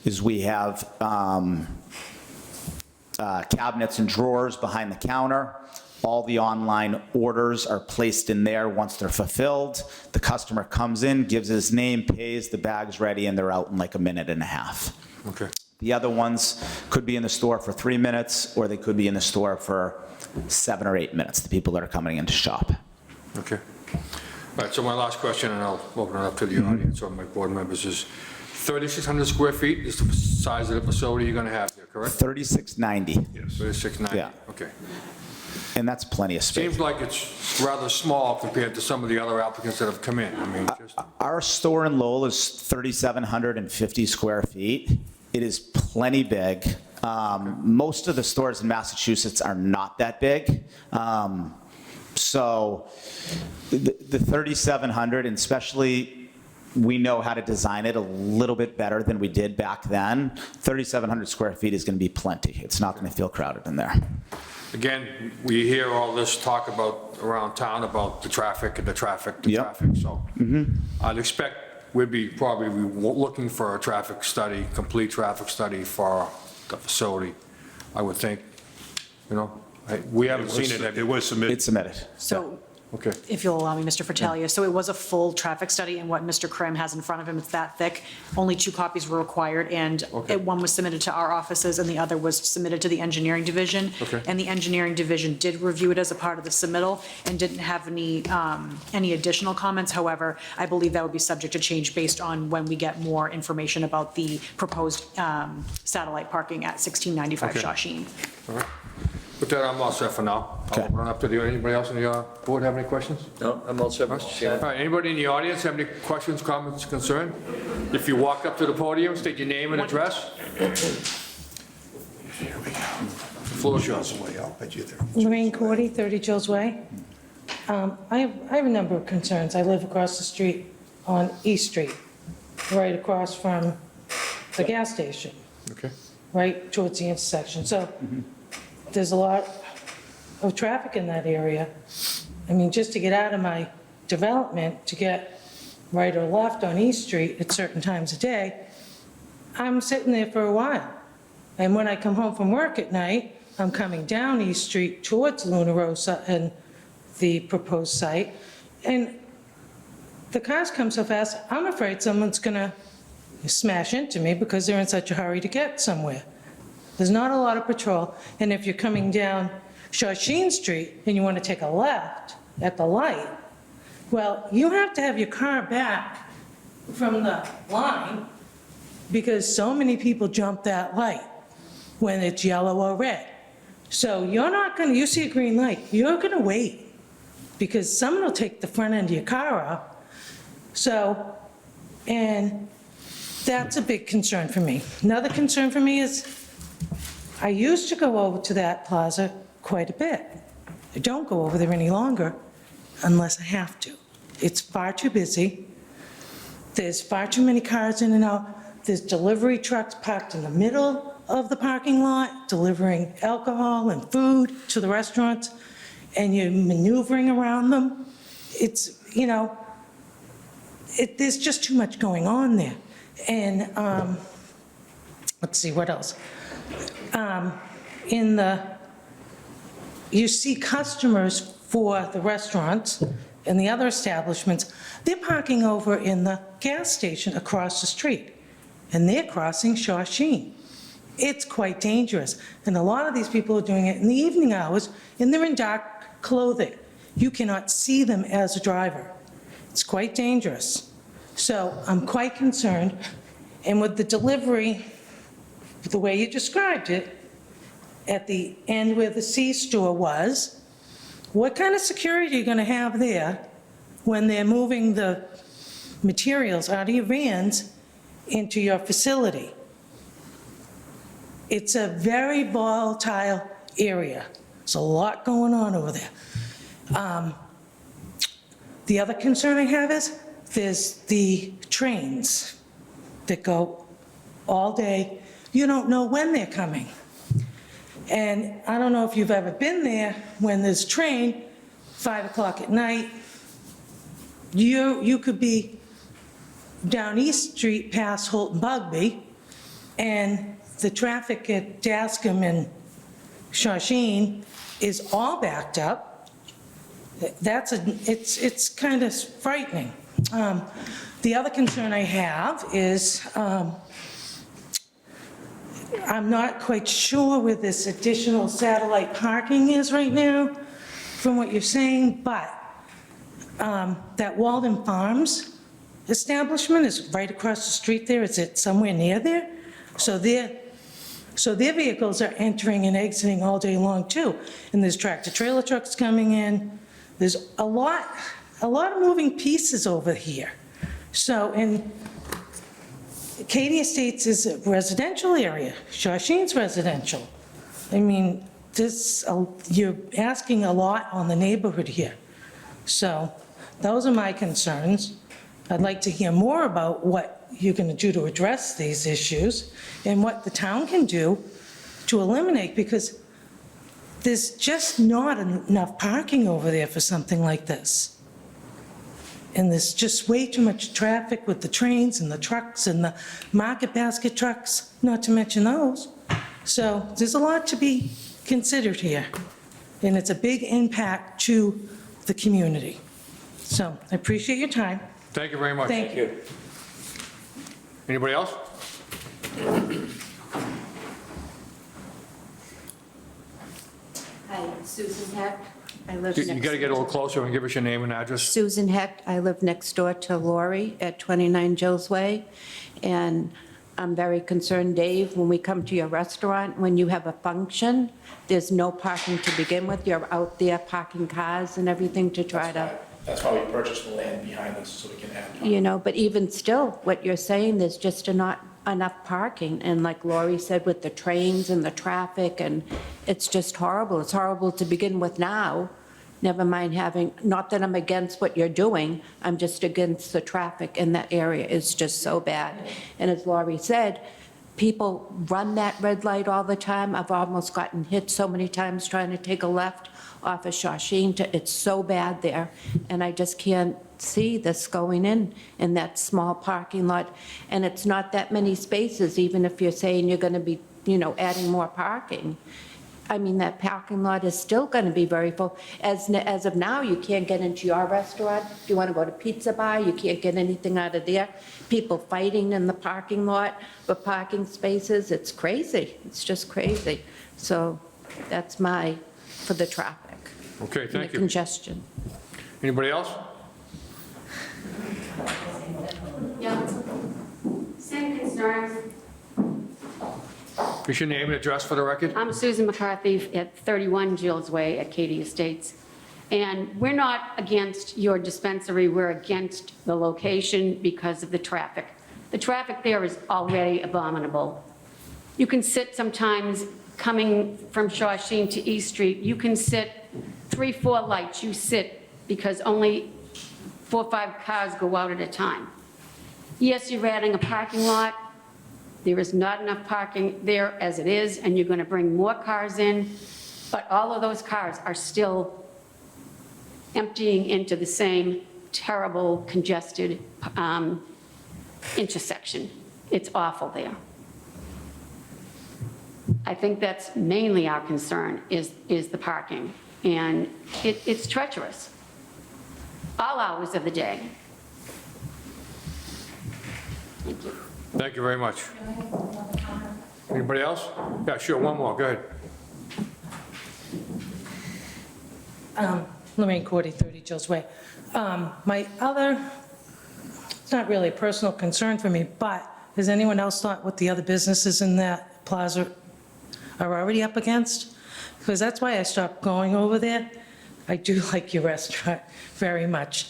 is we have cabinets and drawers behind the counter. All the online orders are placed in there once they're fulfilled. The customer comes in, gives his name, pays, the bag's ready, and they're out in like a minute and a half. Okay. The other ones could be in the store for 3 minutes, or they could be in the store for 7 or 8 minutes, the people that are coming in to shop. Okay. All right, so my last question, and I'll open it up to the audience or my board members, is 3,600 square feet is the size of the facility you're going to have here, correct? 3690. Yes. 3,690, Yeah. okay. And that's plenty of space. Seems like it's rather small compared to some of the other applicants that have come in. I mean, just, Our store in Lowell is 3,750 square feet. It is plenty big. Most of the stores in Massachusetts are not that big. So the 3,700, and especially we know how to design it a little bit better than we did back then. 3,700 square feet is going to be plenty. It's not going to feel crowded in there. again, we hear all this talk about, around town about the traffic and the traffic, Yep. so. I'd expect we'd be probably looking for a traffic study, complete traffic study for the facility, I would think, you know? We haven't seen it. It was submitted. It's submitted. So Okay. if you'll allow me, Mr. Fratelli, so it was a full traffic study, and what Mr. Krim has in front of him, it's that thick. Only 2 copies were required, and Okay. one was submitted to our offices, and the other was submitted to the engineering division. Okay. And the engineering division did review it as a part of the submittal and didn't have any additional comments. However, I believe that would be subject to change based on when we get more information about the proposed satellite parking at 1695 Okay. Shawshene. All right. With that, I'm all set for now. I'll Okay. open it up to anybody else in the board have any questions? No, I'm all set, Mr. All Chairman. right, anybody in the audience have any questions, comments, concern? If you walk up to the podium, state your name and address. Here we go. Floor is Joe's yours. way, I'll bet you there. Lorraine Cordy, 30 Joe's Way. I have a number of concerns. I live across the street on East Street, right across from the gas station, Okay. right towards the intersection. So there's a lot of traffic in that area. I mean, just to get out of my development, to get right or left on East Street at certain times of day, I'm sitting there for a while. And when I come home from work at night, I'm coming down East Street towards Luna Rosa and the proposed site, and the cars come so fast, I'm afraid someone's gonna smash into me because they're in such a hurry to get somewhere. There's not a lot of patrol, and if you're coming down Shawshene Street and you want to take a left at the light, well, you have to have your car back from the line because so many people jump that light when it's yellow or red. So you're not gonna, you see a green light, you're gonna wait because someone will take the front end of your car off. So, and that's a big concern for me. Another concern for me is I used to go over to that plaza quite a bit. I don't go over there any longer unless I have to. It's far too busy. There's far too many cars in and out. There's delivery trucks parked in the middle of the parking lot, delivering alcohol and food to the restaurants, and you're maneuvering around them. It's, you know, there's just too much going on there. And let's see, what else? You see customers for the restaurants and the other establishments, they're parking over in the gas station across the street, and they're crossing Shawshene. It's quite dangerous, and a lot of these people are doing it in the evening hours, and they're in dark clothing. You cannot see them as a driver. It's quite dangerous. So I'm quite concerned, and with the delivery, the way you described it, at the end where the C-store was, what kind of security are you going to have there when they're moving the materials out of your vans into your facility? It's a very volatile area. There's a lot going on over there. The other concern I have is there's the trains that go all day. You don't know when they're coming. And I don't know if you've ever been there, when there's a train, 5 o'clock at night, you could be down East Street past Holt and Bugby, and the traffic at Dascom and Shawshene is all backed up. It's kind of frightening. The other concern I have is, I'm not quite sure where this additional satellite parking is right now, from what you're saying, but that Walden Farms establishment is right across the street there. Is it somewhere near there? So their vehicles are entering and exiting all day long too. And there's tractor-trailer trucks coming in. There's a lot of moving pieces over here. So, and Katie Estates is a residential area. Shawshene's residential. I mean, you're asking a lot on the neighborhood here. So those are my concerns. I'd like to hear more about what you're going to do to address these issues and what the town can do to eliminate, because there's just not enough parking over there for something like this. And there's just way too much traffic with the trains and the trucks and the market basket trucks, not to mention those. So there's a lot to be considered here, and it's a big impact to the community. So I appreciate your time. Thank you very much. Thank you. Anybody else? Hi, Susan Heck. I live You next. got to get a little closer and give us your name and address. Susan Heck. I live next door to Lori at 29 Joe's Way. And I'm very concerned, Dave, when we come to your restaurant, when you have a function, there's no parking to begin with. You're out there parking cars and everything to try to, That's why we purchased the land behind us, so we can have. you know, but even still, what you're saying, there's just not enough parking. And like Lori said, with the trains and the traffic, and it's just horrible. It's horrible to begin with now, never mind having, not that I'm against what you're doing, I'm just against the traffic in that area. It's just so bad. And as Lori said, people run that red light all the time. I've almost gotten hit so many times trying to take a left off of Shawshene. It's so bad there, and I just can't see this going in that small parking lot. And it's not that many spaces, even if you're saying you're going to be, you know, adding more parking. I mean, that parking lot is still going to be very full. As of now, you can't get into your restaurant. If you want to go to Pizza Bar, you can't get anything out of there. People fighting in the parking lot for parking spaces. It's crazy. It's just crazy. So that's for the traffic. Okay, and thank the you. congestion. Anybody else? Yeah. Same concerns. What's your name and address for the record? I'm Susan McCarthy at 31 Gills Way at Katy Estates. And we're not against your dispensary, we're against the location because of the traffic. The traffic there is already abominable. You can sit sometimes coming from Shawshene to East Street, you can sit 3, 4 lights, you sit because only 4 or 5 cars go out at a time. Yes, you're adding a parking lot. There is not enough parking there as it is, and you're going to bring more cars in, but all of those cars are still emptying into the same terrible, congested intersection. It's awful there. I think that's mainly our concern, is the parking, and it's treacherous, all hours of the day. Thank you. Thank you very much. Anybody else? Yeah, sure, one more, go ahead. Lorraine Cordy, 30 Gills Way. My other, it's not really a personal concern for me, but has anyone else thought what the other businesses in that plaza are already up against? Because that's why I stopped going over there. I do like your restaurant very much.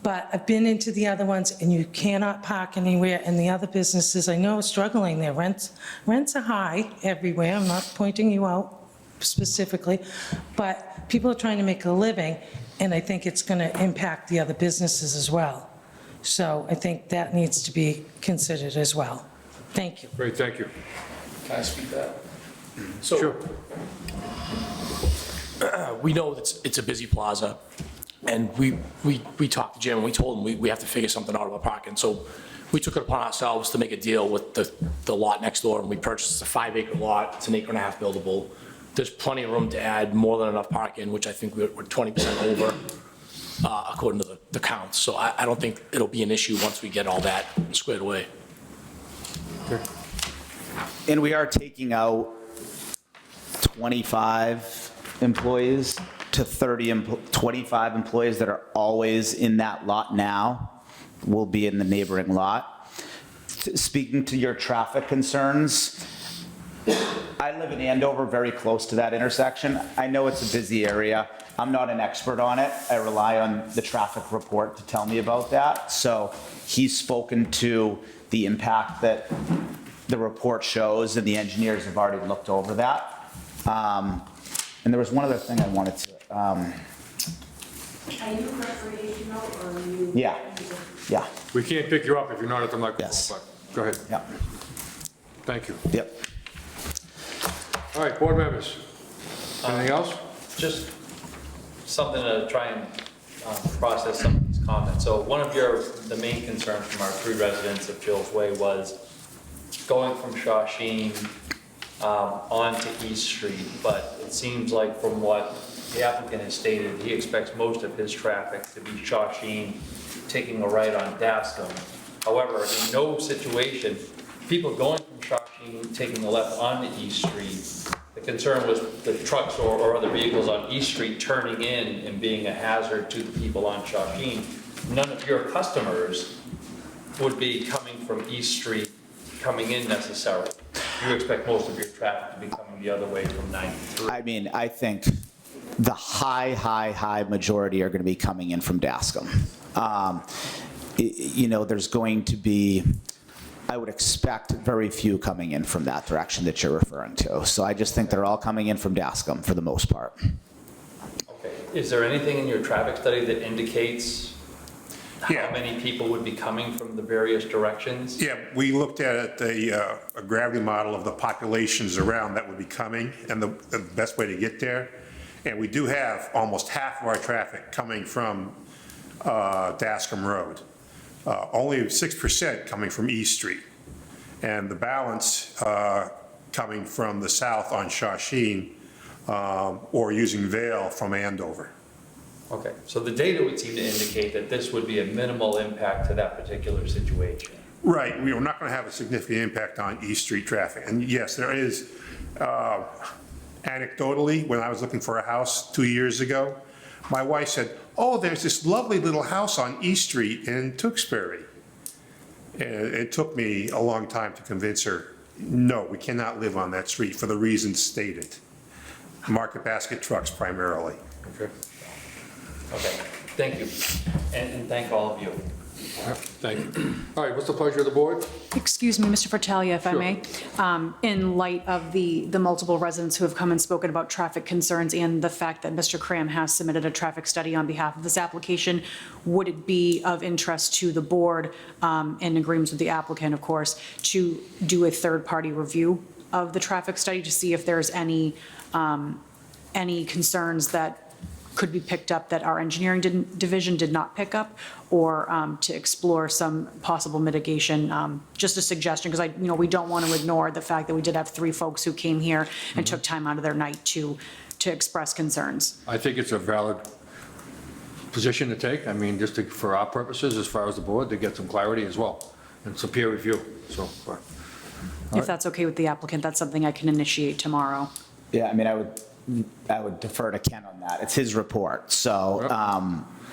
But I've been into the other ones, and you cannot park anywhere, and the other businesses, I know, are struggling. Their rents are high everywhere. I'm not pointing you out specifically, but people are trying to make a living, and I think it's going to impact the other businesses as well. So I think that needs to be considered as well. Thank you. Great, thank you. Can I speak to that? Sure. We know it's a busy plaza, and we talked to Jim, and we told him we have to figure something out about parking. So we took it upon ourselves to make a deal with the lot next door, and we purchased a 5-acre lot. It's an 1.5 acre buildable. There's plenty of room to add more than enough parking, which I think we're 20% over, according to the counts. So I don't think it'll be an issue once we get all that squared away. And we are taking out 25 employees to 25 employees that are always in that lot now will be in the neighboring lot. Speaking to your traffic concerns, I live in Andover, very close to that intersection. I know it's a busy area. I'm not an expert on it. I rely on the traffic report to tell me about that. So he's spoken to the impact that the report shows, and the engineers have already looked over that. And there was one other thing I wanted to. Are you recreational or are you? Yeah. We can't pick you up if you're not at the microphone, Yes. but go ahead. Yeah. Thank you. Yep. All right, board members. Anything else? Just something to try and process some of these comments. So one of the main concerns from our 3 residents of Gills Way was going from Shawshene onto East Street, but it seems like from what the applicant has stated, he expects most of his traffic to be Shawshene taking a right on Dascom. However, in no situation, people going from Shawshene taking a left onto East Street, the concern was the trucks or other vehicles on East Street turning in and being a hazard to the people on Shawshene. None of your customers would be coming from East Street coming in necessarily. You expect most of your traffic to be coming the other way from 93. I mean, I think the high majority are going to be coming in from Dascom. There's going to be, I would expect very few coming in from that direction that you're referring to. So I just think they're all coming in from Dascom for the most part. Okay. Is there anything in your traffic study that indicates how many people would be coming from the various directions? Yeah, we looked at a gravity model of the populations around that would be coming and the best way to get there. And we do have almost half of our traffic coming from Dascom Road. Only 6% coming from East Street. And the balance coming from the south on Shawshene, or using Vale from Andover. Okay, so the data would seem to indicate that this would be a minimal impact to that particular situation. Right, we are not going to have a significant impact on East Street traffic. And yes, there is, anecdotally, when I was looking for a house 2 years ago, my wife said, oh, there's this lovely little house on East Street in Tewksbury. And it took me a long time to convince her, no, we cannot live on that street for the reasons stated. Market basket trucks primarily. Okay. Okay, thank you. And thank all of you. Thank you. All right, what's the pleasure of the board? Excuse me, Mr. Fratelli, if I Sure. may. In light of the multiple residents who have come and spoken about traffic concerns and the fact that Mr. Cram has submitted a traffic study on behalf of this application, would it be of interest to the board, in agreement with the applicant, of course, to do a third-party review of the traffic study to see if there's any concerns that could be picked up that our engineering division did not pick up, or to explore some possible mitigation? Just a suggestion, because we don't want to ignore the fact that we did have 3 folks who came here and took time out of their night to express concerns. I think it's a valid position to take. I mean, just for our purposes, as far as the board, to get some clarity as well, and some peer review, so. If that's okay with the applicant, that's something I can initiate tomorrow. Yeah, I mean, I would defer to Ken on that. It's his report. So,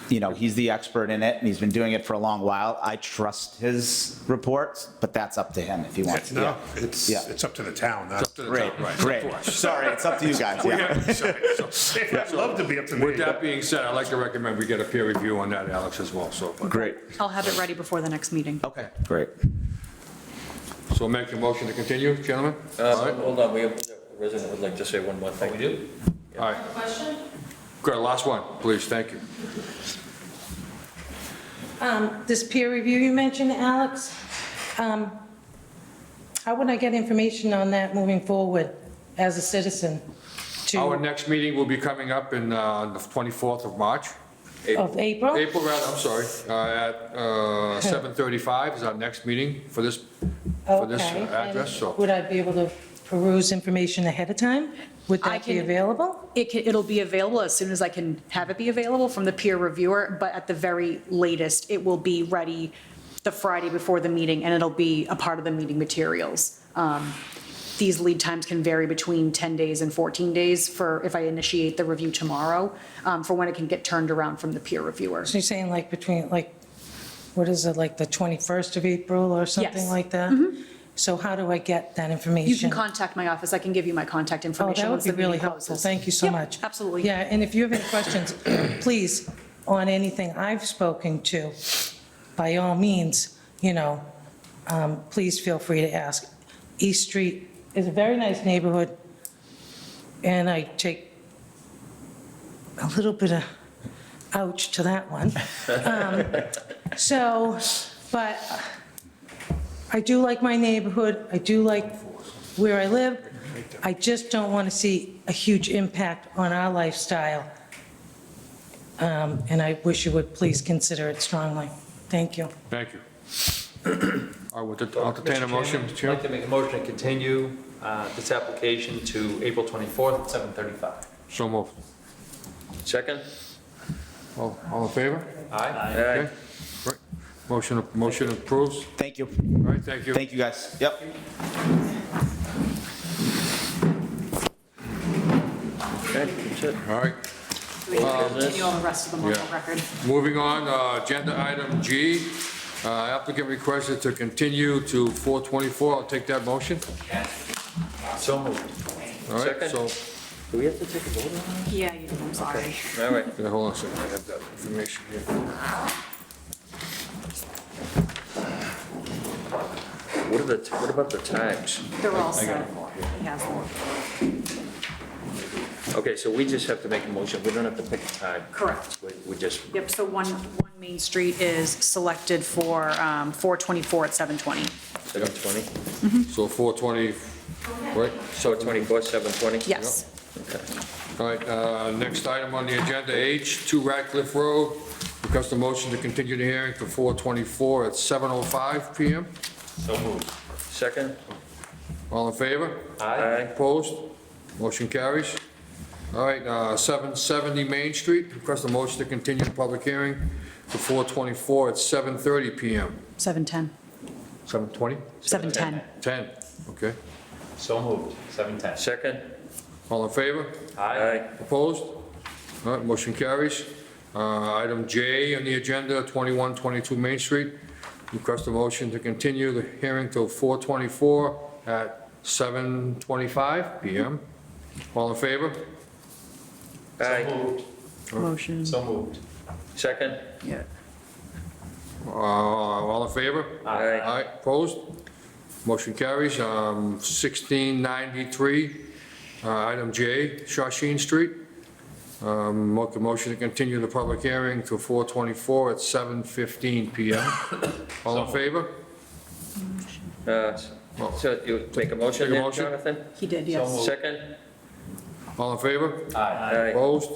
he's the expert in it, and he's been doing it for a long while. I trust his reports, but that's up to him if he wants to. No, it's up to the town. Not up to the Great, town. great. Sorry, it's up to you guys. I'd love to be up to me. With that being said, I'd like to recommend we get a peer review on that, Alex, as well, so. Great. I'll have it ready before the next meeting. Okay, great. So make a motion to continue, gentlemen? All right. Hold on, we have, the resident would like to say one more thing. We do? All right. Question? Good, last one, please, thank you. This peer review you mentioned, Alex, how would I get information on that moving forward as a citizen? Our next meeting will be coming up in the 24th of March. Of April? April, rather, I'm sorry, at 7:35 is our next meeting for this Okay. address, And so. would I be able to peruse information ahead of time? Would that be available? It'll be available as soon as I can have it be available from the peer reviewer, but at the very latest, it will be ready the Friday before the meeting, and it'll be a part of the meeting materials. These lead times can vary between 10 days and 14 days for, if I initiate the review tomorrow, for when it can get turned around from the peer reviewer. So you're saying what is it, like the 21st of April or something Yes. like that? So how do I get that information? You can contact my office. I can give you my contact Oh, information that would once be the really meeting helpful. closes. Thank you so much. Absolutely. Yeah, and if you have any questions, please, on anything I've spoken to, by all means, please feel free to ask. East Street is a very nice neighborhood, and I take a little bit of ouch to that one. But I do like my neighborhood, I do like where I live. I just don't want to see a huge impact on our lifestyle. And I wish you would please consider it strongly. Thank you. Thank you. I would entertain a motion, Mr. I'd Chairman. like to make a motion to continue this application to April 24th at 7:35. So moved. Second? All in favor? Aye? Okay. Right. Motion approves. Thank you. All right, thank you. Thank you, guys. Yep. Okay, that's it. All right. We can continue on the rest of the local Yeah. record. Moving on, agenda item G, applicant requested to continue to 4/24. I'll take that motion. So moved. All right, Second. so, Do we have to take a vote on Yeah, you do, I'm sorry. that? All right. yeah, hold on a second, I have that information here. What about the times? They're all I got set. them all here. He has them. Okay, so we just have to make a motion, we don't have to pick a time. Correct. We just, Yep, so one Main Street is selected for 4/24 at 7:20. 7:20? So 4/20, right? So 24, 7:20? Yes. Okay. All right, next item on the agenda, H, 2 Radcliffe Road. Request a motion to continue the hearing to 4/24 at 7:05 PM. So moved. Second? All in favor? Aye. Opposed? Motion carries. All right, 770 Main Street, request a motion to continue the public hearing to 4/24 at 7:30 PM. 7:10. 7:20? 7:10. 10, okay. So moved, 7:10. Second? All in favor? Aye. Opposed? All right, motion carries. Item J on the agenda, 2122 Main Street, request a motion to continue the hearing till 4/24 at 7:25 PM. All in favor? Aye. So moved. Motion. So moved. Second? Yeah. All in favor? Aye. Aye, opposed? Motion carries. 1693, item J, Shawshene Street. Make a motion to continue the public hearing to 4/24 at 7:15 PM. All in favor? So you make a motion Take a then, motion? Jonathan? He did, yes. Second? All in favor? Aye. Opposed?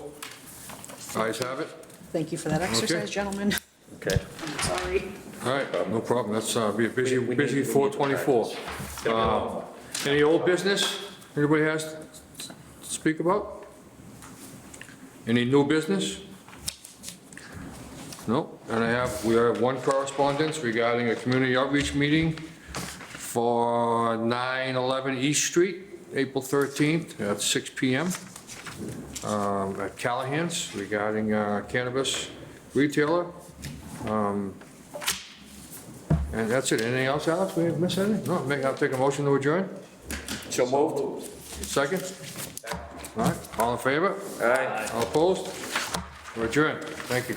Ayes have it. Thank you for that exercise, gentlemen. Okay. I'm sorry. All right, no problem. That's, be a busy, We busy need 4/24. Any old business anybody has to speak about? Any new business? No, and we have one correspondence regarding a community outreach meeting for 911 East Street, April 13th at 6 PM at Callahan's regarding cannabis retailer. And that's it. Anything else, Alex? We missed anything? No, I'll take a motion to adjourn. So moved? Second? All right, all in favor? Aye. All opposed? We're adjourned. Thank you.